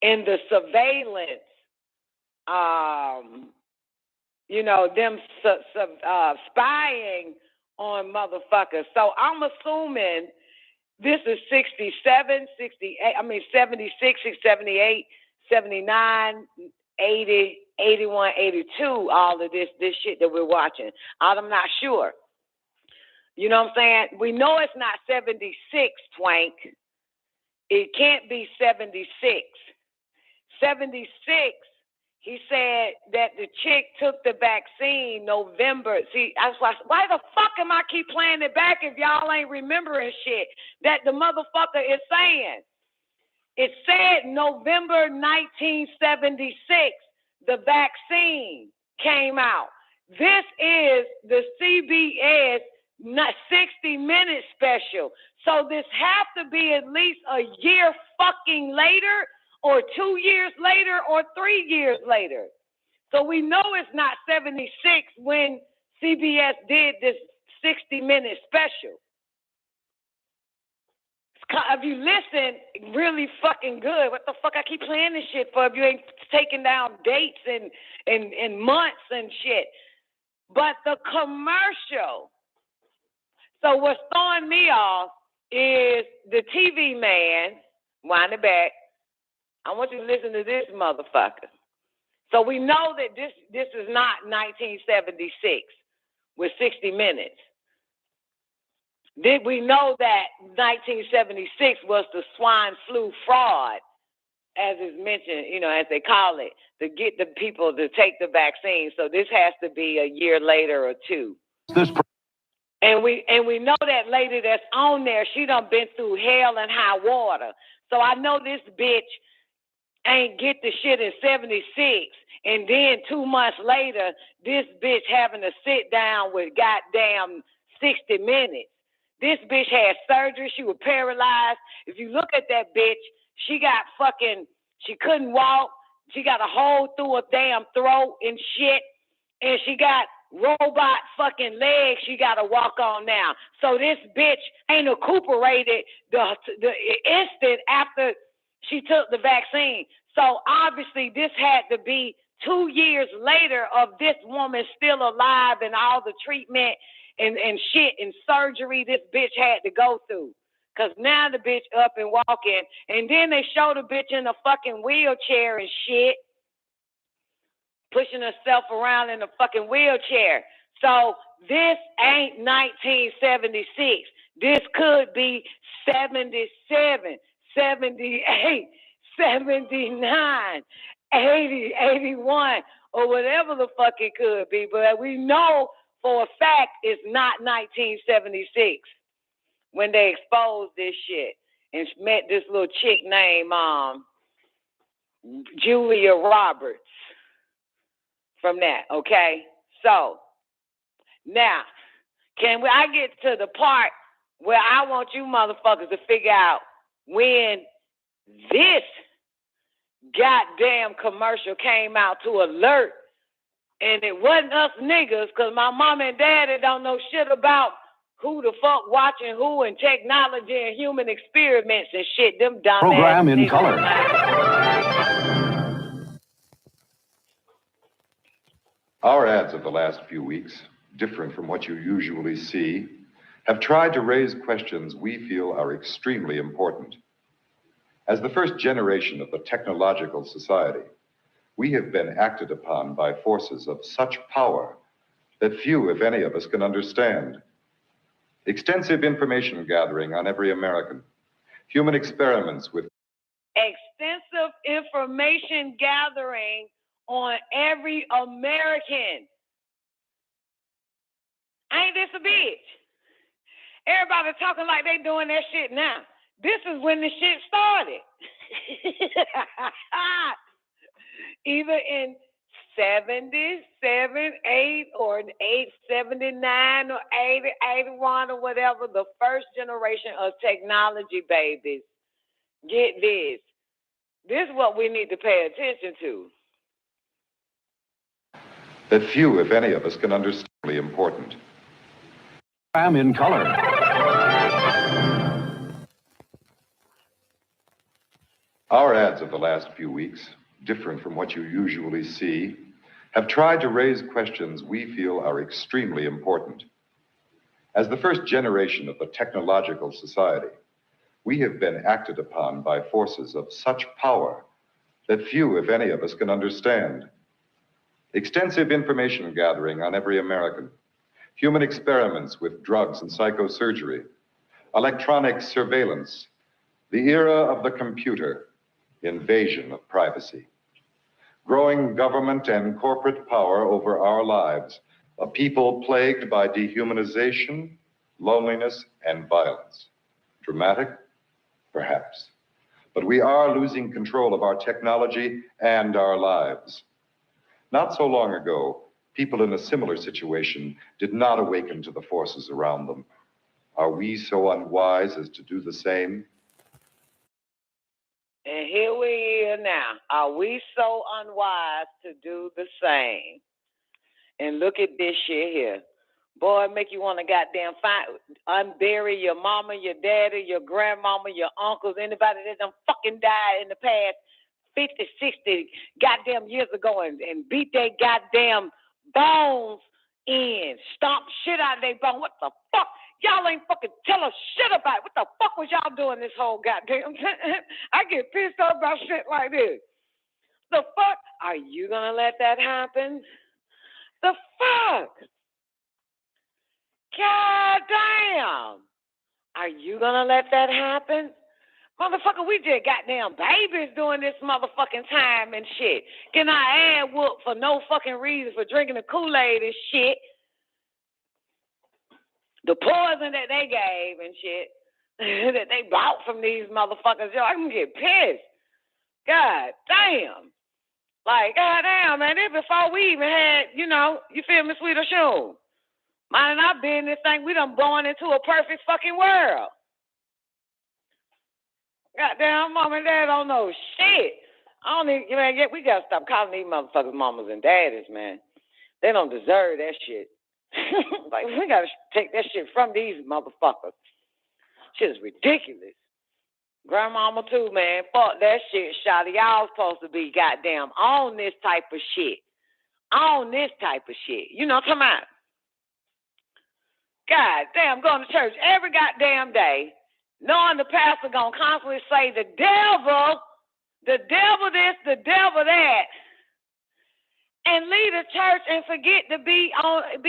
and the surveillance, them spying on motherfuckers. So I'm assuming this is 67, 68, 76, 78, 79, 80, 81, 82, all of this shit that we're watching. I'm not sure. You know what I'm saying? We know it's not 76, Twank. It can't be 76. 76, he said that the chick took the vaccine November. See, why the fuck am I keep playing it back if y'all ain't remembering shit that the motherfucker is saying? It said November 1976, the vaccine came out. This is the CBS 60-minute special. So this have to be at least a year fucking later, or 2 years later, or 3 years later. So we know it's not 76 when CBS did this 60-minute special. If you listen really fucking good, what the fuck I keep playing this shit for if you ain't taking down dates and months and shit. But the commercial. So what's throwing me off is the TV man, wind it back. I want you to listen to this motherfucker. So we know that this is not 1976 with 60 Minutes. Did we know that 1976 was the swine flu fraud, as is mentioned, as they call it, to get the people to take the vaccine? So this has to be a year later or two. And we know that lady that's on there, she done been through hell and high water. So I know this bitch ain't get the shit in 76, and then 2 months later, this bitch having to sit down with goddamn 60 Minutes. This bitch had surgery. She was paralyzed. If you look at that bitch, she couldn't walk. She got a hole through her damn throat and shit, and she got robot fucking legs she got to walk on now. So this bitch ain't recuperated the instant after she took the vaccine. So obviously this had to be 2 years later of this woman still alive and all the treatment and shit and surgery this bitch had to go through. Because now the bitch up and walking. And then they show the bitch in a fucking wheelchair and shit, pushing herself around in a fucking wheelchair. So this ain't 1976. This could be 77, 78, 79, 80, 81, or whatever the fuck it could be. But we know for a fact it's not 1976 when they exposed this shit and met this little chick named Julia Roberts from that, okay? So, now, I get to the part where I want you motherfuckers to figure out when this goddamn commercial came out to alert, and it wasn't us niggas, because my mom and daddy don't know shit about who the fuck watching who and technology and human experiments and shit. Them dumb Program in color. Our ads of the last few weeks, different from what you usually see, have tried to raise questions we feel are extremely important. As the first generation of the technological society, we have been acted upon by forces of such power that few, if any, of us can understand. Extensive information gathering on every American, human experiments with extensive information gathering on every American. Ain't this a bitch? Everybody talking like they doing that shit now. This is when the shit started. Either in 77, 8, or 879, or 80, 81, or whatever, the first generation of technology babies. Get this. This is what we need to pay attention to. that few, if any, of us can understand. Important. I'm in color. Our ads of the last few weeks, different from what you usually see, have tried to raise questions we feel are extremely important. As the first generation of the technological society, we have been acted upon by forces of such power that few, if any, of us can understand. Extensive information gathering on every American, human experiments with drugs and psychosurgery, electronic surveillance, the era of the computer, invasion of privacy, growing government and corporate power over our lives, a people plagued by dehumanization, loneliness, and violence. Dramatic? Perhaps. But we are losing control of our technology and our lives. Not so long ago, people in a similar situation did not awaken to the forces around them. Are we so unwise as to do the same? And here we are now. Are we so unwise to do the same? And look at this shit here. Boy, make you want to goddamn unbury your mama, your daddy, your grandmama, your uncles, anybody that done fucking died in the past 50, 60 goddamn years ago and beat their goddamn bones in. Stomp shit out of their bone. What the fuck? Y'all ain't fucking tell us shit about it. What the fuck was y'all doing this whole goddamn time? I get pissed off about shit like this. The fuck? Are you gonna let that happen? The fuck? God damn. Are you gonna let that happen? Motherfucker, we just goddamn babies doing this motherfucking time and shit. Getting our ass whooped for no fucking reason for drinking the Kool-Aid and shit. The poison that they gave and shit that they bought from these motherfuckers. Yo, I'm gonna get pissed. God damn. Like, god damn, man, this before we even had, you feel me, Sweet Shoe. Minding our business, think we done born into a perfect fucking world. Goddamn, mom and dad don't know shit. I don't even, man, we gotta stop calling these motherfuckers mamas and daddies, man. They don't deserve that shit. Like, we gotta take that shit from these motherfuckers. Shit is ridiculous. Grandmama too, man. Fuck that shit, shawty. Y'all supposed to be goddamn on this type of shit. On this type of shit. You know what I'm talking about? God damn, going to church every goddamn day, knowing the pastor gonna constantly say the devil this, the devil that, and leave the church and forget to be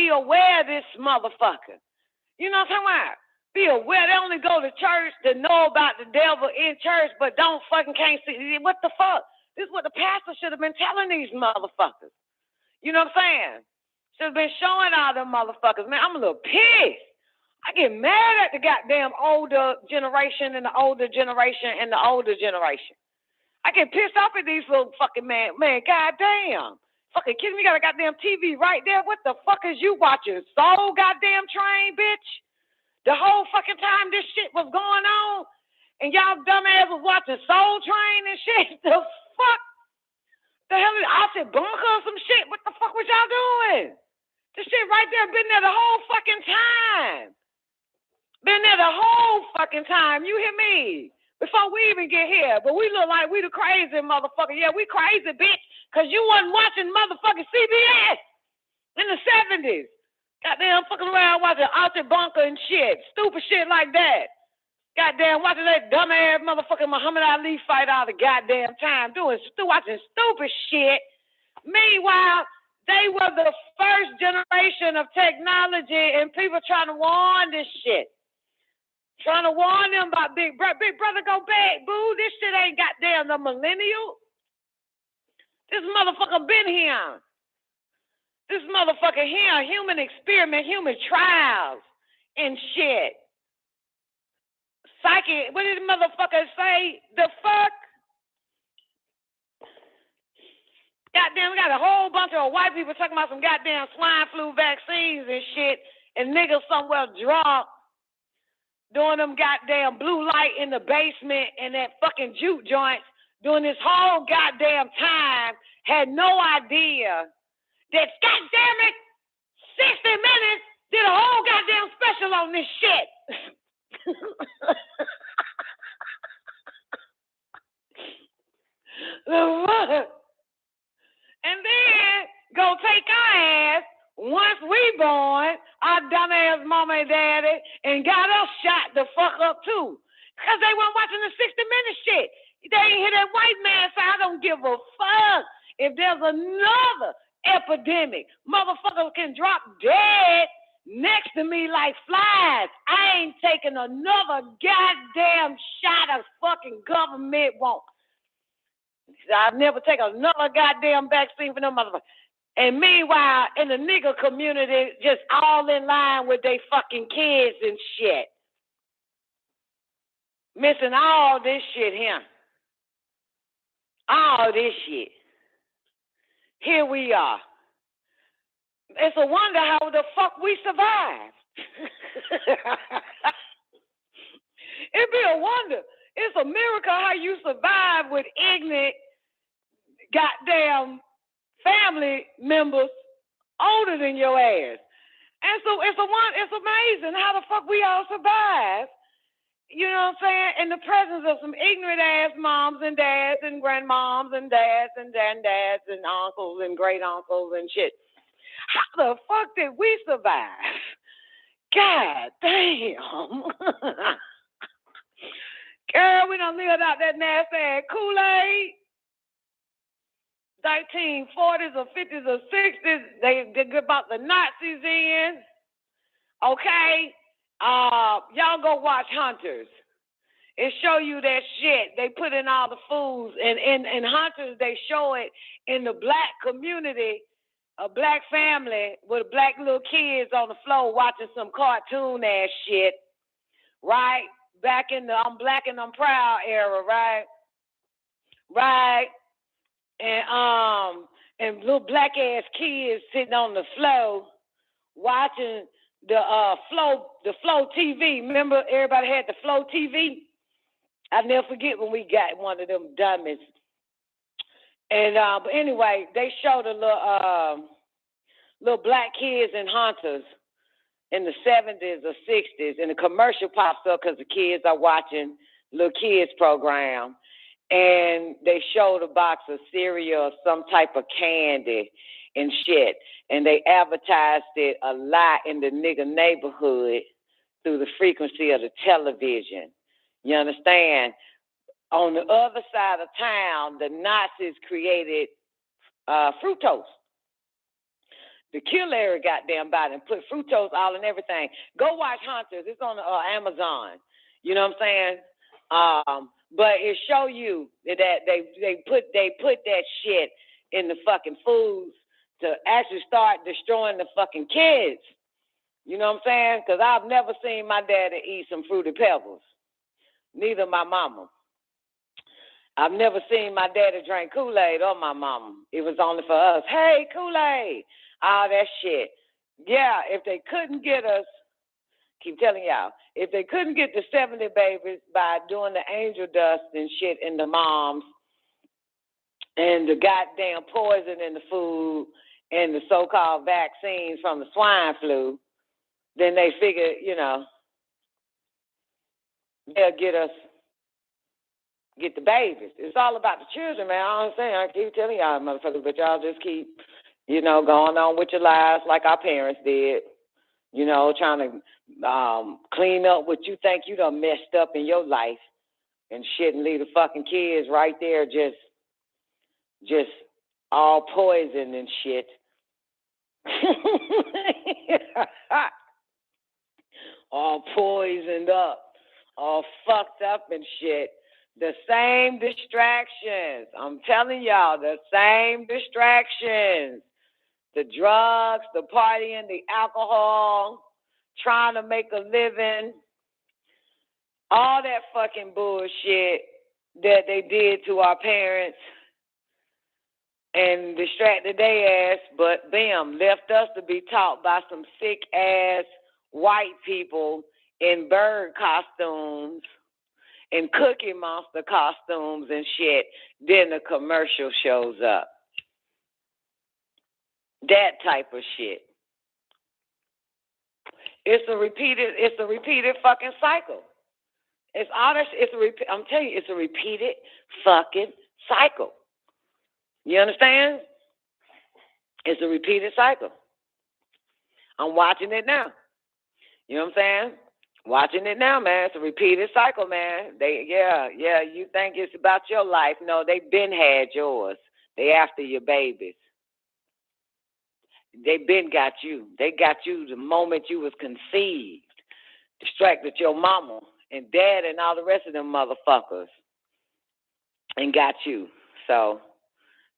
aware of this motherfucker. You know what I'm talking about? Be aware. They only go to church to know about the devil in church, but can't see. What the fuck? This is what the pastor should have been telling these motherfuckers. You know what I'm saying? Should have been showing all them motherfuckers. Man, I'm a little pissed. I get mad at the goddamn older generation and the older generation and the older generation. I get pissed off at these little fucking man, goddamn. Fucking kidding me? You got a goddamn TV right there. What the fuck is you watching? Soul goddamn Train, bitch? The whole fucking time this shit was going on and y'all dumbass was watching Soul Train and shit. The fuck? The hell is I said bunker or some shit? What the fuck was y'all doing? This shit right there been there the whole fucking time. Been there the whole fucking time. You hear me? Before we even get here. But we look like we the crazy motherfucker. Yeah, we crazy, bitch. Because you wasn't watching motherfucking CBS in the 70s. Goddamn fucking around watching Archie Bunker and shit. Stupid shit like that. Goddamn watching that dumbass motherfucking Muhammad Ali fight all the goddamn time. Watching stupid shit. Meanwhile, they were the first generation of technology and people trying to warn this shit. Trying to warn them about Big Brother go back, boo. This shit ain't goddamn the millennial. This motherfucker been here. This motherfucker here, human experiment, human trials and shit. Psychic, what did the motherfucker say? The fuck? Goddamn, we got a whole bunch of white people talking about some goddamn swine flu vaccines and shit, and niggas somewhere drunk doing them goddamn blue light in the basement and that fucking juke joints doing this whole goddamn time, had no idea that, goddamn it, 60 Minutes did a whole goddamn special on this shit. And then go take our ass once we born, our dumbass mama and daddy, and got us shot the fuck up too. Because they weren't watching the 60 Minutes shit. They ain't hear that white man say, I don't give a fuck if there's another epidemic. Motherfuckers can drop dead next to me like flies. I ain't taking another goddamn shot of fucking government won't. I'll never take another goddamn vaccine for them motherfuckers. And meanwhile, in the nigga community, just all in line with they fucking kids and shit. Missing all this shit here. All this shit. Here we are. It's a wonder how the fuck we survived. It'd be a wonder. It's a miracle how you survive with ignorant goddamn family members older than your ass. And so it's amazing how the fuck we all survive. You know what I'm saying? In the presence of some ignorant ass moms and dads and grandmoms and dads and dads and uncles and great uncles and shit. How the fuck did we survive? God damn. Girl, we done lived out that nasty ass Kool-Aid. 1940s or 50s or 60s, they about the Nazis in. Okay? Y'all go watch Hunters. It show you that shit. They put in all the foods. And in Hunters, they show it in the black community, a black family with black little kids on the floor watching some cartoon ass shit. Right? Back in the I'm Black and I'm Proud era, right? Right. And little black ass kids sitting on the floor watching the Flow TV. Remember everybody had the Flow TV? I'll never forget when we got one of them dummies. And but anyway, they showed the little black kids in Hunters in the 70s or 60s, and the commercial pops up because the kids are watching little kids program. And they showed a box of cereal or some type of candy and shit. And they advertised it a lot in the nigga neighborhood through the frequency of the television. You understand? On the other side of town, the Nazis created fructose. The killer goddamn body and put fructose all in everything. Go watch Hunters. It's on Amazon. You know what I'm saying? But it show you that they put that shit in the fucking foods to actually start destroying the fucking kids. You know what I'm saying? Because I've never seen my daddy eat some Fruity Pebbles. Neither my mama. I've never seen my daddy drink Kool-Aid or my mama. It was only for us. Hey, Kool-Aid. All that shit. Yeah, if they couldn't get us, keep telling y'all, if they couldn't get the 70 babies by doing the angel dust and shit in the moms and the goddamn poison in the food and the so-called vaccines from the swine flu, then they figured, you know, they'll get the babies. It's all about the children, man. I understand. I keep telling y'all, motherfuckers, but y'all just keep, going on with your lives like our parents did. Trying to clean up what you think you done messed up in your life and shit, and leave the fucking kids right there just all poison and shit. All poisoned up, all fucked up and shit. The same distractions. I'm telling y'all, the same distractions. The drugs, the partying, the alcohol, trying to make a living, all that fucking bullshit that they did to our parents and distracted their ass, but bam, left us to be taught by some sick ass white people in bird costumes and Cookie Monster costumes and shit. Then the commercial shows up. That type of shit. It's a repeated fucking cycle. I'm telling you, it's a repeated fucking cycle. You understand? It's a repeated cycle. I'm watching it now. You know what I'm saying? Watching it now, man. It's a repeated cycle, man. You think it's about your life. No, they been had yours. They after your babies. They been got you. They got you the moment you was conceived. Distracted your mama and dad and all the rest of them motherfuckers and got you. So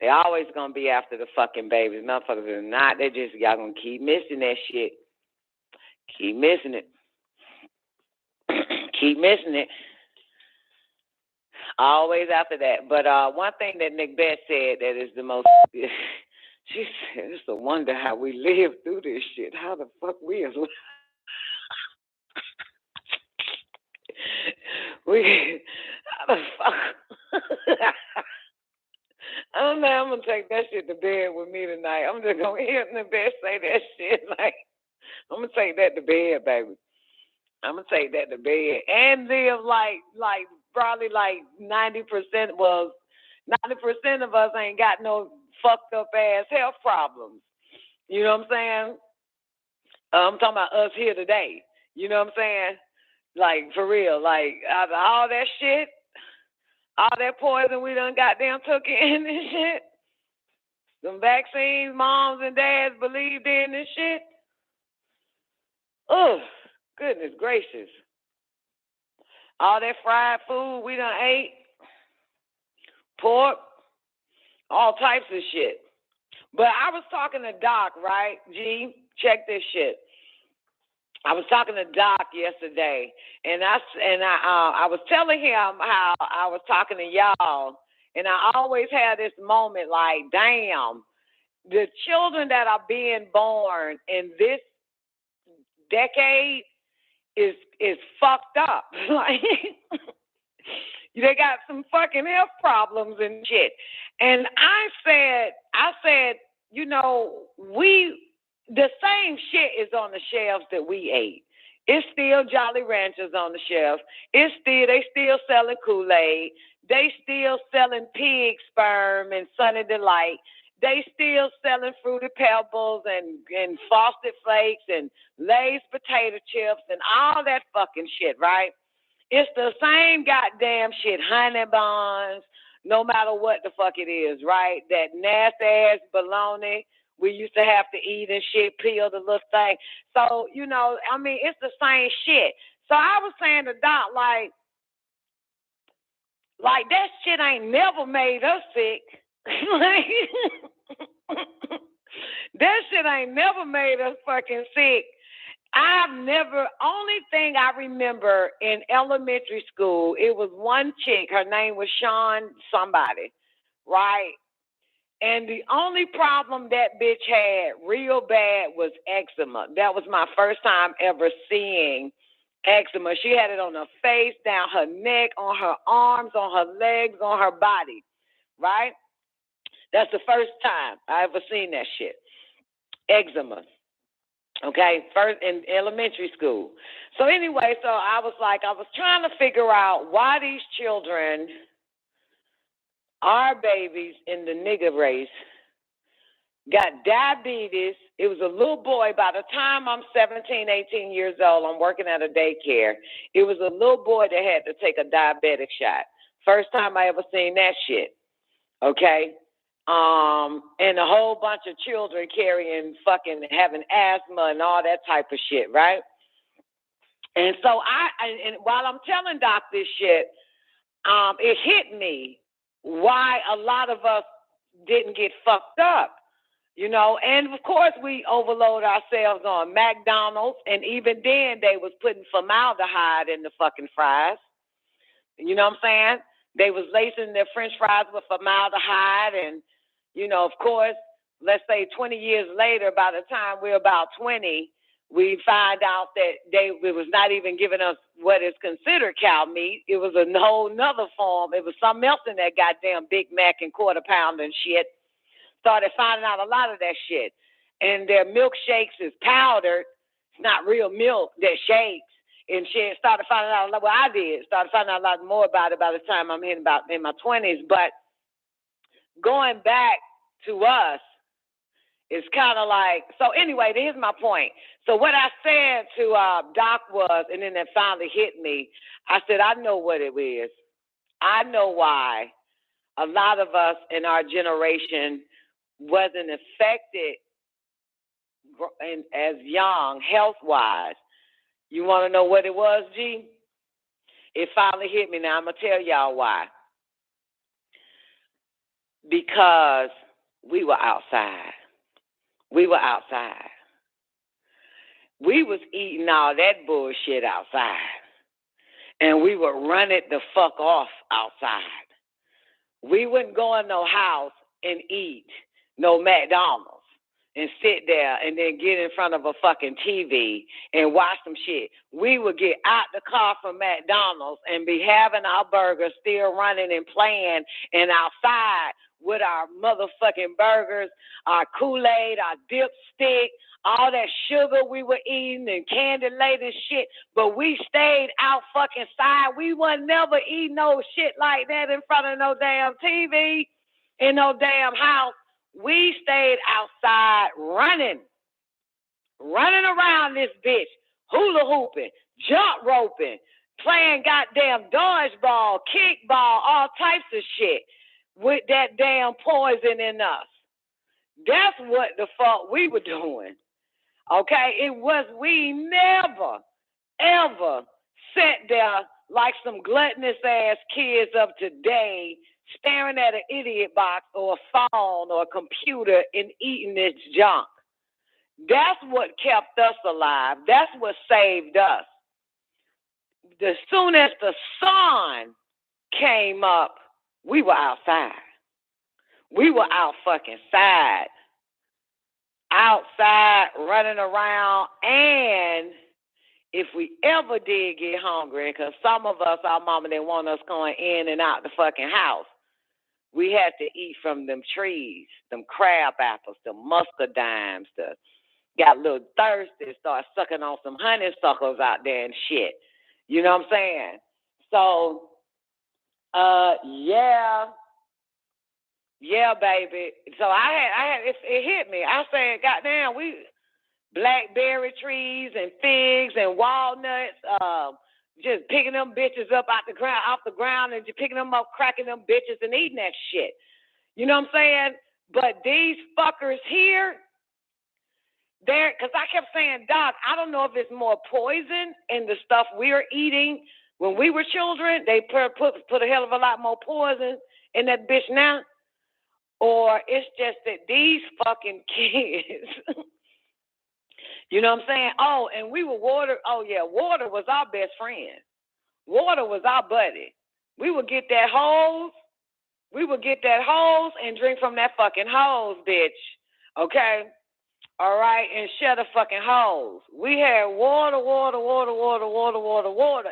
they always gonna be after the fucking babies. Motherfuckers are not. They just, y'all gonna keep missing that shit. Keep missing it. Keep missing it. Always after that. But one thing that Nick Beth said that is the most, she said, it's a wonder how we live through this shit. How the fuck we are. How the fuck? I don't know. I'm going to take that shit to bed with me tonight. I'm just going to hear in the bed say that shit. Like, I'm going to take that to bed, baby. I'm going to take that to bed and live like probably like 90%. Well, 90% of us ain't got no fucked up ass health problems. You know what I'm saying? I'm talking about us here today. You know what I'm saying? Like, for real. Like, out of all that shit, all that poison we done goddamn took in and shit, them vaccines moms and dads believed in and shit. Oh, goodness gracious. All that fried food we done ate, pork, all types of shit. But I was talking to Doc, right? G, check this shit. I was talking to Doc yesterday, and I was telling him how I was talking to y'all, and I always had this moment like, damn, the children that are being born in this decade is fucked up. Like, they got some fucking health problems and shit. And I said, you know, the same shit is on the shelves that we ate. It's still Jolly Ranchers on the shelf. They still selling Kool-Aid. They still selling pig sperm and Sunny Delight. They still selling Fruity Pebbles and Frosted Flakes and Lay's potato chips and all that fucking shit, right? It's the same goddamn shit, Honey Buns, no matter what the fuck it is, right? That nasty-ass bologna we used to have to eat and shit, peel the little thing. So, you know, I mean, it's the same shit. So I was saying to Doc, like that shit ain't never made us sick. That shit ain't never made us fucking sick. Only thing I remember in elementary school, it was one chick, her name was Sean somebody, right? And the only problem that bitch had real bad was eczema. That was my first time ever seeing eczema. She had it on her face, down her neck, on her arms, on her legs, on her body, right? That's the first time I ever seen that shit. Eczema. Okay, first in elementary school. So anyway, so I was trying to figure out why these children, our babies in the nigger race, got diabetes. It was a little boy. By the time I'm 17, 18 years old, I'm working at a daycare. It was a little boy that had to take a diabetic shot. First time I ever seen that shit. Okay? And a whole bunch of children having asthma and all that type of shit, right? And so and while I'm telling Doc this shit, it hit me why a lot of us didn't get fucked up, you know? And of course we overload ourselves on McDonald's, and even then they was putting formaldehyde in the fucking fries. You know what I'm saying? They was lacing their French fries with formaldehyde, and you know, of course, let's say 20 years later, by the time we're about 20, we find out that it was not even giving us what is considered cow meat. It was a whole nother form. It was something else in that goddamn Big Mac and quarter pounder and shit. Started finding out a lot of that shit. And their milkshakes is powdered. It's not real milk that shakes. And shit, started finding out a lot. Well, I did. Started finding out a lot more about it by the time I'm in my 20s. But going back to us, it's kind of like, so anyway, here's my point. So what I said to Doc was, and then it finally hit me, I said, I know what it is. I know why a lot of us in our generation wasn't affected as young, health-wise. You want to know what it was, G? It finally hit me. Now, I'm going to tell y'all why. Because we were outside. We were outside. We was eating all that bullshit outside. And we would run it the fuck off outside. We wouldn't go in no house and eat no McDonald's and sit there and then get in front of a fucking TV and watch some shit. We would get out the car from McDonald's and be having our burgers still running and playing, and outside with our motherfucking burgers, our Kool-Aid, our dipstick, all that sugar we were eating and candy-laden shit, but we stayed out fucking side. We would never eat no shit like that in front of no damn TV in no damn house. We stayed outside running around this bitch, hula hooping, jump roping, playing goddamn dodgeball, kickball, all types of shit with that damn poison in us. That's what the fuck we were doing. Okay? We never, ever sat there like some gluttonous ass kids of today staring at an idiot box or a phone or a computer and eating this junk. That's what kept us alive. That's what saved us. As soon as the sun came up, we were outside. We were out fucking side. Outside, running around, and if we ever did get hungry, because some of us, our mama didn't want us going in and out the fucking house, we had to eat from them trees, them crab apples, the muscadimes, got a little thirsty, start sucking on some honeysuckles out there and shit. You know what I'm saying? So, yeah, baby. So it hit me. I said, goddamn, we blackberry trees and figs and walnuts, just picking them bitches up off the ground and just picking them up, cracking them bitches and eating that shit. You know what I'm saying? But these fuckers here, because I kept saying, Doc, I don't know if it's more poison in the stuff we're eating. When we were children, they put a hell of a lot more poison in that bitch now. Or it's just that these fucking kids, you know what I'm saying? Oh, and we were water. Oh, yeah, water was our best friend. Water was our buddy. We would get that hose. And drink from that fucking hose, bitch. Okay? All right? And shut the fucking hose. We had water.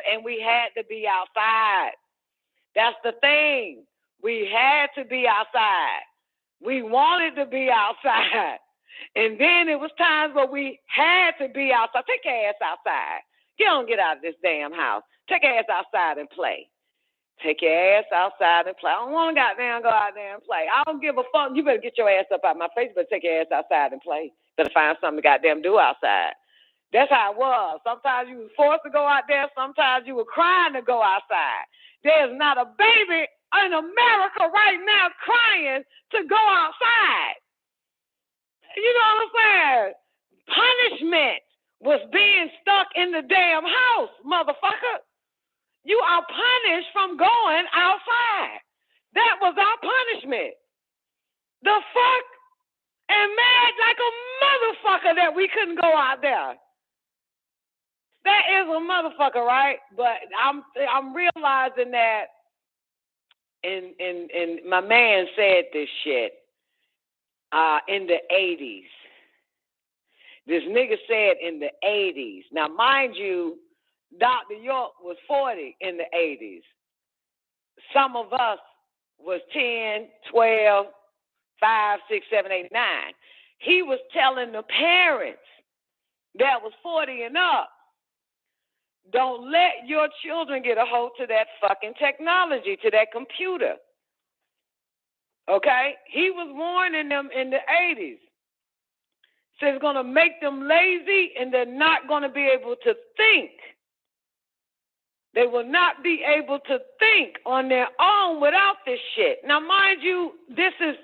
And we had to be outside. That's the thing. We had to be outside. We wanted to be outside. And then it was times where we had to be outside. Take your ass outside. Get out of this damn house. Take your ass outside and play. Take your ass outside and play. I don't want to goddamn go out there and play. I don't give a fuck. You better get your ass up out my face, but take your ass outside and play. Better find something to goddamn do outside. That's how it was. Sometimes you was forced to go out there. Sometimes you were crying to go outside. There's not a baby in America right now crying to go outside. You know what I'm saying? Punishment was being stuck in the damn house, motherfucker. You are punished from going outside. That was our punishment. The fuck? And mad like a motherfucker that we couldn't go out there. That is a motherfucker, right? But I'm realizing that and my man said this shit in the 80s. This nigga said in the 80s. Now, mind you, Dr. York was 40 in the 80s. Some of us was 10, 12, 5, 6, 7, 8, 9. He was telling the parents that was 40 and up, don't let your children get a hold to that fucking technology, to that computer. Okay? He was warning them in the 80s. So it's going to make them lazy and they're not going to be able to think. They will not be able to think on their own without this shit. Now, mind you, this is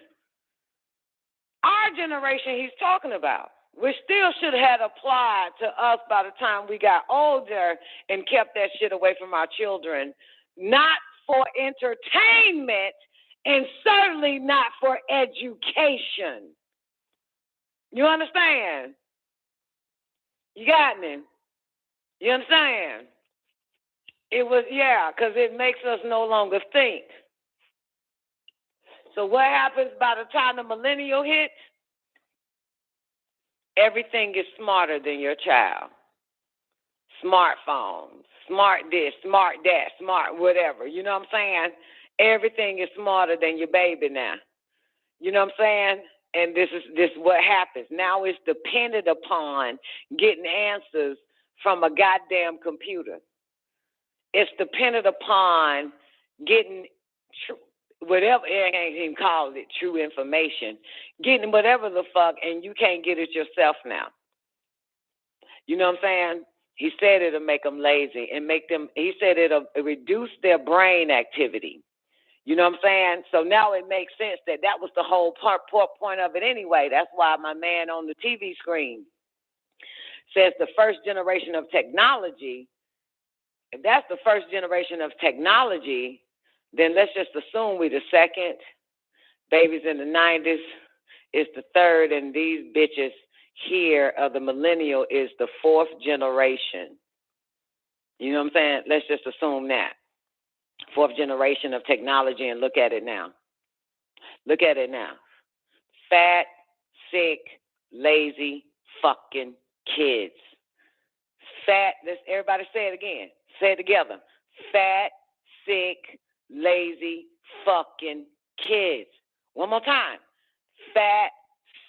our generation he's talking about, which still should have applied to us by the time we got older and kept that shit away from our children, not for entertainment and certainly not for education. You understand? You got me? You understand? It was, yeah, because it makes us no longer think. So what happens by the time the millennial hits? Everything is smarter than your child. Smartphones, smart this, smart that, smart whatever. You know what I'm saying? Everything is smarter than your baby now. You know what I'm saying? And this is what happens. Now it's dependent upon getting answers from a goddamn computer. It's dependent upon getting whatever, I can't even call it true information, getting whatever the fuck, and you can't get it yourself now. You know what I'm saying? He said it'll make them lazy and make them, he said it'll reduce their brain activity. You know what I'm saying? So now it makes sense that was the whole point of it anyway. That's why my man on the TV screen says the first generation of technology. If that's the first generation of technology, then let's just assume we're the second. Babies in the 90s is the third, and these bitches here of the millennial is the fourth generation. You know what I'm saying? Let's just assume that. Fourth generation of technology, and look at it now. Look at it now. Fat, sick, lazy fucking kids. Fat, let's everybody say it again. Say it together. Fat, sick, lazy fucking kids. One more time. Fat,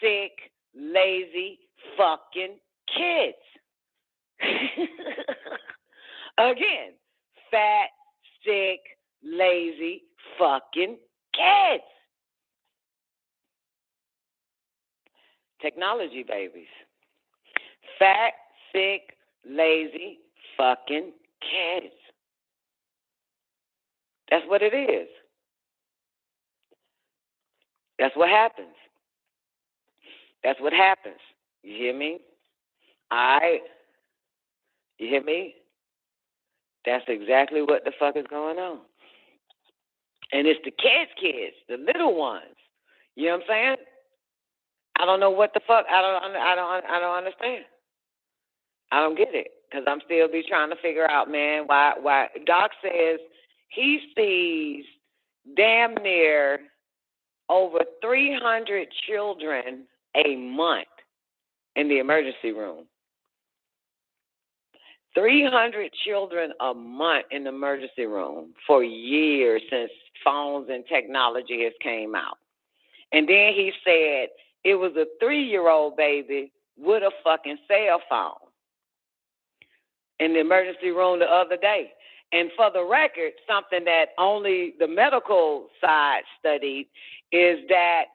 sick, lazy fucking kids. Again. Fat, sick, lazy fucking kids. Technology babies. Fat, sick, lazy fucking kids. That's what it is. That's what happens. That's what happens. You hear me? You hear me? That's exactly what the fuck is going on. And it's the kids, the little ones. You know what I'm saying? I don't know what the fuck. I don't understand. I don't get it, because I'm still be trying to figure out, man, why Doc says he sees damn near over 300 children a month in the emergency room. 300 children a month in the emergency room for years since phones and technology has came out. And then he said it was a 3-year-old baby with a fucking cell phone in the emergency room the other day. And for the record, something that only the medical side studied is that,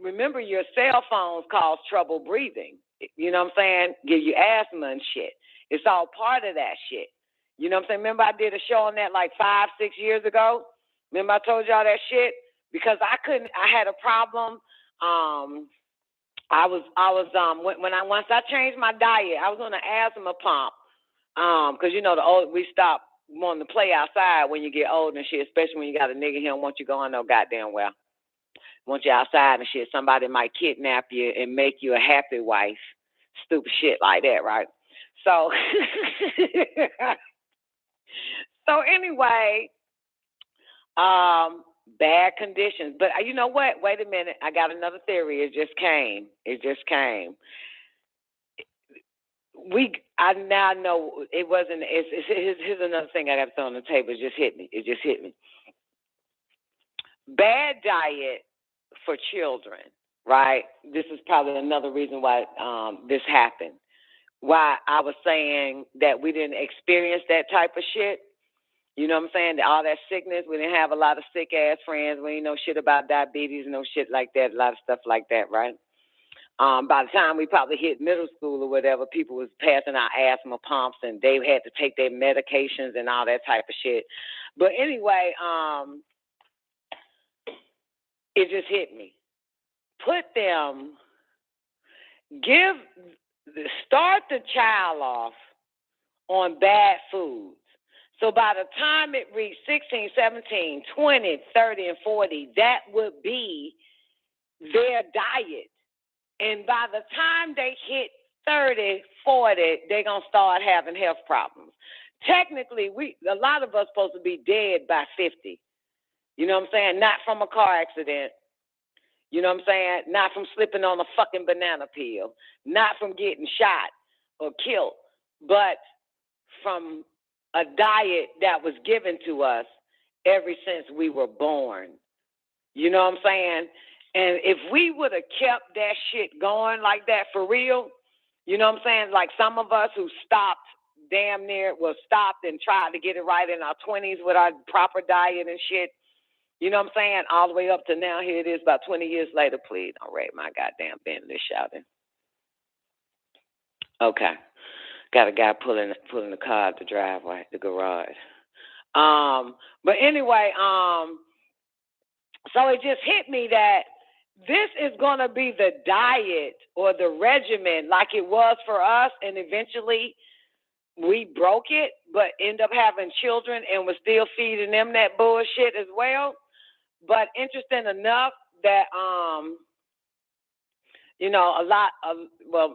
remember, your cell phones cause trouble breathing. You know what I'm saying? Give you asthma and shit. It's all part of that shit. You know what I'm saying? Remember I did a show on that like 5-6 years ago? Remember I told y'all that shit? Because I had a problem. Once I changed my diet, I was on an asthma pump. Because we stop wanting to play outside when you get old and shit, especially when you got a nigga here don't want you going no goddamn well. Want you outside and shit. Somebody might kidnap you and make you a happy wife. Stupid shit like that, right? So anyway, bad conditions. But you know what? Wait a minute. I got another theory. It just came. I now know it wasn't. Here's another thing I got to throw on the table. It just hit me. Bad diet for children, right? This is probably another reason why this happened. Why I was saying that we didn't experience that type of shit. You know what I'm saying? All that sickness. We didn't have a lot of sick ass friends. We didn't know shit about diabetes, no shit like that. A lot of stuff like that, right? By the time we probably hit middle school or whatever, people was passing out asthma pumps and they had to take their medications and all that type of shit. But anyway, it just hit me. Start the child off on bad foods. So by the time it reached 16, 17, 20, 30, and 40, that would be their diet. And by the time they hit 30, 40, they're going to start having health problems. Technically, a lot of us supposed to be dead by 50. You know what I'm saying? Not from a car accident. You know what I'm saying? Not from slipping on a fucking banana peel. Not from getting shot or killed. But from a diet that was given to us ever since we were born. You know what I'm saying? And if we would have kept that shit going like that for real, you know what I'm saying? Like some of us who stopped stopped and tried to get it right in our 20s with our proper diet and shit. You know what I'm saying? All the way up to now, here it is about 20 years later. Please don't rate my goddamn Bentley shouting. Okay. Got a guy pulling the car out the driveway, the garage. But anyway, so it just hit me that this is going to be the diet or the regimen like it was for us, and eventually we broke it, but end up having children and we're still feeding them that bullshit as well. But interesting enough that,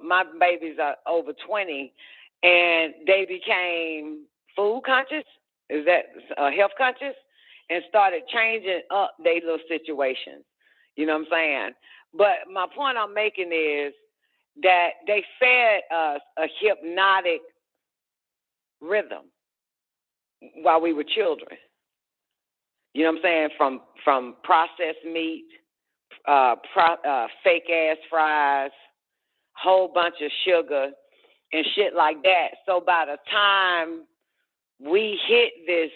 my babies are over 20 and they became food conscious, health conscious, and started changing up their little situations. You know what I'm saying? But my point I'm making is that they fed us a hypnotic rhythm while we were children. You know what I'm saying? From processed meat, fake ass fries, whole bunch of sugar and shit like that. So by the time we hit this,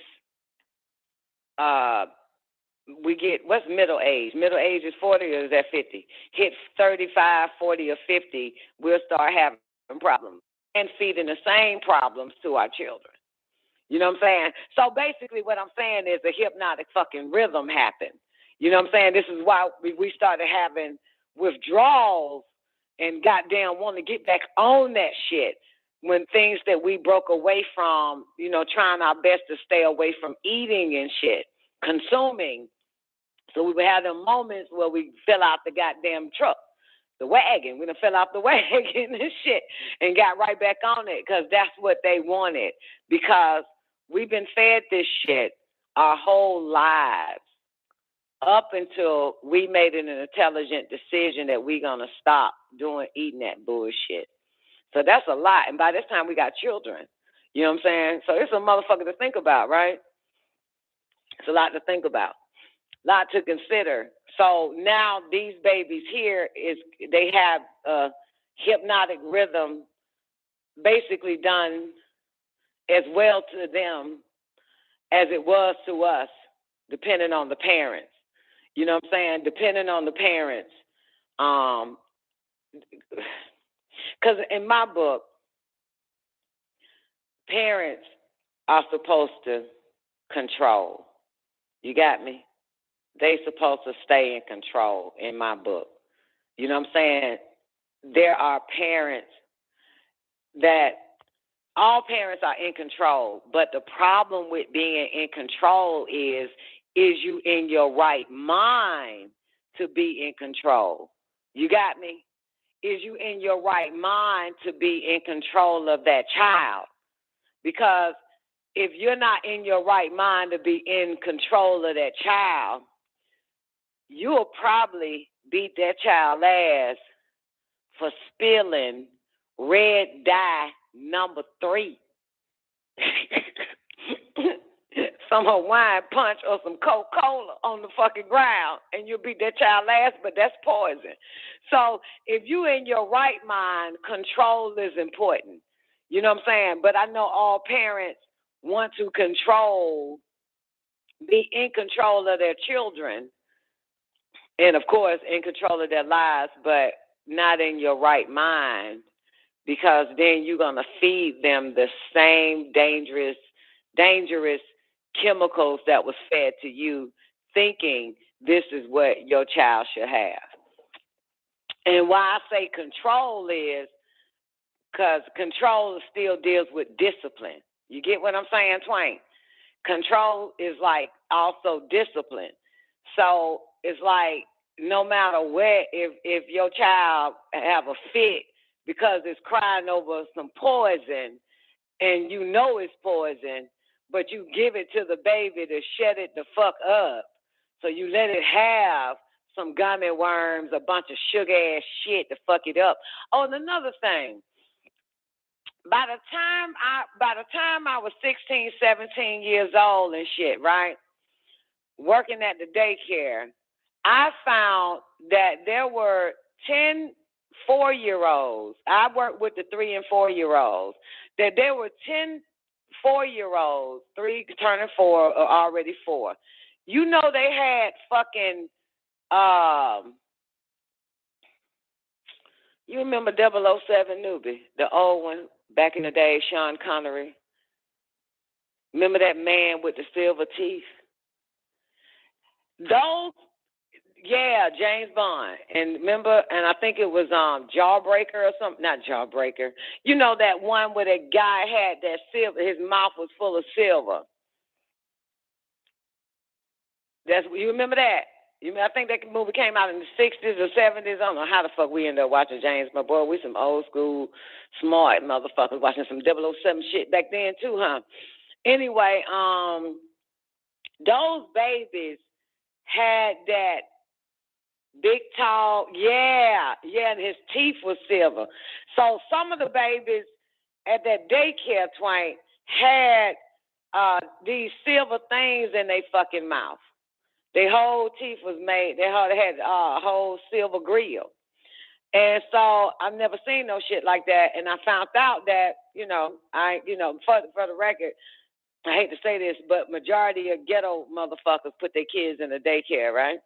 what's middle age? Middle age is 40 or is that 50? Hit 35, 40, or 50, we'll start having problems and feeding the same problems to our children. You know what I'm saying? So basically what I'm saying is a hypnotic fucking rhythm happened. You know what I'm saying? This is why we started having withdrawals and goddamn want to get back on that shit when things that we broke away from, trying our best to stay away from eating and shit, consuming. So we would have them moments where we fill out the goddamn truck, the wagon. We done fill out the wagon and shit and got right back on it because that's what they wanted. Because we've been fed this shit our whole lives up until we made an intelligent decision that we're going to stop eating that bullshit. So that's a lot. And by this time, we got children. You know what I'm saying? So it's a motherfucker to think about, right? It's a lot to think about. A lot to consider. So now these babies here they have a hypnotic rhythm basically done as well to them as it was to us, depending on the parents. You know what I'm saying? Depending on the parents. Because in my book, parents are supposed to control. You got me? They supposed to stay in control in my book. You know what I'm saying? There are parents that all parents are in control, but the problem with being in control is you in your right mind to be in control? You got me? Is you in your right mind to be in control of that child? Because if you're not in your right mind to be in control of that child, you'll probably beat that child's ass for spilling red dye number 3. Some Hawaiian punch or some Coca-Cola on the fucking ground, and you'll beat that child's ass, but that's poison. So if you in your right mind, control is important. You know what I'm saying? But I know all parents want to be in control of their children, and of course in control of their lives, but not in your right mind, because then you're going to feed them the same dangerous chemicals that was fed to you, thinking this is what your child should have. And why I say control is because control still deals with discipline. You get what I'm saying, Twain? Control is like also discipline. So it's like no matter what, if your child have a fit because it's crying over some poison and you know it's poison, but you give it to the baby to shut it the fuck up. So you let it have some gummy worms, a bunch of sugar-ass shit to fuck it up. Oh, and another thing. By the time I was 16, 17 years old and shit, right, working at the daycare, I found that there were 10 4-year-olds. I worked with the 3 and 4-year-olds. That there were 10 4-year-olds, 3 turning 4 or already 4. You know they had fucking, you remember 007 Newbie, the old one, back in the day, Sean Connery? Remember that man with the silver teeth? Those, yeah, James Bond. And remember, and I think it was Jawbreaker or something, not Jawbreaker. You know that one where that guy had that silver, his mouth was full of silver. You remember that? I think that movie came out in the 60s or 70s. I don't know how the fuck we ended up watching James. My boy, we some old school, smart motherfuckers watching some 007 shit back then too, huh? Anyway, those babies had that big, tall, and his teeth was silver. So some of the babies at that daycare, Twain, had these silver things in their fucking mouth. Their whole teeth was made, they had a whole silver grill. And so I've never seen no shit like that. And I found out that, for the record, I hate to say this, but majority of ghetto motherfuckers put their kids in a daycare, right?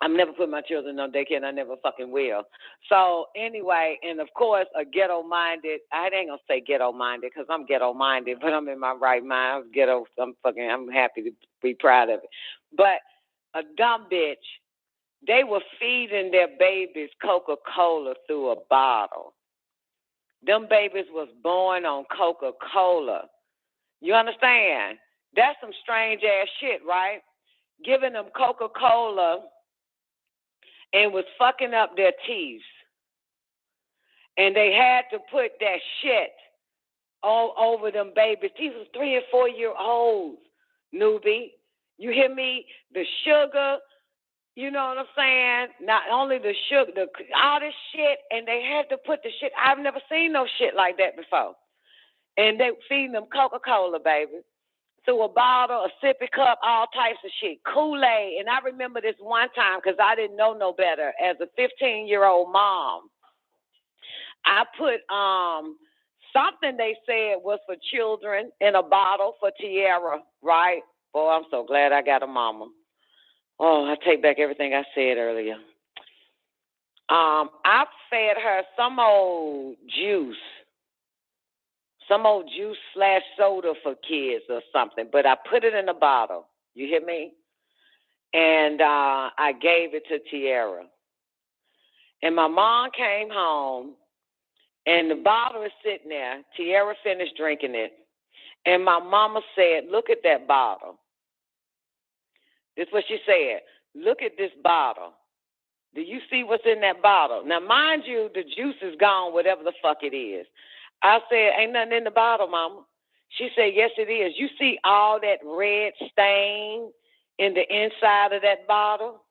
I've never put my children on daycare, and I never fucking will. So anyway, and of course, a ghetto-minded, I ain't gonna say ghetto-minded because I'm ghetto-minded, but I'm in my right mind. I'm happy to be proud of it. But a dumb bitch, they were feeding their babies Coca-Cola through a bottle. Them babies was born on Coca-Cola. You understand? That's some strange-ass shit, right? Giving them Coca-Cola and was fucking up their teeth. And they had to put that shit all over them babies. These was 3 and 4-year-olds, newbie. You hear me? The sugar, you know what I'm saying? Not only the sugar, all this shit, and they had to put the shit. I've never seen no shit like that before. And they feeding them Coca-Cola, baby. through a bottle, a sippy cup, all types of shit. Kool-Aid. And I remember this one time because I didn't know no better. As a 15-year-old mom, I put something they said was for children in a bottle for Tiara, right? Boy, I'm so glad I got a mama. Oh, I take back everything I said earlier. I fed her some old juice / soda for kids or something, but I put it in a bottle. You hear me? And I gave it to Tiara. And my mom came home, and the bottle is sitting there. Tiara finished drinking it. And my mama said, look at that bottle. This is what she said. Look at this bottle. Do you see what's in that bottle? Now, mind you, the juice is gone, whatever the fuck it is. I said, ain't nothing in the bottle, Mama. She said, yes, it is. You see all that red stain in the inside of that bottle?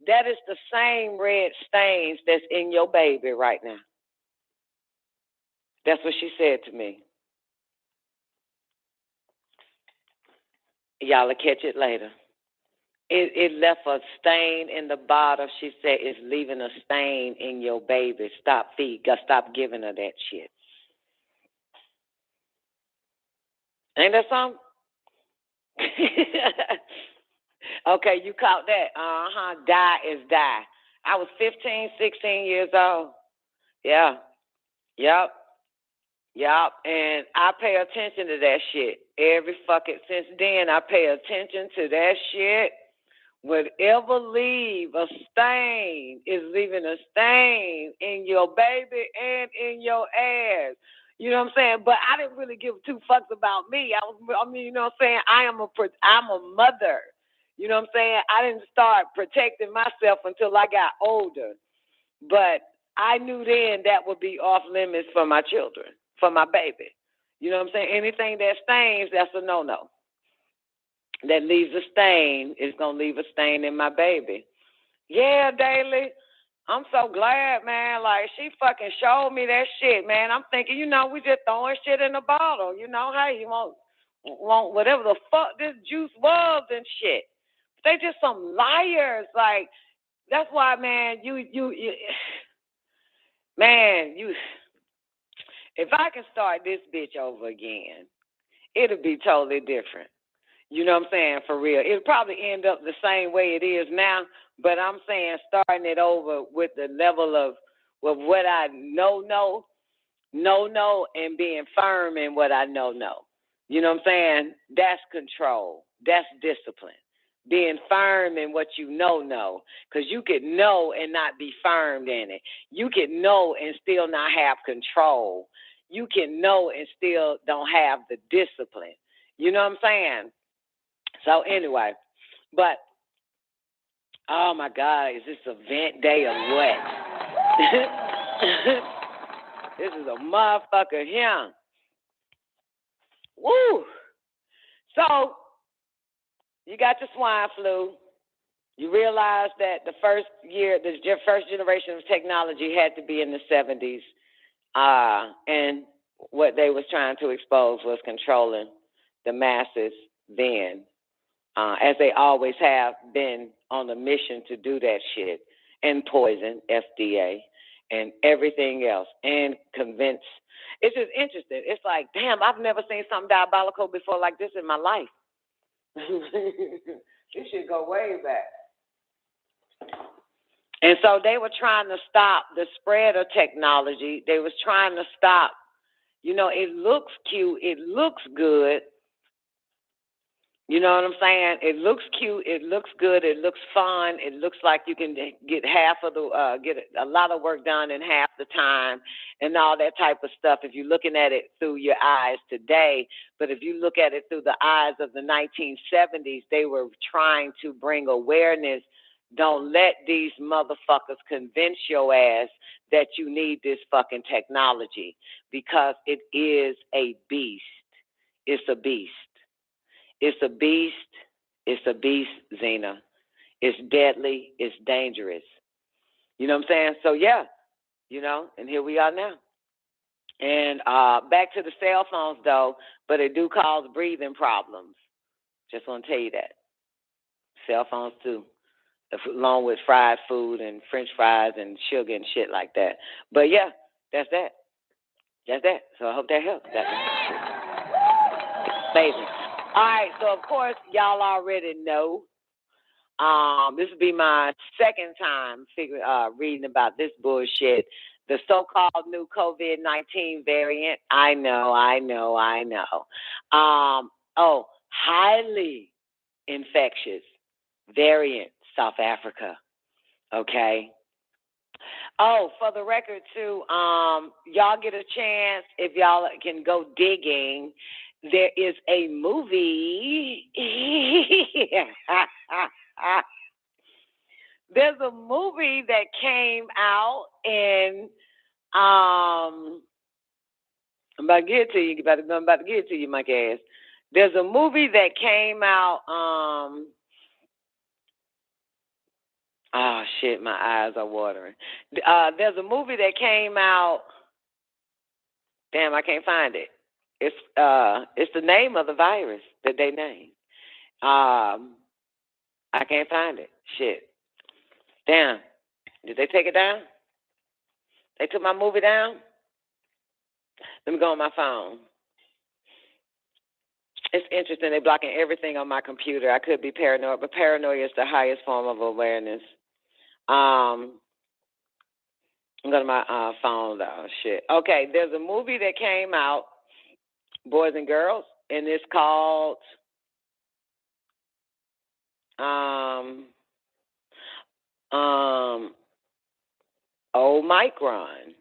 That is the same red stains that's in your baby right now. That's what she said to me. Y'all will catch it later. It left a stain in the bottle. She said it's leaving a stain in your baby. Stop giving her that shit. Ain't that something? Okay, you caught that. Die is die. I was 15, 16 years old. Yeah. Yep. And I pay attention to that shit. Since then, I pay attention to that shit. Whatever leave a stain is leaving a stain in your baby and in your ass. You know what I'm saying? But I didn't really give two fucks about me. You know what I'm saying? I'm a mother. You know what I'm saying? I didn't start protecting myself until I got older. But I knew then that would be off limits for my children, for my baby. You know what I'm saying? Anything that stains, that's a no-no. That leaves a stain is going to leave a stain in my baby. Yeah, Daily. I'm so glad, man. Like, she fucking showed me that shit, man. I'm thinking, we just throwing shit in a bottle. Hey, you want whatever the fuck this juice was and shit. They just some liars. Like, that's why, man, if I can start this bitch over again, it'll be totally different. You know what I'm saying? For real. It'll probably end up the same way it is now, but I'm saying starting it over with the level of what I know, and being firm in what I know. You know what I'm saying? That's control. That's discipline. Being firm in what you know. Because you could know and not be firm in it. You can know and still not have control. You can know and still don't have the discipline. You know what I'm saying? So anyway, but, oh my God, is this event day or what? This is a motherfucker here. Woo! So, you got your swine flu. You realize that the first generation of technology had to be in the 70s. And what they was trying to expose was controlling the masses then. As they always have been on a mission to do that shit, and poison, FDA, and everything else, and convince. It's just interesting. It's like, damn, I've never seen something diabolical before like this in my life. This should go way back. And so they were trying to stop the spread of technology. They was trying to stop, it looks cute, it looks good. You know what I'm saying? It looks cute. It looks good. It looks fun. It looks like you can get get a lot of work done in half the time, and all that type of stuff. If you're looking at it through your eyes today, but if you look at it through the eyes of the 1970s, they were trying to bring awareness. Don't let these motherfuckers convince your ass that you need this fucking technology, because it is a beast. It's a beast. It's a beast. It's a beast, Zena. It's deadly. It's dangerous. You know what I'm saying? So, yeah, and here we are now. And back to the cell phones, though, but it do cause breathing problems. Just want to tell you that. Cell phones, too, along with fried food and French fries and sugar and shit like that. But, yeah, that's that. That's that. So I hope that helps. That's amazing. All right, so, of course, y'all already know. This will be my second time reading about this bullshit. The so-called new COVID-19 variant. I know. Highly infectious variant, South Africa. Okay. Oh, for the record, too, y'all get a chance, if y'all can go digging, there is a movie. There's a movie that came out in, I'm about to get it to you. I'm about to get it to you, my ass. There's a movie that came out, oh, shit, my eyes are watering. There's a movie that came out, damn, I can't find it. It's the name of the virus that they named. I can't find it. Shit. Damn. Did they take it down? They took my movie down? Let me go on my phone. It's interesting. They're blocking everything on my computer. I could be paranoid, but paranoia is the highest form of awareness. I'm going to my phone, though. Shit. Okay, there's a movie that came out, boys and girls, and it's called Omicron. Omicron.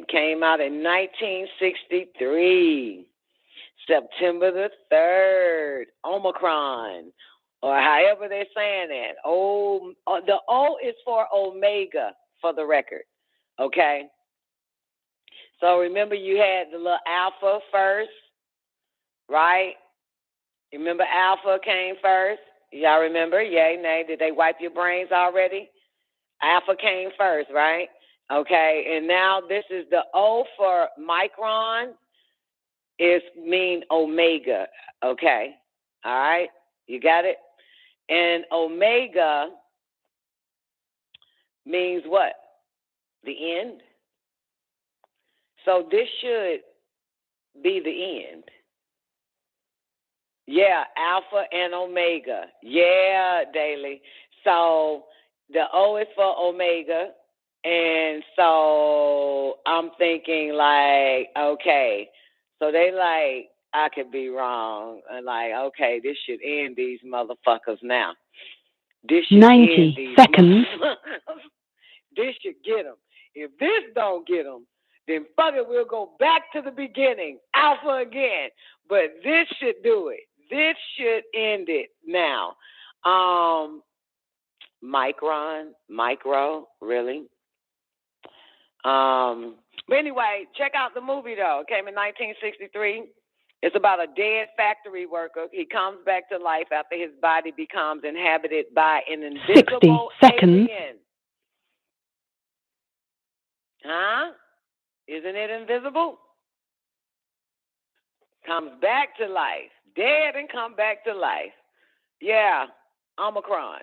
Came out in 1963, September the 3rd. Omicron, or however they're saying that. The O is for Omega, for the record. Okay. So remember, you had the little alpha first, right? You remember alpha came first? Y'all remember? Yay, nay. Did they wipe your brains already? Alpha came first, right? Okay, and now this is the O for micron. It mean omega. Okay, all right, you got it? And omega means what? The end. So this should be the end. Yeah, alpha and omega. Yeah, Daily. So the O is for omega. And so I'm thinking like, okay, so they like, I could be wrong. And like, okay, this should end these motherfuckers now. This should 90 end these seconds. motherfuckers. This should get them. If this don't get them, then fuck it, we'll go back to the beginning, alpha again. But this should do it. This should end it now. Micro, really? But anyway, check out the movie, though. It came in 1963. It's about a dead factory worker. He comes back to life after his body becomes inhabited by an invisible 60 seconds. alien. Huh? Isn't it invisible? Comes back to life. Dead and come back to life. Yeah, Omicron.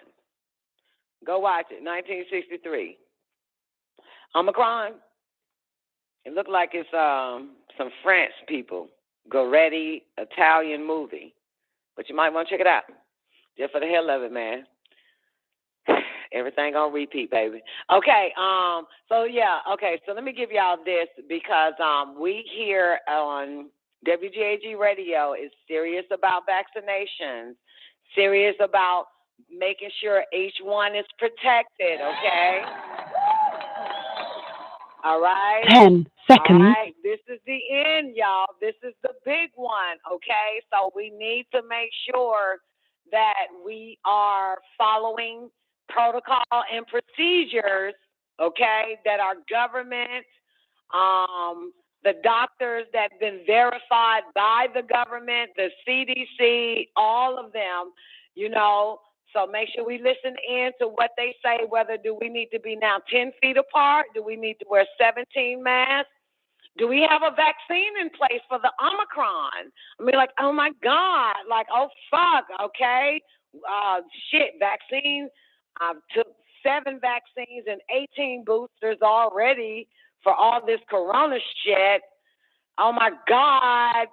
Go watch it, 1963. Omicron. It looked like it's some French people. Goretti, Italian movie. But you might want to check it out. Just for the hell of it, man. Everything on repeat, baby. Okay, so let me give y'all this because we here on WGAG Radio is serious about vaccinations, serious about making sure each one is protected, okay? All right? 10 seconds. All right, this is the end, y'all. This is the big one, okay? So we need to make sure that we are following protocol and procedures, okay, that our government, the doctors that have been verified by the government, the CDC, all of them, So make sure we listen in to what they say, whether do we need to be now 10 feet apart? Do we need to wear 17 masks? Do we have a vaccine in place for the Omicron? I mean, like, oh my God, like, oh fuck, okay. Shit, vaccine. I took 7 vaccines and 18 boosters already for all this corona shit. Oh my God.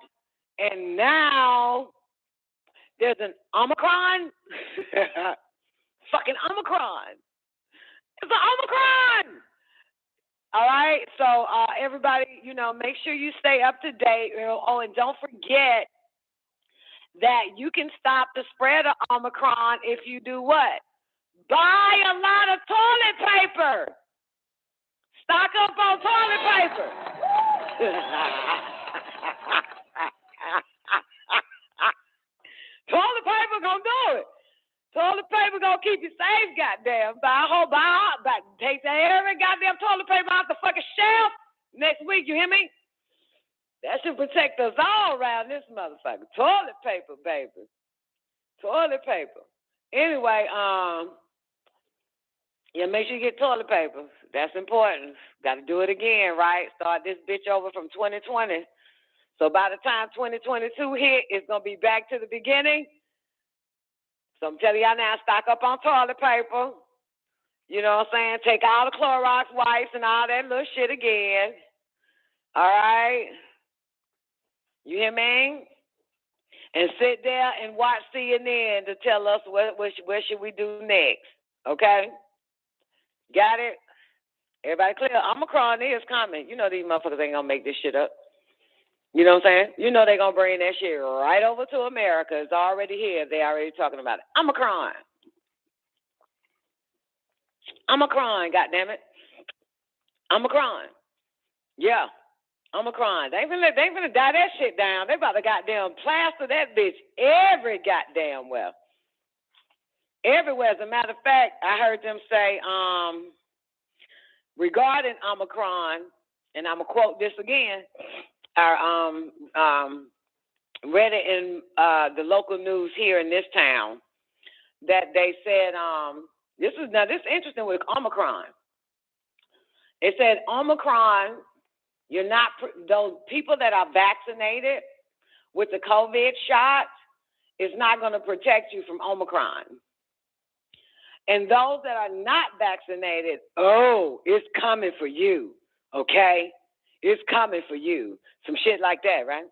And now there's an Omicron. Fucking Omicron. It's an Omicron. All right. So everybody, make sure you stay up to date. Oh, and don't forget that you can stop the spread of Omicron if you do what? Buy a lot of toilet paper. Stock up on toilet paper. Toilet paper gonna do it. Toilet paper gonna keep you safe, goddamn. Take every goddamn toilet paper off the fucking shelf next week, you hear me? That should protect us all around this motherfucker. Toilet paper, baby. Toilet paper. Anyway, make sure you get toilet paper. That's important. Gotta do it again, right? Start this bitch over from 2020. So by the time 2022 hit, it's gonna be back to the beginning. So I'm telling y'all now, stock up on toilet paper. You know what I'm saying? Take all the Clorox wipes and all that little shit again. All right? You hear me? And sit there and watch CNN to tell us what should we do next. Okay? Got it? Everybody clear? Omicron is coming. You know these motherfuckers ain't gonna make this shit up. You know what I'm saying? You know they're going to bring that shit right over to America. It's already here. They already talking about it. Omicron. Omicron, goddammit. Omicron. Yeah. Omicron. They ain't finna die that shit down. They about to goddamn plaster that bitch every goddamn well. Everywhere. As a matter of fact, I heard them say, regarding Omicron, and I'm going to quote this again, read it in the local news here in this town that they said this is interesting with Omicron. It said Omicron, you're not those people that are vaccinated with the COVID shot is not going to protect you from Omicron. And those that are not vaccinated, it's coming for you, okay? It's coming for you. Some shit like that, right?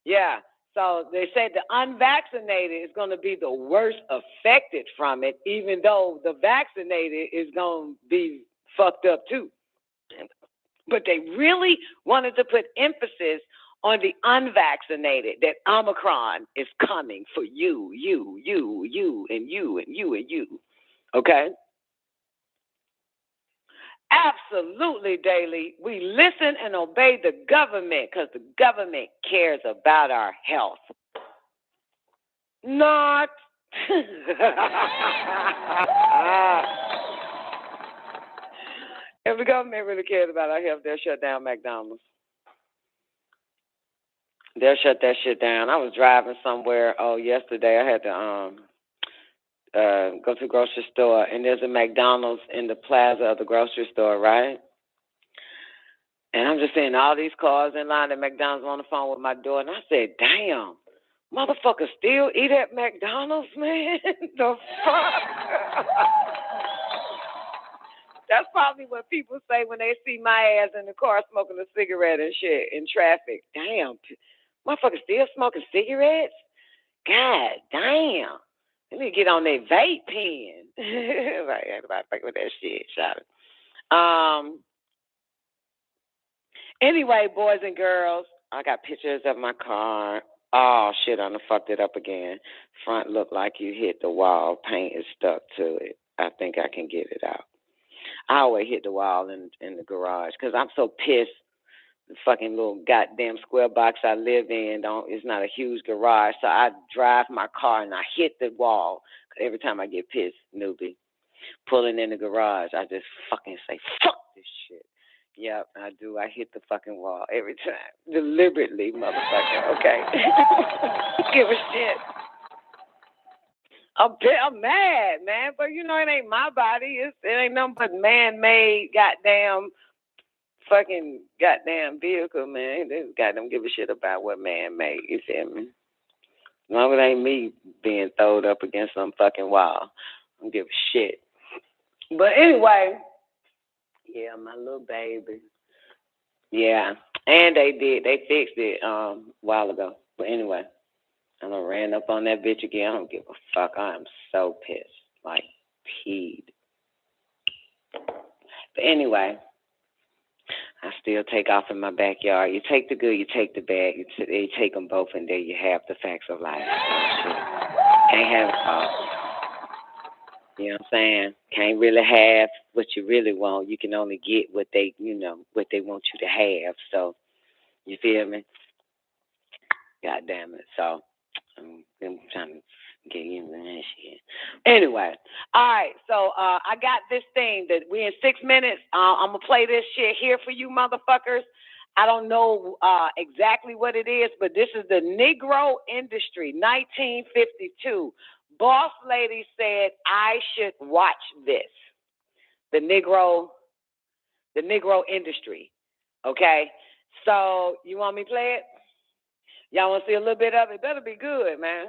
Yeah. So they said the unvaccinated is going to be the worst affected from it, even though the vaccinated is going to be fucked up too. But they really wanted to put emphasis on the unvaccinated, that Omicron is coming for you, and you, and you. Okay? Absolutely, Daily. We listen and obey the government because the government cares about our health. Not. If the government really cared about our health, they'll shut down McDonald's. They'll shut that shit down. I was driving somewhere, yesterday. I had to go to the grocery store, and there's a McDonald's in the plaza of the grocery store, right? And I'm just seeing all these cars in line at McDonald's on the phone with my daughter, and I said, damn, motherfuckers still eat at McDonald's, man? The fuck? That's probably what people say when they see my ass in the car smoking a cigarette and shit in traffic. Damn, motherfuckers still smoking cigarettes? God damn. They need to get on their vape pen. Right, everybody fucking with that shit. Shout it. Anyway, boys and girls, I got pictures of my car. Oh, shit, I done fucked it up again. Front looked like you hit the wall. Paint is stuck to it. I think I can get it out. I always hit the wall in the garage because I'm so pissed. The fucking little goddamn square box I live in it's not a huge garage, so I drive my car and I hit the wall. Every time I get pissed, newbie, pulling in the garage, I just fucking say, fuck this shit. Yep, I do. I hit the fucking wall every time. Deliberately, motherfucker, okay? Give a shit. I'm mad, man. But you know, it ain't my body. It ain't nothing but man-made goddamn fucking goddamn vehicle, man. They goddamn give a shit about what man-made. You feel me? As long as it ain't me being thrown up against some fucking wall, I don't give a shit. But anyway, yeah, my little baby. Yeah, and they fixed it a while ago. But anyway, I done ran up on that bitch again. I don't give a fuck. I am so pissed, like peed. But anyway, I still take off in my backyard. You take the good, you take the bad. You take them both, and there you have the facts of life. Can't have it all. You know what I'm saying? Can't really have what you really want. You can only get what they, what they want you to have. So, you feel me? God damn it. So, I'm trying to get into that shit. Anyway, all right. So, I got this thing that we in 6 minutes. I'm going to play this shit here for you motherfuckers. I don't know exactly what it is, but this is the Negro industry, 1952. Boss lady said I should watch this. The Negro industry. Okay? So, you want me to play it? Y'all want to see a little bit of it? Better be good, man.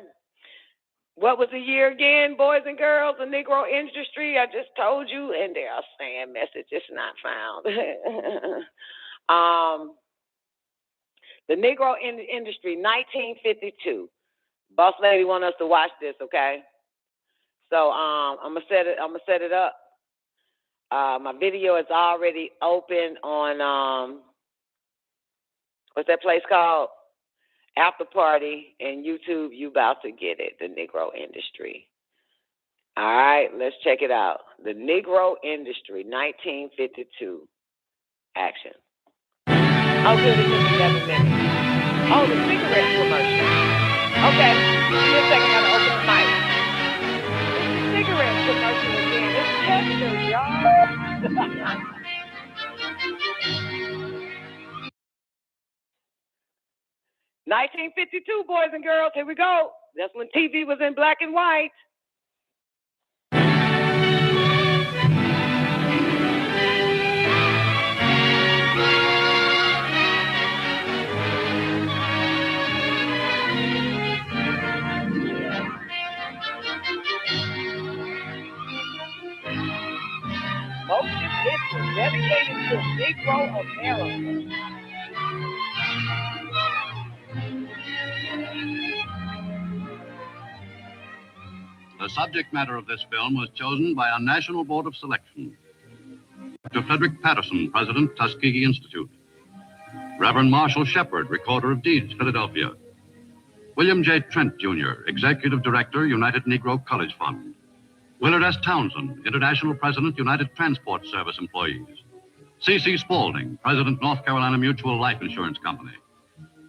What was the year again, boys and girls? The Negro industry, I just told you, and they are saying messages not found. The Negro industry, 1952. Boss lady want us to watch this, okay? So I'm gonna set it up. My video is already open on what's that place called? After Party, and YouTube. You about to get it. The Negro industry. All right, let's check it out. The Negro industry, 1952. Action. Oh, good. It's just 11 minutes. Oh, the cigarette commercial. Okay, give me a second. I gotta open the mic. Cigarette commercial again. It's Chester, y'all. 1952, boys and girls. Here we go. That's when TV was in black and white. Motion picture dedicated to Negro America. The subject matter of this film was chosen by a national board of selection. Dr. Frederick Patterson, President, Tuskegee Institute. Reverend Marshall Shepard, Recorder of Deeds, Philadelphia. William J. Trent, Jr., Executive Director, United Negro College Fund. Willard S. Townsend, International President, United Transport Service Employees. C.C. Spaulding, President, North Carolina Mutual Life Insurance Company.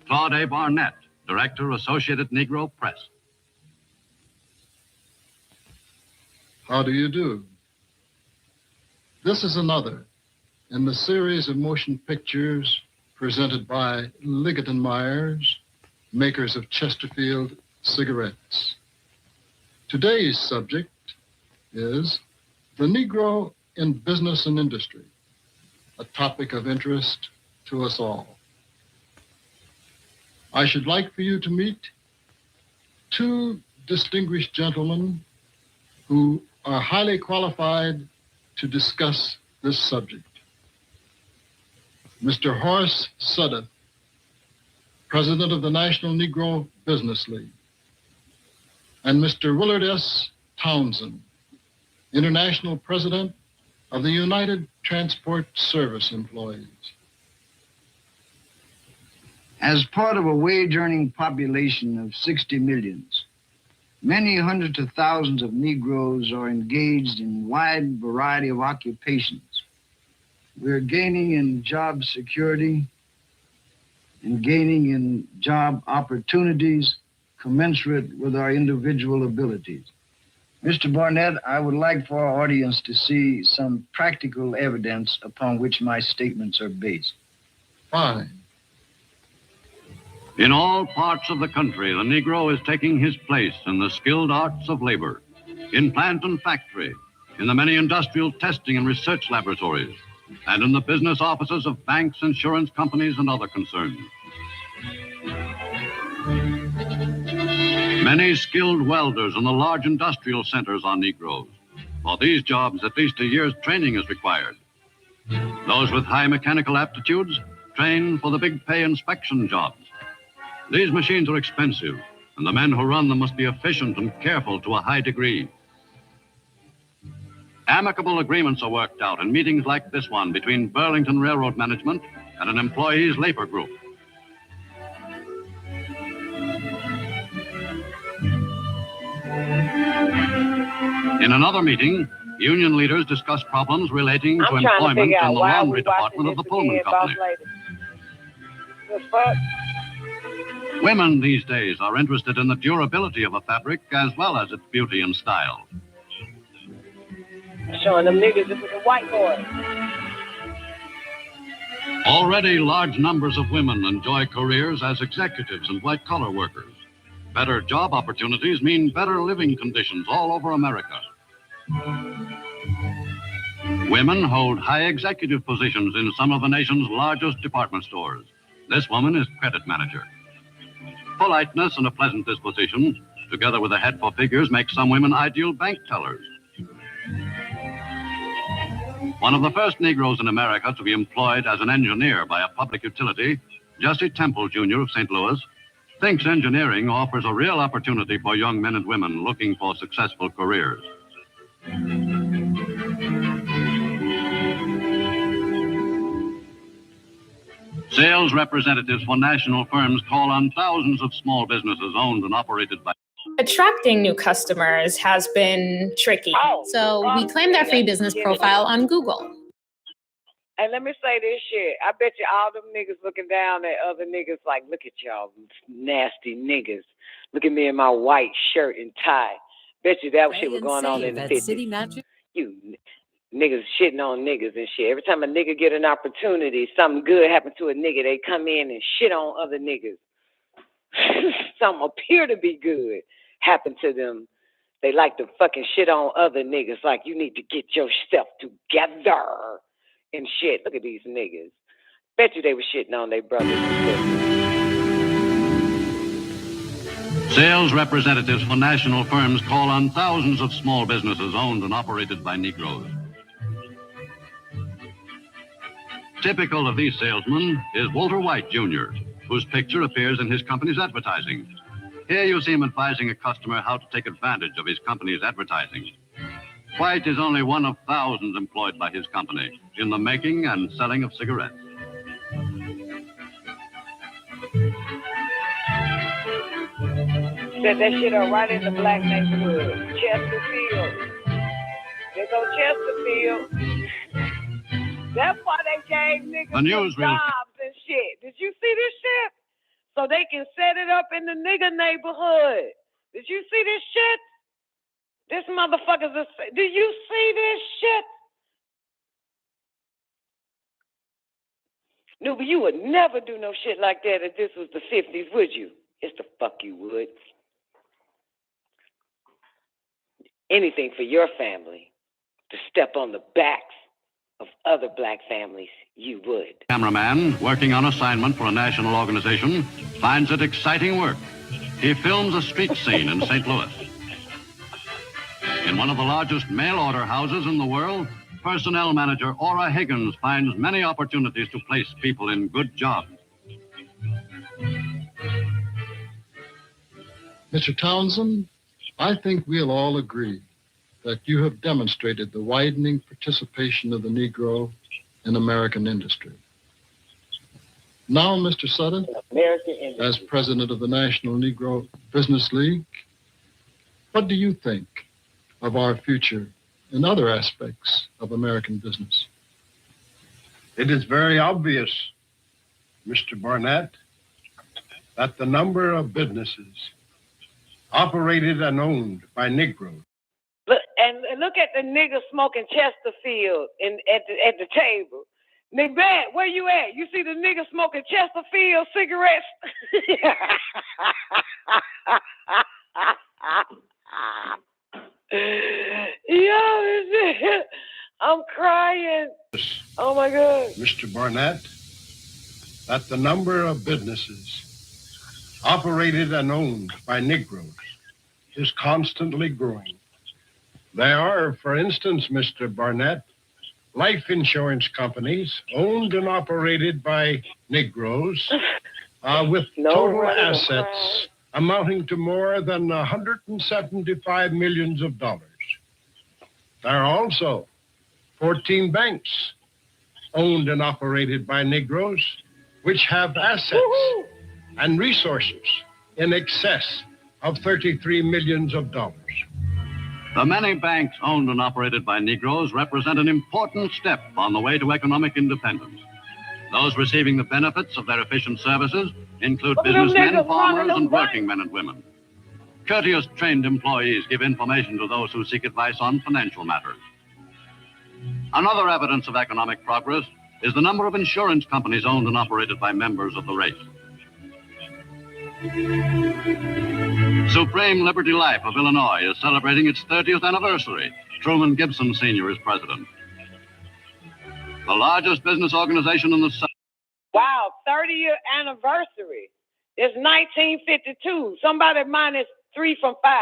Claude A. Barnett, Director, Associated Negro Press. How do you do? This is another in the series of motion pictures presented by Liggett & Myers, makers of Chesterfield cigarettes. Today's subject is the Negro in business and industry, a topic of interest to us all. I should like for you to meet two distinguished gentlemen who are highly qualified to discuss this subject. Mr. Horace Sutter, President of the National Negro Business League, and Mr. Willard S. Townsend, International President of the United Transport Service Employees. As part of a wage-earning population of 60 millions, many hundreds of thousands of Negroes are engaged in a wide variety of occupations. We're gaining in job security and gaining in job opportunities commensurate with our individual abilities. Mr. Barnett, I would like for our audience to see some practical evidence upon which my statements are based. Fine. In all parts of the country, the Negro is taking his place in the skilled arts of labor. in plant and factory, in the many industrial testing and research laboratories, and in the business offices of banks, insurance companies, and other concerns. Many skilled welders in the large industrial centers are Negroes. For these jobs, at least a year's training is required. Those with high mechanical aptitudes train for the big pay inspection jobs. These machines are expensive, and the men who run them must be efficient and careful to a high degree. Amicable agreements are worked out in meetings like this one between Burlington Railroad Management and an employees' labor group. In another meeting, union leaders discuss problems relating to employment in the laundry department of the Pullman Company. Women these days are interested in the durability of a fabric as well as its beauty and style. Showing them niggas this is a white boy. Already large numbers of women enjoy careers as executives and white-collar workers. Better job opportunities mean better living conditions all over America. Women hold high executive positions in some of the nation's largest department stores. This woman is credit manager. Politeness and a pleasant disposition, together with a head for figures, make some women ideal bank tellers. One of the first Negroes in America to be employed as an engineer by a public utility, Jesse Temple, Jr. of St. Louis, thinks engineering offers a real opportunity for young men and women looking for successful careers. Sales representatives for national firms call on thousands of small businesses owned and operated by... Attracting new customers has been tricky. So we claimed our free business profile on Google. And let me say this shit. I bet you all them niggas looking down at other niggas like, look at y'all nasty niggas. Look at me in my white shirt and tie. Bet you that shit was going on in the 50s. You niggas shitting on niggas and shit. Every time a nigga get an opportunity, something good happen to a nigga, they come in and shit on other niggas. Something appear to be good happen to them. They like to fucking shit on other niggas like you need to get yourself together and shit. Look at these niggas. Bet you they were shitting on their brothers and sisters. Sales representatives for national firms call on thousands of small businesses owned and operated by Negroes. Typical of these salesmen is Walter White, Jr., whose picture appears in his company's advertising. Here you see him advising a customer how to take advantage of his company's advertising. White is only one of thousands employed by his company in the making and selling of cigarettes. Set that shit up right in the black neighborhood. Chesterfield. There go Chesterfield. That's why they gave niggas jobs and shit. Did you see this shit? So they can set it up in the nigga neighborhood. Did you see this shit? This motherfucker's a... Do you see this shit? No, but you would never do no shit like that if this was the 50s, would you? Yes, the fuck you would. Anything for your family to step on the backs of other black families, you would. Cameraman, working on assignment for a national organization, finds it exciting work. He films a street scene in St. Louis. In one of the largest mail-order houses in the world, personnel manager Ora Higgins finds many opportunities to place people in good jobs. Mr. Townsend, I think we'll all agree that you have demonstrated the widening participation of the Negro in American industry. Now, Mr. Sutter, as president of the National Negro Business League, what do you think of our future in other aspects of American business? It is very obvious, Mr. Barnett, that the number of businesses operated and owned by Negroes. Look, and look at the nigga smoking Chesterfield at the table. Nigga, where you at? You see the nigga smoking Chesterfield cigarettes? I'm crying. Oh my God. Mr. Barnett, that the number of businesses operated and owned by Negroes is constantly growing. There are, for instance, Mr. Barnett, life insurance companies owned and operated by Negroes with total assets amounting to more than $175 million. There are also 14 banks owned and operated by Negroes, which have assets and resources in excess of $33 million. The many banks owned and operated by Negroes represent an important step on the way to economic independence. Those receiving the benefits of their efficient services include businessmen, farmers, and working men and women. Courteous, trained employees give information to those who seek advice on financial matters. Another evidence of economic progress is the number of insurance companies owned and operated by members of the race. Supreme Liberty Life of Illinois is celebrating its 30th anniversary. Truman Gibson Sr. is president. The largest business organization in the South. Wow, 30-year anniversary. It's 1952. Somebody minus 3 from 5.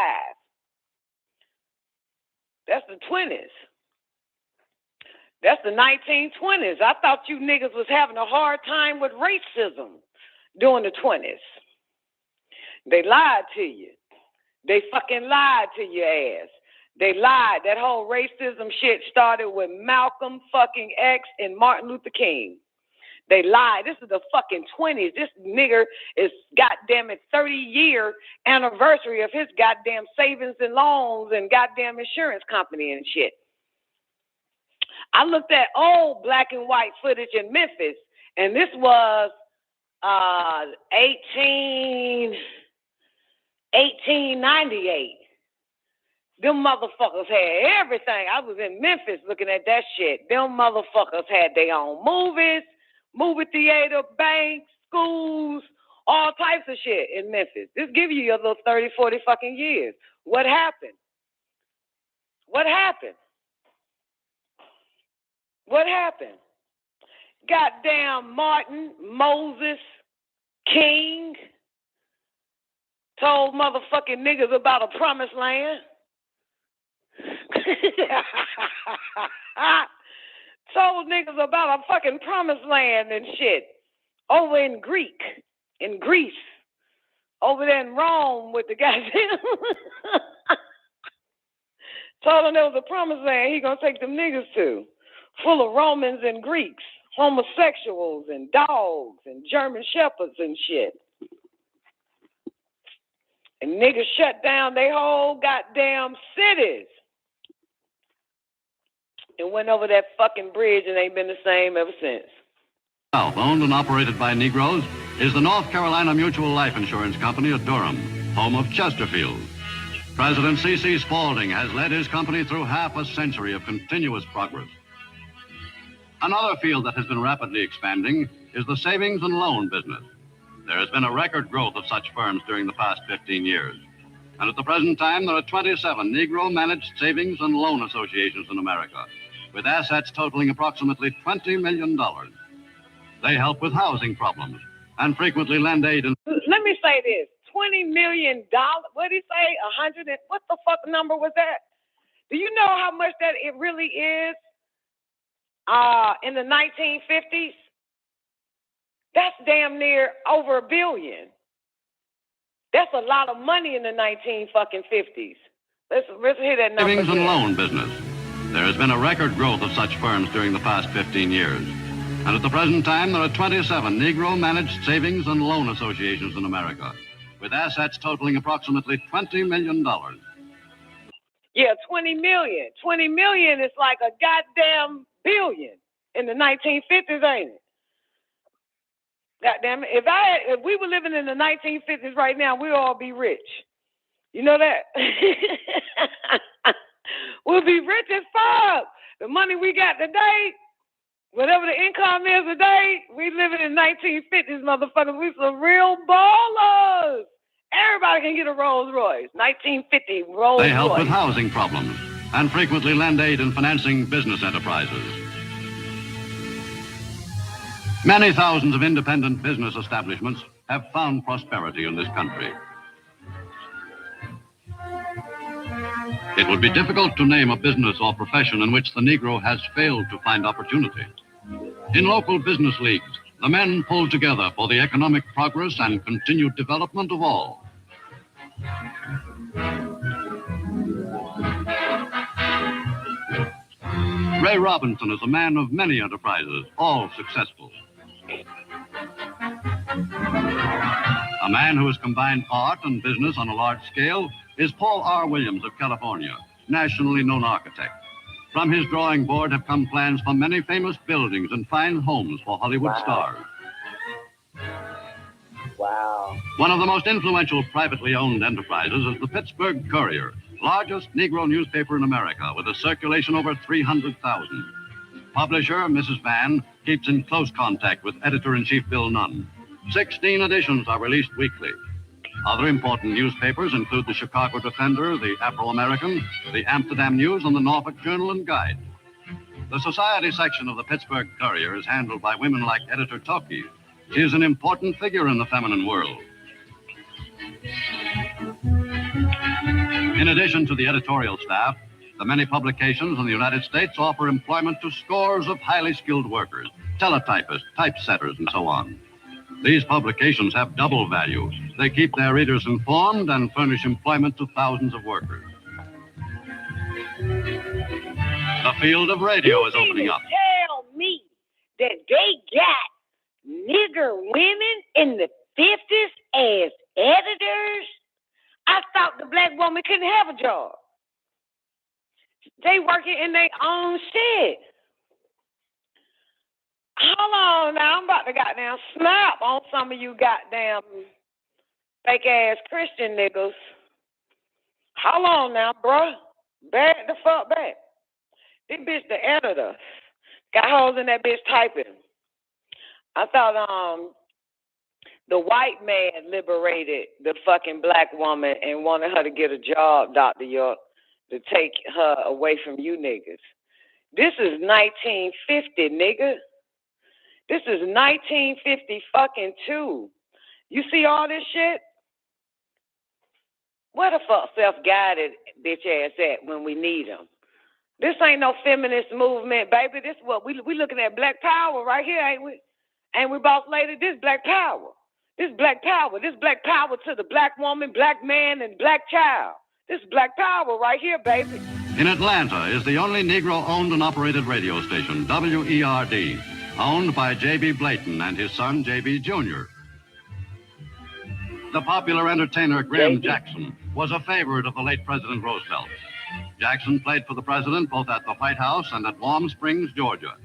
That's the 20s. That's the 1920s. I thought you niggas was having a hard time with racism during the 20s. They lied to you. They fucking lied to your ass. They lied. That whole racism shit started with Malcolm fucking X and Martin Luther King. They lied. This is the fucking 20s. This nigger is goddamn it 30-year anniversary of his goddamn savings and loans and goddamn insurance company and shit. I looked at old black and white footage in Memphis, and this was 1898. Them motherfuckers had everything. I was in Memphis looking at that shit. Them motherfuckers had their own movies, movie theater, banks, schools, all types of shit in Memphis. This give you your little 30, 40 fucking years. What happened? What happened? What happened? Goddamn Martin, Moses, King told motherfucking niggas about a promised land. Told niggas about a fucking promised land and shit. Over in Greece. Over there in Rome with the goddamn told them there was a promised land he gonna take them niggas to. Full of Romans and Greeks, homosexuals and dogs and German shepherds and shit. And niggas shut down their whole goddamn cities. And went over that fucking bridge and ain't been the same ever since. South, owned and operated by Negroes, is the North Carolina Mutual Life Insurance Company of Durham, home of Chesterfield. President C.C. Spaulding has led his company through half a century of continuous progress. Another field that has been rapidly expanding is the savings and loan business. There has been a record growth of such firms during the past 15 years. And at the present time, there are 27 Negro-managed savings and loan associations in America, with assets totaling approximately $20 million. They help with housing problems and frequently lend aid in... Let me say this. $20 million. What did he say? 100 and... What the fuck number was that? Do you know how much that it really is in the 1950s? That's damn near over $1 billion. That's a lot of money in the 1950s. Let's hear that number. Savings and loan business. There has been a record growth of such firms during the past 15 years. And at the present time, there are 27 Negro-managed savings and loan associations in America, with assets totaling approximately $20 million. Yeah, 20 million. 20 million is like a goddamn billion in the 1950s, ain't it? Goddamn it. If we were living in the 1950s right now, we'd all be rich. You know that? We'll be rich as fuck. The money we got today, whatever the income is today, we living in 1950s, motherfuckers. We some real ballers. Everybody can get a Rolls Royce. 1950 Rolls Royce. They help with housing problems and frequently lend aid in financing business enterprises. Many thousands of independent business establishments have found prosperity in this country. It would be difficult to name a business or profession in which the Negro has failed to find opportunity. In local business leagues, the men pull together for the economic progress and continued development of all. Ray Robinson is a man of many enterprises, all successful. A man who has combined art and business on a large scale is Paul R. Williams of California, nationally known architect. From his drawing board have come plans for many famous buildings and fine homes for Hollywood stars. Wow. One of the most influential privately owned enterprises is the Pittsburgh Courier, largest Negro newspaper in America with a circulation over 300,000. Publisher Mrs. Vann keeps in close contact with editor-in-chief Bill Nunn. 16 editions are released weekly. Other important newspapers include the Chicago Defender, the Afro-American, the Amsterdam News, and the Norfolk Journal and Guide. The society section of the Pittsburgh Courier is handled by women like Editor Toki. She is an important figure in the feminine world. In addition to the editorial staff, the many publications in the United States offer employment to scores of highly skilled workers, teletypists, typesetters, and so on. These publications have double value. They keep their readers informed and furnish employment to thousands of workers. The field of radio is opening up. Tell me that they got nigger women in the 50s as editors? I thought the black woman couldn't have a job. They working in their own shit. Hold on now, I'm about to goddamn snap on some of you goddamn fake ass Christian niggas. Hold on now, bruh. Back the fuck back. This bitch the editor. Got holes in that bitch typing. I thought the white man liberated the fucking black woman and wanted her to get a job, Dr. York, to take her away from you niggas. This is 1950, nigga. This is 1950 fucking 2. You see all this shit? Where the fuck self-guided bitch ass at when we need them? This ain't no feminist movement, baby. This what we looking at black power right here, ain't we? Ain't we, boss lady? This black power. This black power. This black power to the black woman, black man, and black child. This black power right here, baby. In Atlanta is the only Negro-owned and operated radio station, WERD, owned by J.B. Blayton and his son, J.B. Jr. The popular entertainer Graham Jackson was a favorite of the late President Roosevelt. Jackson played for the president both at the White House and at Warm Springs, Georgia.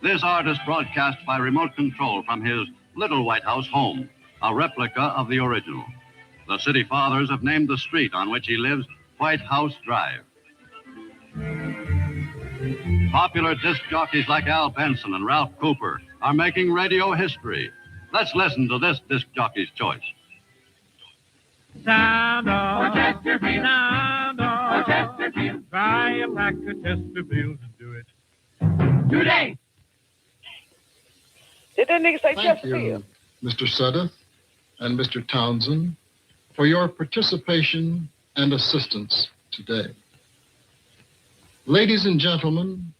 This artist broadcasts by remote control from his little White House home, a replica of the original. The city fathers have named the street on which he lives White House Drive. Popular disc jockeys like Al Benson and Ralph Cooper are making radio history. Let's listen to this disc jockey's choice. Sound off, Chesterfield. Sound off, Chesterfield. Try a pack of Chesterfield and do it today. Did that nigga say Thank Chesterfield? you, Mr. Suddeth and Mr. Townsend, for your participation and assistance today. Ladies and gentlemen,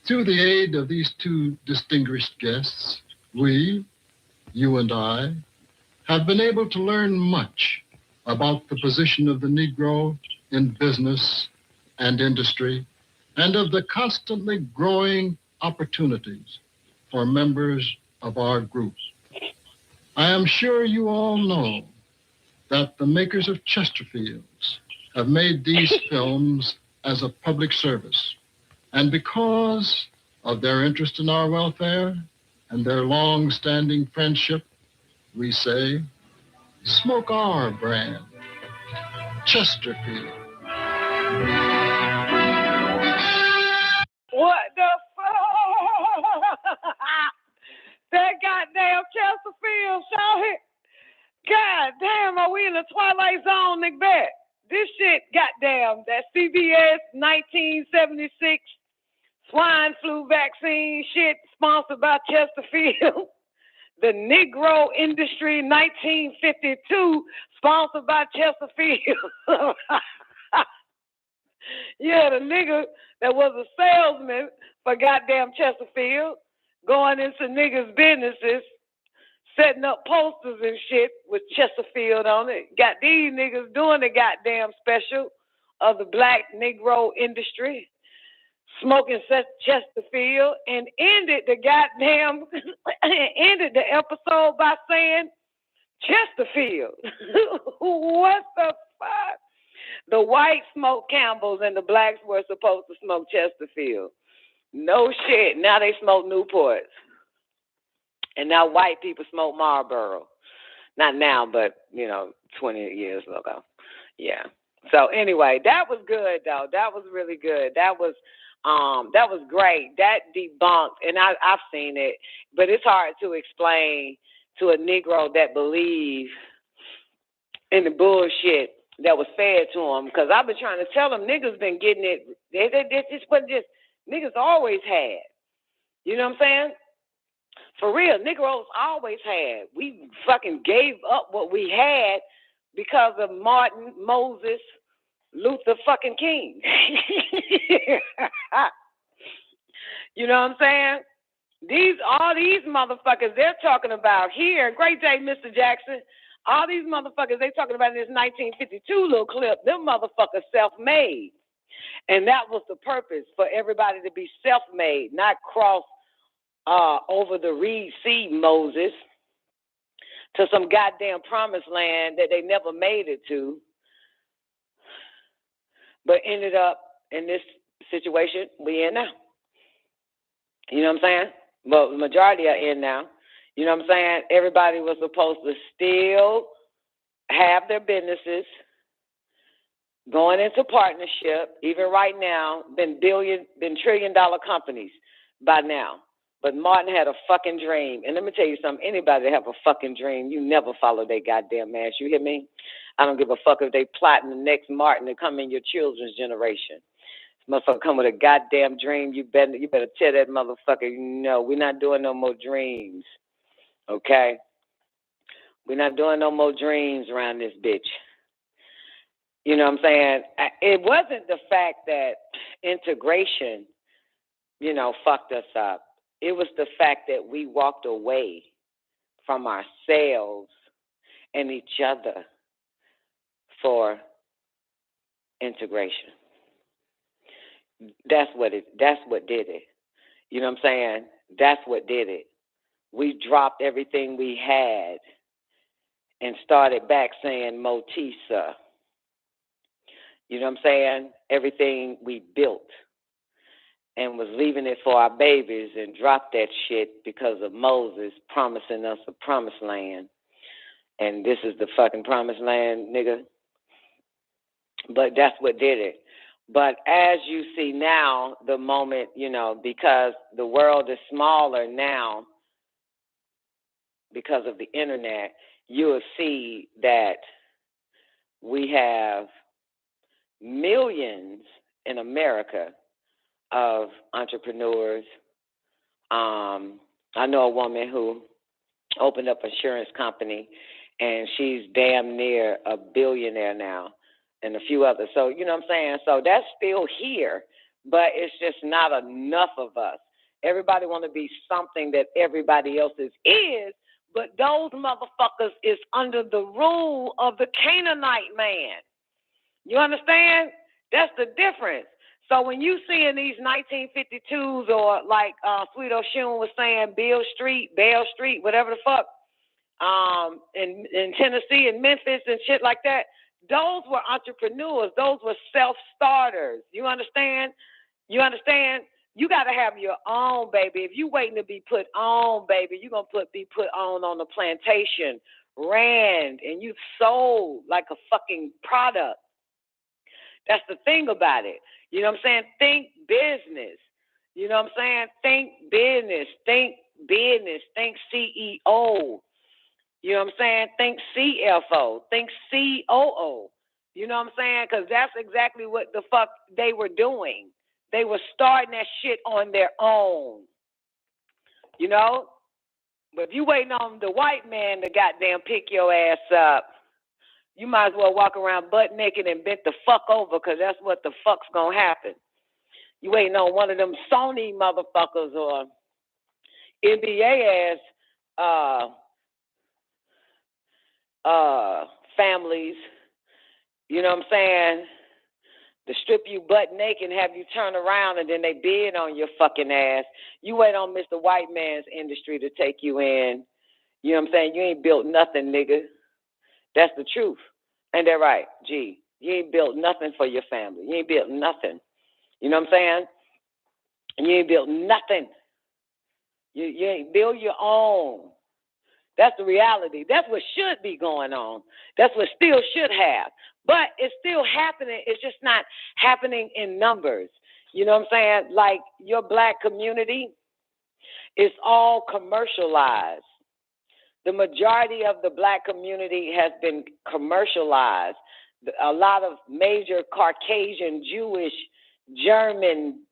through the aid of these two distinguished guests, we, you and I, have been able to learn much about the position of the Negro in business and industry, and of the constantly growing opportunities for members of our group. I am sure you all know that the makers of Chesterfields have made these films as a public service. And because of their interest in our welfare and their long-standing friendship, we say, smoke our brand, Chesterfield. What the fuck? That goddamn Chesterfield, show it. God damn, are we in the Twilight Zone, Nick Bet? this shit, goddamn, that CBS 1976 swine flu vaccine shit sponsored by Chesterfield. The Negro Industry 1952 sponsored by Chesterfield. Yeah, the nigga that was a salesman for goddamn Chesterfield, going into niggas' businesses, setting up posters and shit with Chesterfield on it. Got these niggas doing the goddamn special of the Black Negro Industry, smoking Chesterfield, and ended the goddamn, ended the episode by saying, Chesterfield. What the fuck? The whites smoked Campbell's and the blacks were supposed to smoke Chesterfield. No shit. Now they smoke Newports. And now white people smoke Marlboro. Not now, but, 20 years ago. Yeah. So anyway, that was good though. That was really good. That was great. That debunked, and I've seen it, but it's hard to explain to a Negro that believes in the bullshit that was fed to them. Because I've been trying to tell them niggas been getting it. This what just niggas always had. You know what I'm saying? For real, Negroes always had. We fucking gave up what we had because of Martin, Moses, Luther fucking King. You know what I'm saying? All these motherfuckers they're talking about here. Great day, Mr. Jackson. All these motherfuckers they talking about in this 1952 little clip, them motherfuckers self-made. And that was the purpose, for everybody to be self-made, not cross over the Reed Sea, Moses, to some goddamn promised land that they never made it to, but ended up in this situation we in now. You know what I'm saying? Well, the majority are in now. You know what I'm saying? Everybody was supposed to still have their businesses going into partnership. Even right now, been trillion-dollar companies by now. But Martin had a fucking dream. And let me tell you something. Anybody that have a fucking dream, you never follow their goddamn ass. You hear me? I don't give a fuck if they plotting the next Martin to come in your children's generation. This motherfucker come with a goddamn dream. You better tell that motherfucker, no, we're not doing no more dreams. Okay? We're not doing no more dreams around this bitch. You know what I'm saying? It wasn't the fact that integration, fucked us up. It was the fact that we walked away from ourselves and each other for integration. That's what did it. You know what I'm saying? That's what did it. We dropped everything we had and started back saying Motisa. You know what I'm saying? Everything we built. And was leaving it for our babies and dropped that shit because of Moses promising us a promised land. And this is the fucking promised land, nigga. But that's what did it. But as you see now, the moment, because the world is smaller now because of the internet, you will see that we have millions in America of entrepreneurs. I know a woman who opened up an insurance company, and she's damn near a billionaire now, and a few others. So, you know what I'm saying? So that's still here, but it's just not enough of us. Everybody want to be something that everybody else is, but those motherfuckers is under the rule of the Canaanite man. You understand? That's the difference. So when you see in these 1952s, or like Sweet Oshun was saying, Bale Street, whatever the fuck, in Tennessee and Memphis and shit like that, those were entrepreneurs. Those were self-starters. You understand? You got to have your own, baby. If you waiting to be put on, baby, you're going to be put on the plantation, ran, and you sold like a fucking product. That's the thing about it. You know what I'm saying? Think business. You know what I'm saying? Think business. Think CEO. You know what I'm saying? Think CFO. Think COO. You know what I'm saying? Because that's exactly what the fuck they were doing. They were starting that shit on their own. You know? But if you waiting on the white man to goddamn pick your ass up, you might as well walk around butt naked and bent the fuck over, because that's what the fuck's gonna happen. You waiting on one of them Sony motherfuckers or NBA ass families, you know what I'm saying, to strip you butt naked and have you turn around and then they bid on your fucking ass. You wait on Mr. White Man's industry to take you in. You know what I'm saying? You ain't built nothing, nigga. That's the truth. Ain't that right? Gee, you ain't built nothing for your family. You ain't built nothing. You know what I'm saying? You ain't built nothing. You ain't build your own. That's the reality. That's what should be going on. That's what still should have. But it's still happening. It's just not happening in numbers. You know what I'm saying? Like your black community, it's all commercialized. The majority of the black community has been commercialized. A lot of major Caucasian, Jewish, German,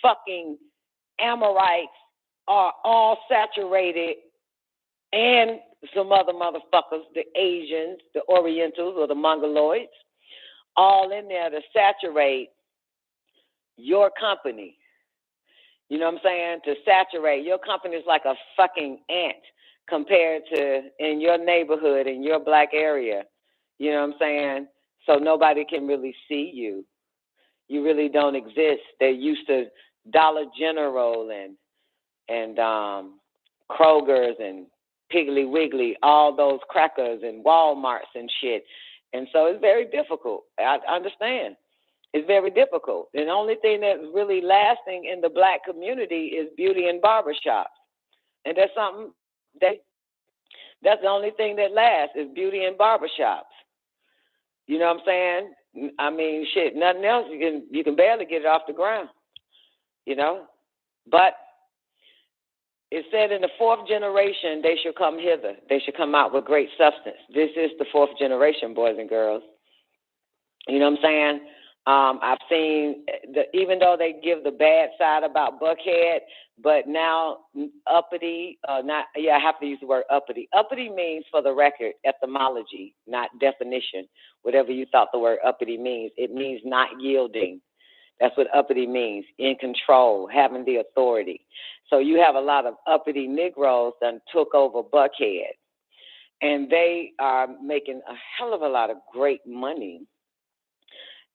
fucking Amorites are all saturated, and some other motherfuckers, the Asians, the Orientals, or the Mongoloids, all in there to saturate your company. You know what I'm saying? To saturate. Your company is like a fucking ant compared to in your neighborhood, in your black area. You know what I'm saying? So nobody can really see you. You really don't exist. They're used to Dollar General and Kroger's and Piggly Wiggly, all those crackers and Walmarts and shit. And so it's very difficult. I understand. It's very difficult. And the only thing that's really lasting in the black community is beauty and barbershops. And that's something that's the only thing that lasts is beauty and barbershops. You know what I'm saying? I mean, shit, nothing else. You can barely get it off the ground, you know? But it said in the fourth generation, they shall come hither. They shall come out with great substance. This is the fourth generation, boys and girls. You know what I'm saying? I've seen, even though they give the bad side about Buckhead, but now uppity, I have to use the word uppity. Uppity means, for the record, etymology, not definition. Whatever you thought the word uppity means, it means not yielding. That's what uppity means, in control, having the authority. So you have a lot of uppity Negroes that took over Buckhead, and they are making a hell of a lot of great money.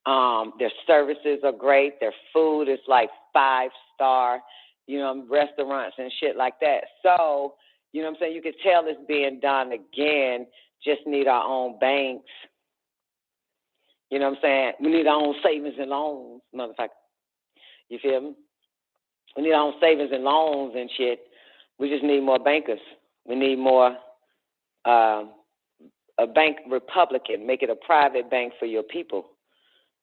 Their services are great. Their food is like 5-star, restaurants and shit like that. So, you know what I'm saying? You could tell it's being done again. Just need our own banks. You know what I'm saying? We need our own savings and loans, motherfucker. You feel me? We need our own savings and loans and shit. We just need more bankers. We need more a bank Republican. Make it a private bank for your people.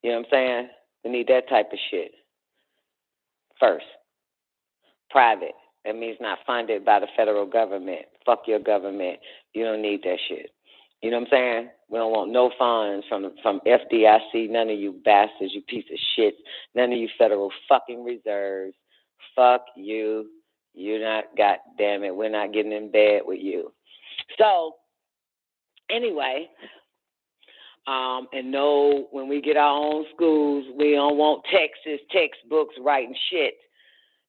You know what I'm saying? We need that type of shit first. Private. That means not funded by the federal government. Fuck your government. You don't need that shit. You know what I'm saying? We don't want no funds from FDIC, none of you bastards, you piece of shit, none of you federal fucking reserves. Fuck you. You're not, goddamn it, we're not getting in bed with you. So, anyway, and no, when we get our own schools, we don't want Texas textbooks writing shit,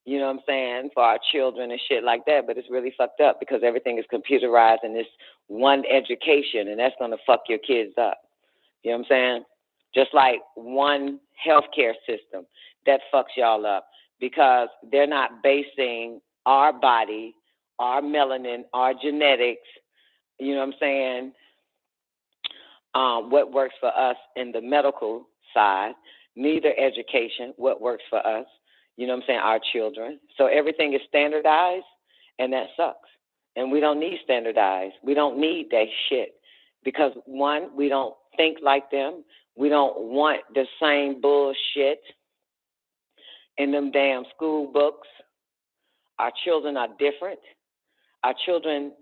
you know what I'm saying, for our children and shit like that. But it's really fucked up because everything is computerized and it's one education, and that's going to fuck your kids up. You know what I'm saying? Just like one healthcare system that fucks y'all up because they're not basing our body, our melanin, our genetics, you know what I'm saying, what works for us in the medical side, neither education, what works for us, you know what I'm saying, our children. So everything is standardized, and that sucks. And we don't need standardized. We don't need that shit because, one, we don't think like them. We don't want the same bullshit in them damn school books. Our children are different. Our children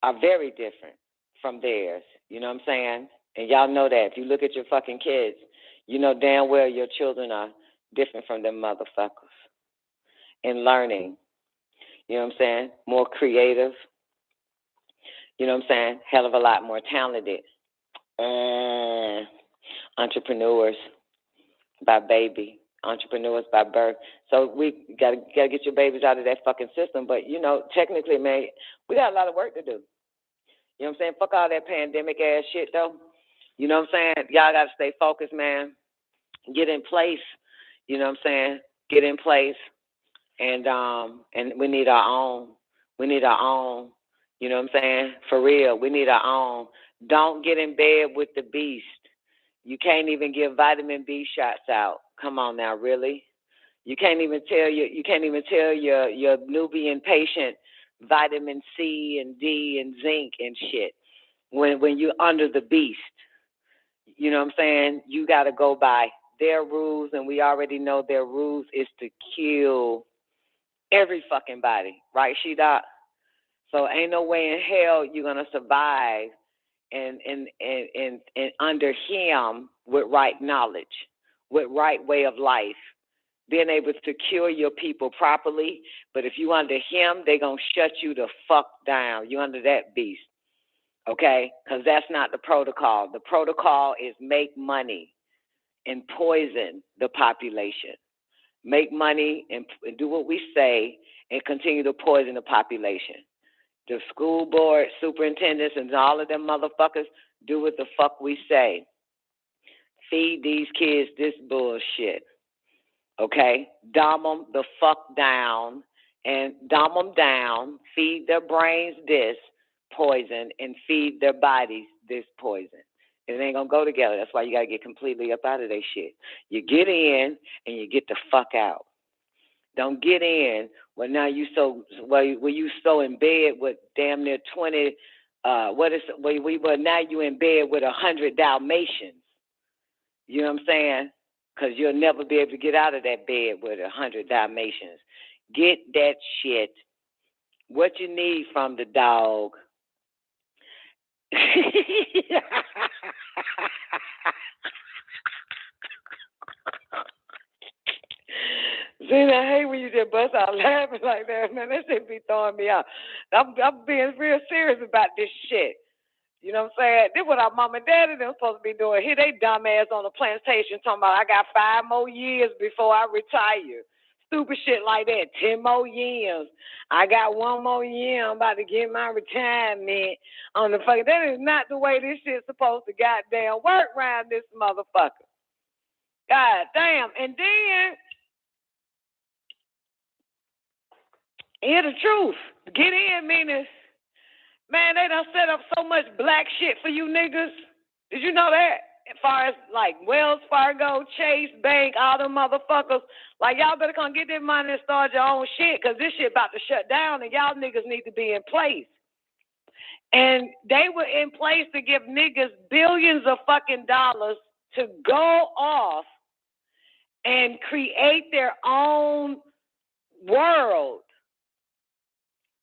are very different from theirs, you know what I'm saying? And y'all know that. If you look at your fucking kids, you know damn well your children are different from them motherfuckers. In learning, you know what I'm saying? More creative, you know what I'm saying? Hell of a lot more talented. Entrepreneurs by baby, entrepreneurs by birth. So we gotta get your babies out of that fucking system. But, you know, technically, man, we got a lot of work to do. You know what I'm saying? Fuck all that pandemic ass shit, though. You know what I'm saying? Y'all got to stay focused, man. Get in place. You know what I'm saying? Get in place. And we need our own. We need our own. You know what I'm saying? For real. We need our own. Don't get in bed with the beast. You can't even give vitamin B shots out. Come on now, really? You can't even tell your Nubian patient vitamin C and D and zinc and shit when you're under the beast. You know what I'm saying? You got to go by their rules, and we already know their rules is to kill every fucking body, right, She-Doc? So ain't no way in hell you're gonna survive and under him with right knowledge, with right way of life, being able to cure your people properly. But if you under him, they gonna shut you the fuck down. You under that beast, okay? Because that's not the protocol. The protocol is make money and poison the population. Make money and do what we say and continue to poison the population. The school board, superintendents, and all of them motherfuckers do what the fuck we say. Feed these kids this bullshit, okay? Dumb them the fuck down and dumb them down. Feed their brains this poison and feed their bodies this poison. It ain't gonna go together. That's why you gotta get completely up out of that shit. You get in and you get the fuck out. Don't get in when now you so in bed with damn near 20. Now you in bed with 100 Dalmatians. You know what I'm saying? Because you'll never be able to get out of that bed with 100 Dalmatians. Get that shit. What you need from the dog. See, I hate when you just bust out laughing like that, man. That shit be throwing me out. I'm being real serious about this shit. You know what I'm saying? This is what our mom and daddy them supposed to be doing. Here they dumbass on the plantation talking about I got 5 more years before I retire. Stupid shit like that. 10 more years. I got 1 more year. I'm about to get my retirement on the fucking. That is not the way this shit's supposed to goddamn work around this motherfucker. God damn. And then, hear the truth. Get in, meaning, man, they done set up so much black shit for you niggas. Did you know that? As far as like Wells Fargo, Chase Bank, all them motherfuckers, like y'all better come get this money and start your own shit, because this shit about to shut down and y'all niggas need to be in place. And they were in place to give niggas billions of fucking dollars to go off and create their own world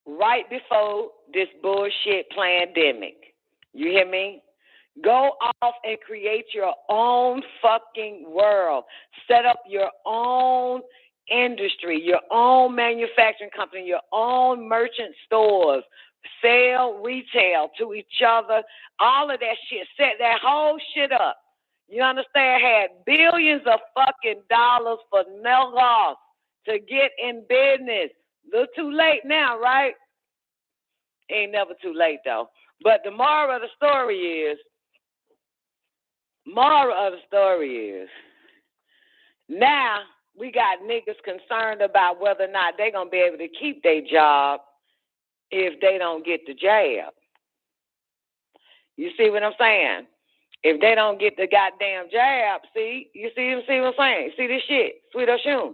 right before this bullshit pandemic. You hear me? Go off and create your own fucking world. Set up your own industry, your own manufacturing company, your own merchant stores. Sell retail to each other. All of that shit. Set that whole shit up. You understand? Had billions of fucking dollars for no loss to get in business. A little too late now, right? Ain't never too late, though. But the moral of the story is, now we got niggas concerned about whether or not they're going to be able to keep their job if they don't get the jab. You see what I'm saying? If they don't get the goddamn jab, see? You see what I'm saying? See this shit? Sweet Oshun.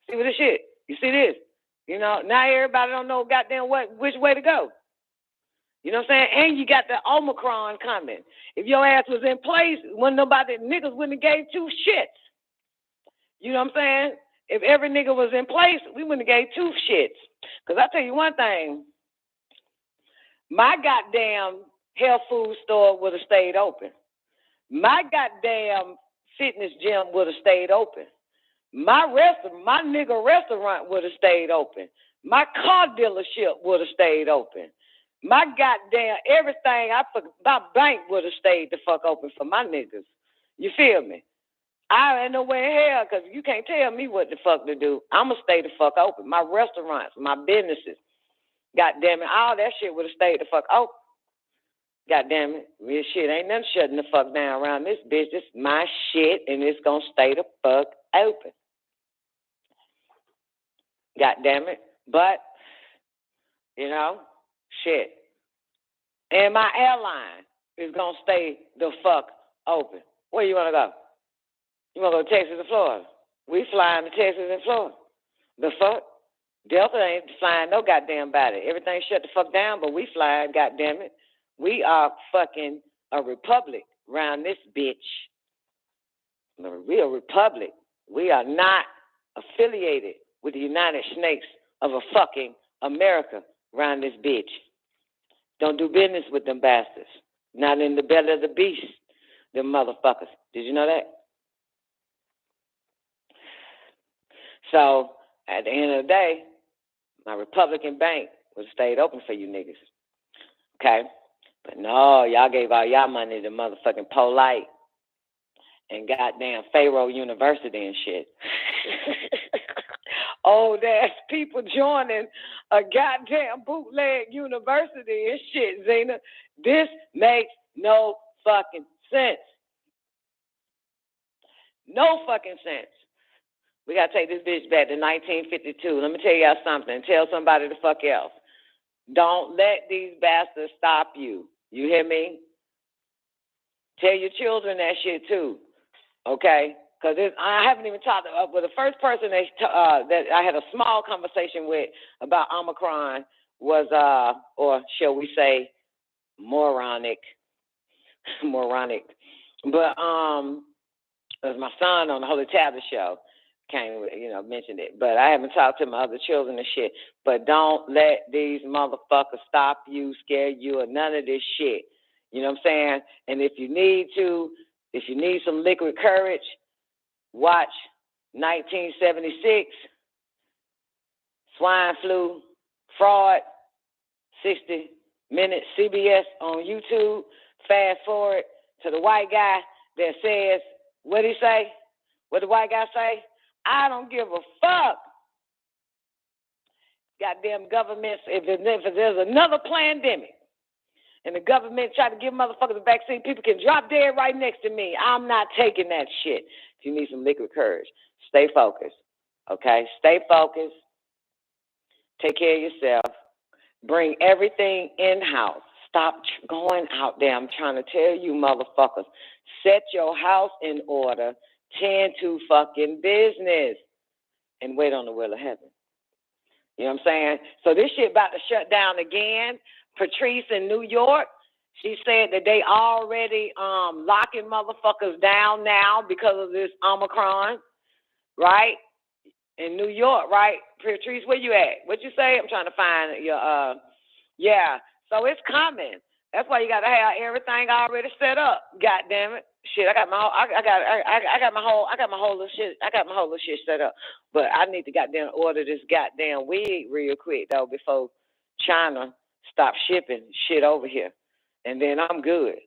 See what this shit? You see this? You know, now everybody don't know goddamn which way to go. You know what I'm saying? And you got the Omicron coming. If your ass was in place, niggas wouldn't have gave 2 shits. You know what I'm saying? If every nigga was in place, we wouldn't have gave 2 shits. Because I tell you one thing, my goddamn health food store would have stayed open. my goddamn fitness gym would have stayed open. My nigga restaurant would have stayed open. My car dealership would have stayed open. My goddamn everything, my bank would have stayed the fuck open for my niggas. You feel me? I ain't nowhere in hell, because you can't tell me what the fuck to do. I'm going to stay the fuck open. My restaurants, my businesses, goddamn it, all that shit would have stayed the fuck open. Goddamn it, real shit, ain't nothing shutting the fuck down around this bitch. This is my shit, and it's going to stay the fuck open. Goddamn it. But, you know, shit. And my airline is going to stay the fuck open. Where you want to go? You want to go to Texas or Florida? We flying to Texas and Florida. The fuck? Delta ain't flying no goddamn body. Everything shut the fuck down, but we flying, goddamn it. We are fucking a republic around this bitch. A real republic. We are not affiliated with the United Snakes of a fucking America around this bitch. Don't do business with them bastards. Not in the belly of the beast, them motherfuckers. Did you know that? So, at the end of the day, my Republican bank would have stayed open for you niggas. Okay? But no, y'all gave all y'all money to motherfucking Polite and goddamn Pharaoh University and shit. Old ass people joining a goddamn bootleg university and shit, Zena. This makes no fucking sense. No fucking sense. We got to take this bitch back to 1952. Let me tell y'all something. Tell somebody the fuck else. Don't let these bastards stop you. You hear me? Tell your children that shit too. Okay? Because I haven't even talked with the first person that I had a small conversation with about Omicron was, or shall we say, moronic. But it was my son on the Holy Tablet show. Mentioned it. But I haven't talked to my other children and shit. But don't let these motherfuckers stop you, scare you, or none of this shit. You know what I'm saying? And if you need some liquid courage, watch 1976, swine flu, fraud, 60 minutes CBS on YouTube. Fast forward to the white guy that says, what'd he say? What the white guy say? I don't give a fuck. Goddamn governments, if there's another pandemic and the government try to give motherfuckers a vaccine, people can drop dead right next to me. I'm not taking that shit. If you need some liquid courage, stay focused. Okay? Stay focused. Take care of yourself. Bring everything in-house. Stop going out there. I'm trying to tell you, motherfuckers. Set your house in order. Tend to fucking business. And wait on the will of heaven. You know what I'm saying? So this shit about to shut down again. Patrice in New York, she said that they already locking motherfuckers down now because of this Omicron, right? In New York, right? Patrice, where you at? What you say? I'm trying to find your yeah. So it's coming. That's why you got to have everything already set up. God damn it. Shit, I got my whole little shit set up. But I need to goddamn order this goddamn wig real quick though before China stop shipping shit over here. And then I'm good.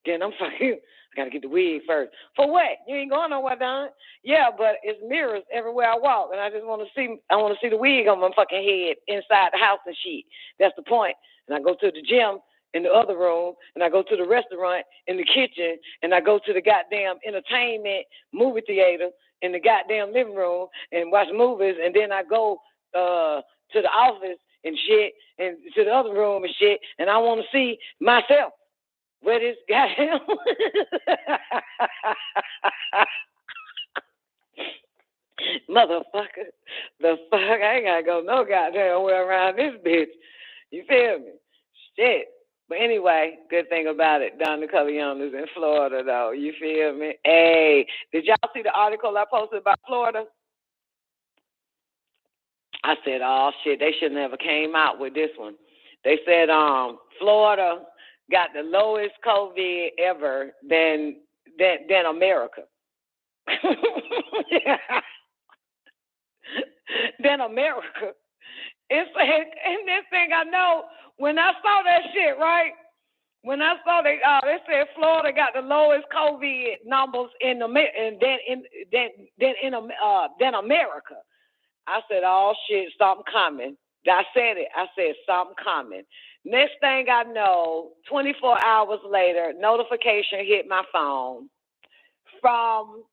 Then I'm fucking I gotta get the wig first. For what? You ain't going nowhere, Don. Yeah, but it's mirrors everywhere I walk, and I just want to see. I want to see the wig on my fucking head inside the house and shit. That's the point. And I go to the gym in the other room, and I go to the restaurant in the kitchen, and I go to the goddamn entertainment movie theater in the goddamn living room and watch movies, and then I go to the office and shit, and to the other room and shit, and I want to see myself. Where this goddamn motherfucker, the fuck, I ain't gotta go no goddamn way around this bitch. You feel me? Shit. But anyway, good thing about it, Don Nicoleone is in Florida though. You feel me? Hey, did y'all see the article I posted about Florida? I said, oh shit, they should never came out with this one. They said, Florida got the lowest COVID ever than America. Than America. And this thing I know, when I saw that shit, right? When I saw they said Florida got the lowest COVID numbers than America. I said, oh shit, something coming. I said it. I said something coming. Next thing I know, 24 hours later, notification hit my phone from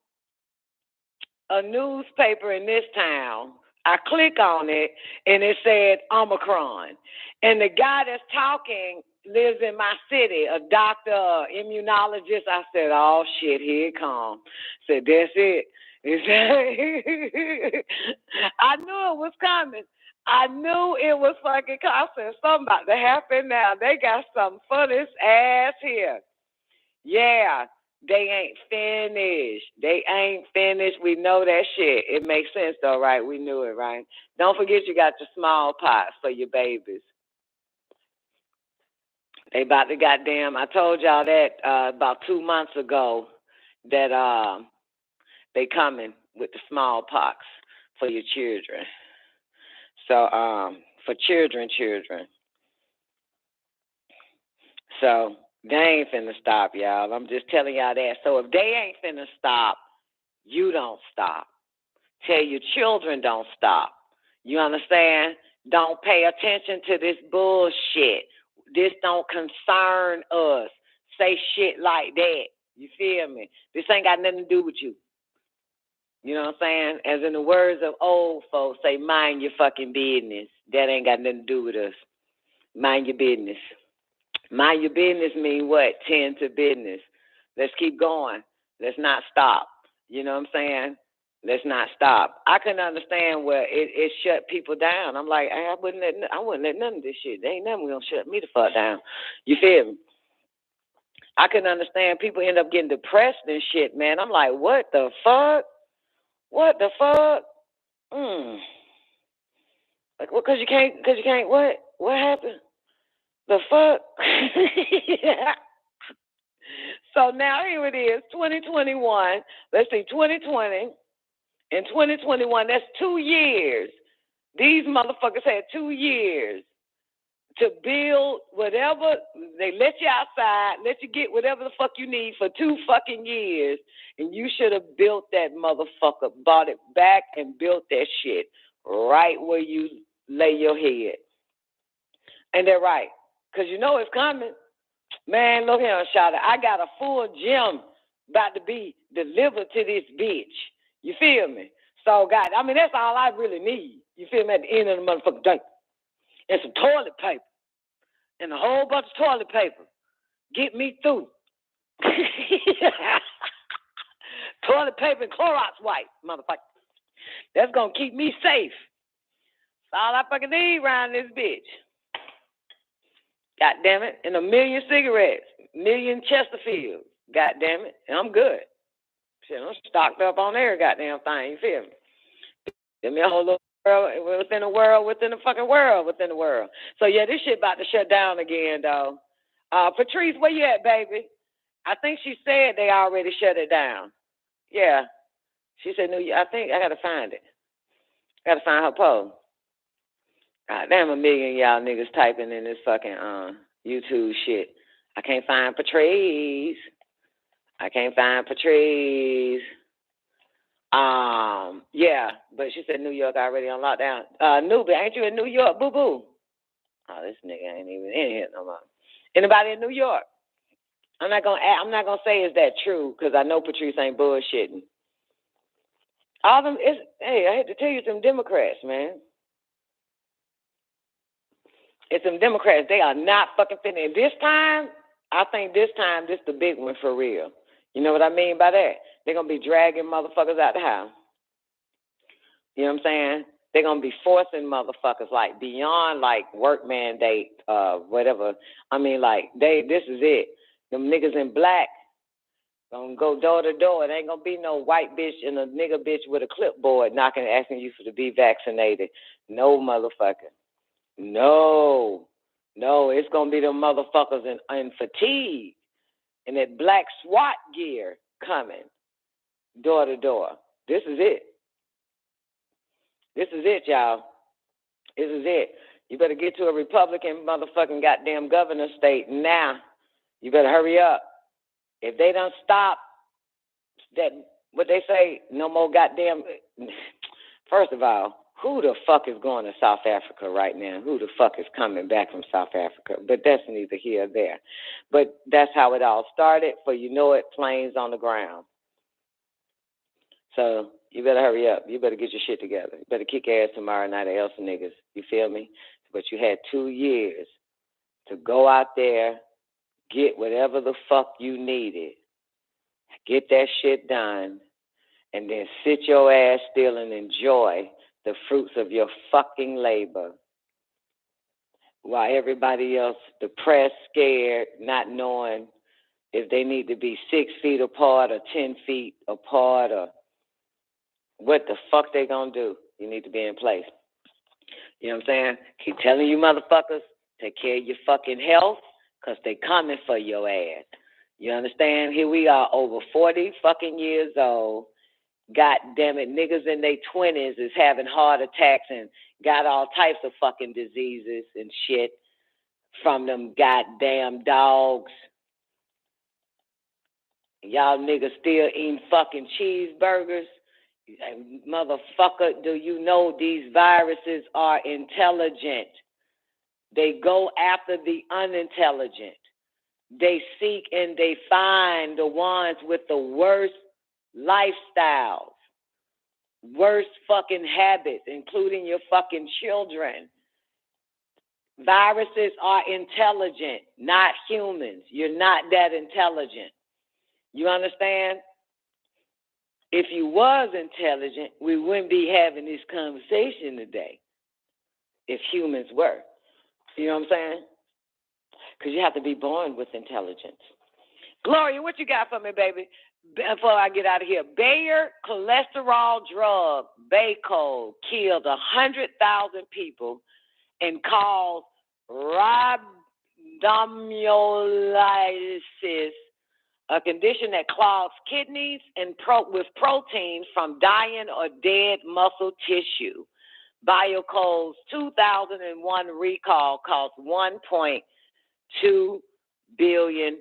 a newspaper in this town. I click on it, and it said Omicron. And the guy that's talking lives in my city, a doctor, immunologist. I said, oh, shit, here it comes. I said, that's it. I knew it was coming. I knew it was fucking coming. I said, something about to happen now. They got something for this ass here. Yeah. They ain't finished. They ain't finished. We know that shit. It makes sense, though, right? We knew it, right? Don't forget you got your smallpox for your babies. They about to goddamn, I told y'all that about 2 months ago that they coming with the smallpox for your children. So, for children. So, they ain't finna stop, y'all. I'm just telling y'all that. So if they ain't finna stop, you don't stop. Tell your children don't stop. You understand? Don't pay attention to this bullshit. This don't concern us. Say shit like that. You feel me? This ain't got nothing to do with you. You know what I'm saying? As in the words of old folks, say, mind your fucking business. That ain't got nothing to do with us. Mind your business. Mind your business mean what? Tend to business. Let's keep going. Let's not stop. You know what I'm saying? Let's not stop. I couldn't understand where it shut people down. I'm like, I wouldn't let none of this shit. There ain't nothing gonna shut me the fuck down. You feel me? I couldn't understand people end up getting depressed and shit, man. I'm like, what the fuck? What the fuck? Like, what? Cause you can't. What? What happened? The fuck? Yeah. So now here it is, 2021. Let's see, 2020 and 2021. That's 2 years. These motherfuckers had 2 years to build whatever. They let you outside, let you get whatever the fuck you need for 2 fucking years. And you should have built that motherfucker, bought it back and built that shit right where you lay your head. And they're right. Because you know it's coming. Man, look here, Shawty. I got a full gym about to be delivered to this bitch. You feel me? So, God, I mean, that's all I really need. You feel me? At the end of the motherfucking day. And some toilet paper. And a whole bunch of toilet paper. Get me through. Toilet paper and Clorox wipe, motherfucker. That's going to keep me safe. That's all I fucking need around this bitch. God damn it. And 1 million cigarettes. 1 million Chesterfields. God damn it. And I'm good. Shit, I'm stocked up on every goddamn thing. You feel me? Give me a whole little world within the world, within the fucking world, within the world. So, yeah, this shit about to shut down again, though. Patrice, where you at, baby? I think she said they already shut it down. Yeah. She said, I think I got to find it. I got to find her post. God damn, 1 million y'all niggas typing in this fucking YouTube shit. I can't find Patrice. Yeah, but she said New York already on lockdown. NUBUN, ain't you in New York, boo-boo? Oh, this nigga ain't even in here no more. Anybody in New York? I'm not gonna say is that true, because I know Patrice ain't bullshitting. All them hey, I hate to tell you, some Democrats, man. It's some Democrats. They are not fucking fitting. This time, I think this the big one for real. You know what I mean by that? They're going to be dragging motherfuckers out the house. You know what I'm saying? They're going to be forcing motherfuckers, like, beyond, like, work mandate, whatever. I mean, like, this is it. Them niggas in black going to go door to door. It ain't going to be no white bitch and a nigga bitch with a clipboard knocking, asking you to be vaccinated. No, motherfucker. No. No, it's going to be them motherfuckers in fatigue and that black SWAT gear coming door to door. This is it. This is it, y'all. This is it. You better get to a Republican motherfucking goddamn governor state now. You better hurry up. If they don't stop that, what they say, no more goddamn. First of all, who the fuck is going to South Africa right now? Who the fuck is coming back from South Africa? But that's neither here or there. But that's how it all started. For you know it, planes on the ground. So you better hurry up. You better get your shit together. You better kick ass tomorrow night or else niggas. You feel me? But you had 2 years to go out there, get whatever the fuck you needed, get that shit done, and then sit your ass still and enjoy the fruits of your fucking labor while everybody else depressed, scared, not knowing if they need to be 6 feet apart or 10 feet apart or what the fuck they gonna do. You need to be in place. You know what I'm saying? Keep telling you motherfuckers, take care of your fucking health, because they coming for your ass. You understand? Here we are, over 40 fucking years old. God damn it, niggas in their 20s is having heart attacks and got all types of fucking diseases and shit from them goddamn dogs. Y'all niggas still eating fucking cheeseburgers. Motherfucker, do you know these viruses are intelligent? They go after the unintelligent. They seek and they find the ones with the worst lifestyles, worst fucking habits, including your fucking children. Viruses are intelligent, not humans. You're not that intelligent. You understand? If you was intelligent, we wouldn't be having this conversation today. If humans were. You know what I'm saying? Because you have to be born with intelligence. Gloria, what you got for me, baby? Before I get out of here. Bayer cholesterol drug, Baycol, killed 100,000 people and caused rhabdomyolysis, a condition that clogs kidneys and with proteins from dying or dead muscle tissue. Biocol's 2001 recall cost $1.2 billion.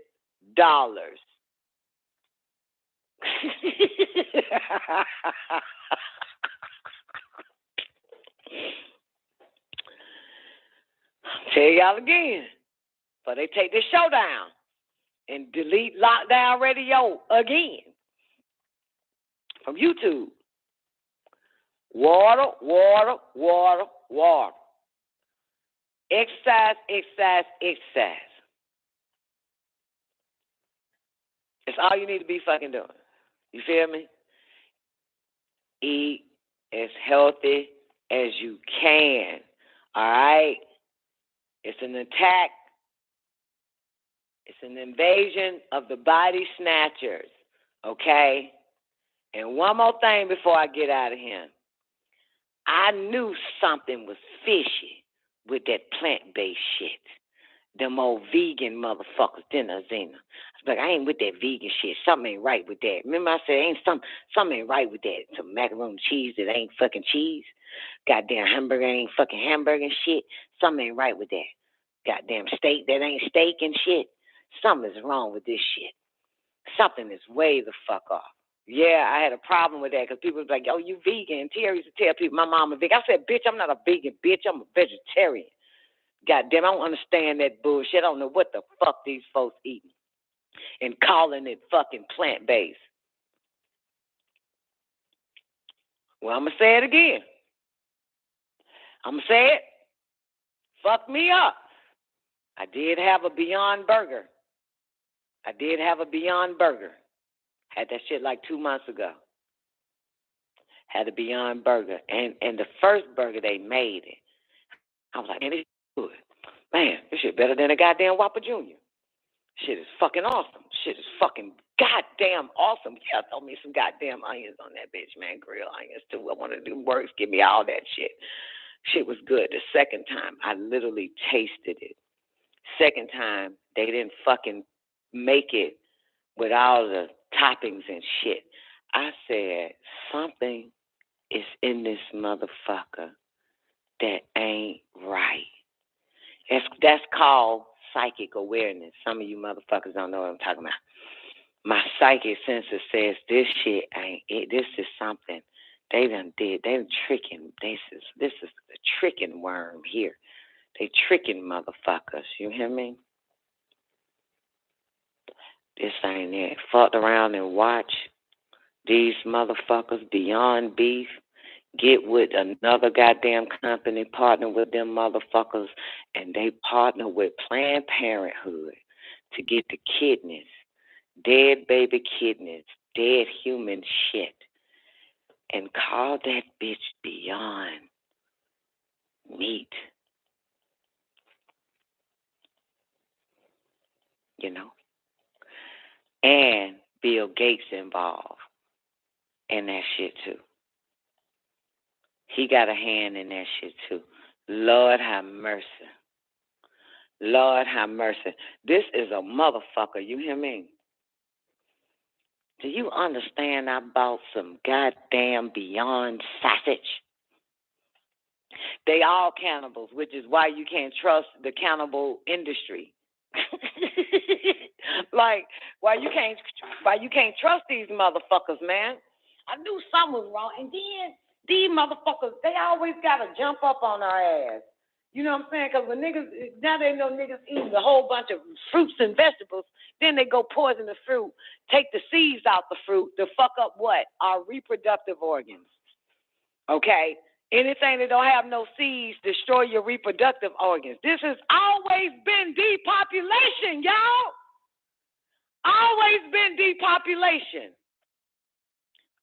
Tell y'all again, but they take this show down and delete Lockdown Radio again from YouTube. Water, water, water, water. Exercise, exercise, exercise. It's all you need to be fucking doing. You feel me? Eat as healthy as you can. All right? It's an attack. It's an invasion of the body snatchers. Okay? And one more thing before I get out of here. I knew something was fishy with that plant-based shit. Them old vegan motherfuckers, didn't I, Zena? I was like, I ain't with that vegan shit. Something ain't right with that. Remember I said, something ain't right with that. Some macaroni and cheese that ain't fucking cheese. Goddamn hamburger ain't fucking hamburger and shit. Something ain't right with that. Goddamn steak that ain't steak and shit. Something is wrong with this shit. Something is way the fuck off. Yeah, I had a problem with that because people was like, oh, you vegan. And Terry used to tell people my mom a vegan. I said, bitch, I'm not a vegan, bitch. I'm a vegetarian. God damn, I don't understand that bullshit. I don't know what the fuck these folks eating and calling it fucking plant-based. Well, I'm going to say it again. I'm going to say it. Fuck me up. I did have a Beyond Burger. Had that shit like 2 months ago. Had a Beyond Burger. And the first burger they made it. I was like, man, this good. Man, this shit better than a goddamn Whopper Jr. Shit is fucking awesome. Shit is fucking goddamn awesome. Yeah, throw me some goddamn onions on that bitch, man. Grill onions too. I want to do works. Give me all that shit. Shit was good. The second time, I literally tasted it. Second time, they didn't fucking make it with all the toppings and shit. I said, something is in this motherfucker that ain't right. That's called psychic awareness. Some of you motherfuckers don't know what I'm talking about. My psychic sensor says this shit ain't it. This is something they done did. They done tricking. This is the tricking worm here. They tricking motherfuckers. You hear me? This ain't it. Fucked around and watch these motherfuckers Beyond Beef get with another goddamn company, partner with them motherfuckers, and they partner with Planned Parenthood to get the kidneys, dead baby kidneys, dead human shit, and call that bitch Beyond Meat. You know? And Bill Gates involved in that shit too. He got a hand in that shit too. Lord have mercy. Lord have mercy. This is a motherfucker, you hear me? Do you understand I bought some goddamn Beyond sausage? They all cannibals, which is why you can't trust the cannibal industry. Like, why you can't trust these motherfuckers, man? I knew something was wrong. And then these motherfuckers, they always got to jump up on our ass. You know what I'm saying? Because when niggas, now they know niggas eating a whole bunch of fruits and vegetables, then they go poison the fruit, take the seeds out the fruit to fuck up what? Our reproductive organs. Okay? Anything that don't have no seeds destroy your reproductive organs. This has always been depopulation, y'all. Always been depopulation.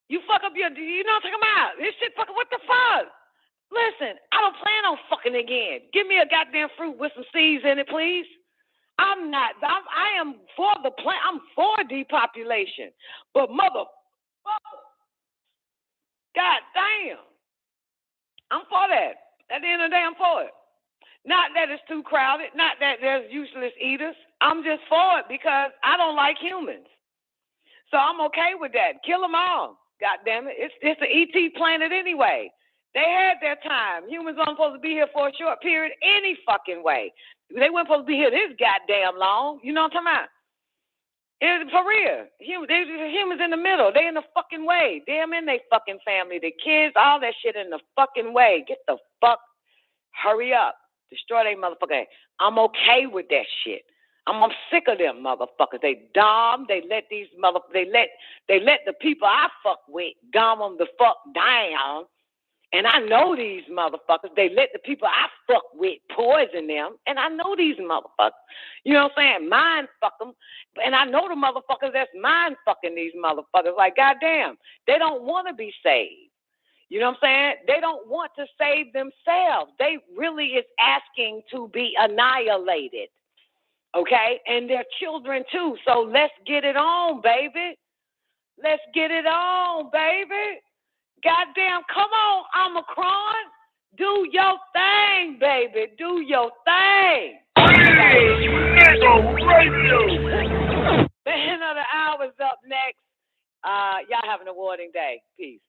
You fuck up your, you know what I'm talking about? This shit fucking, what the fuck? Listen, I don't plan on fucking again. Give me a goddamn fruit with some seeds in it, please. I am for the plant. I'm for depopulation. But motherfucker, god damn. I'm for that. At the end of the day, I'm for it. Not that it's too crowded. Not that there's useless eaters. I'm just for it because I don't like humans. So I'm okay with that. Kill them all. God damn it. It's an ET planet anyway. They had their time. Humans aren't supposed to be here for a short period any fucking way. They weren't supposed to be here this goddamn long. You know what I'm talking about? It's for real. Humans in the middle. They in the fucking way. Them and they fucking family. The kids, all that shit in the fucking way. Get the fuck. Hurry up. Destroy they motherfucker. I'm okay with that shit. I'm sick of them motherfuckers. They dumb. They let these motherfuckers. They let the people I fuck with dumb them the fuck down. And I know these motherfuckers. They let the people I fuck with poison them. And I know these motherfuckers. You know what I'm saying? Mind fuck them. And I know the motherfuckers that's mind fucking these motherfuckers. Like, goddamn, they don't want to be saved. You know what I'm saying? They don't want to save themselves. They really is asking to be annihilated. Okay? And their children too. So let's get it on, baby. Let's get it on, baby. Goddamn, come on, Omicron. Do your thing, baby. Do your thing. Hey, Radio. The end of the hour is up next. Y'all have an awarding day. Peace.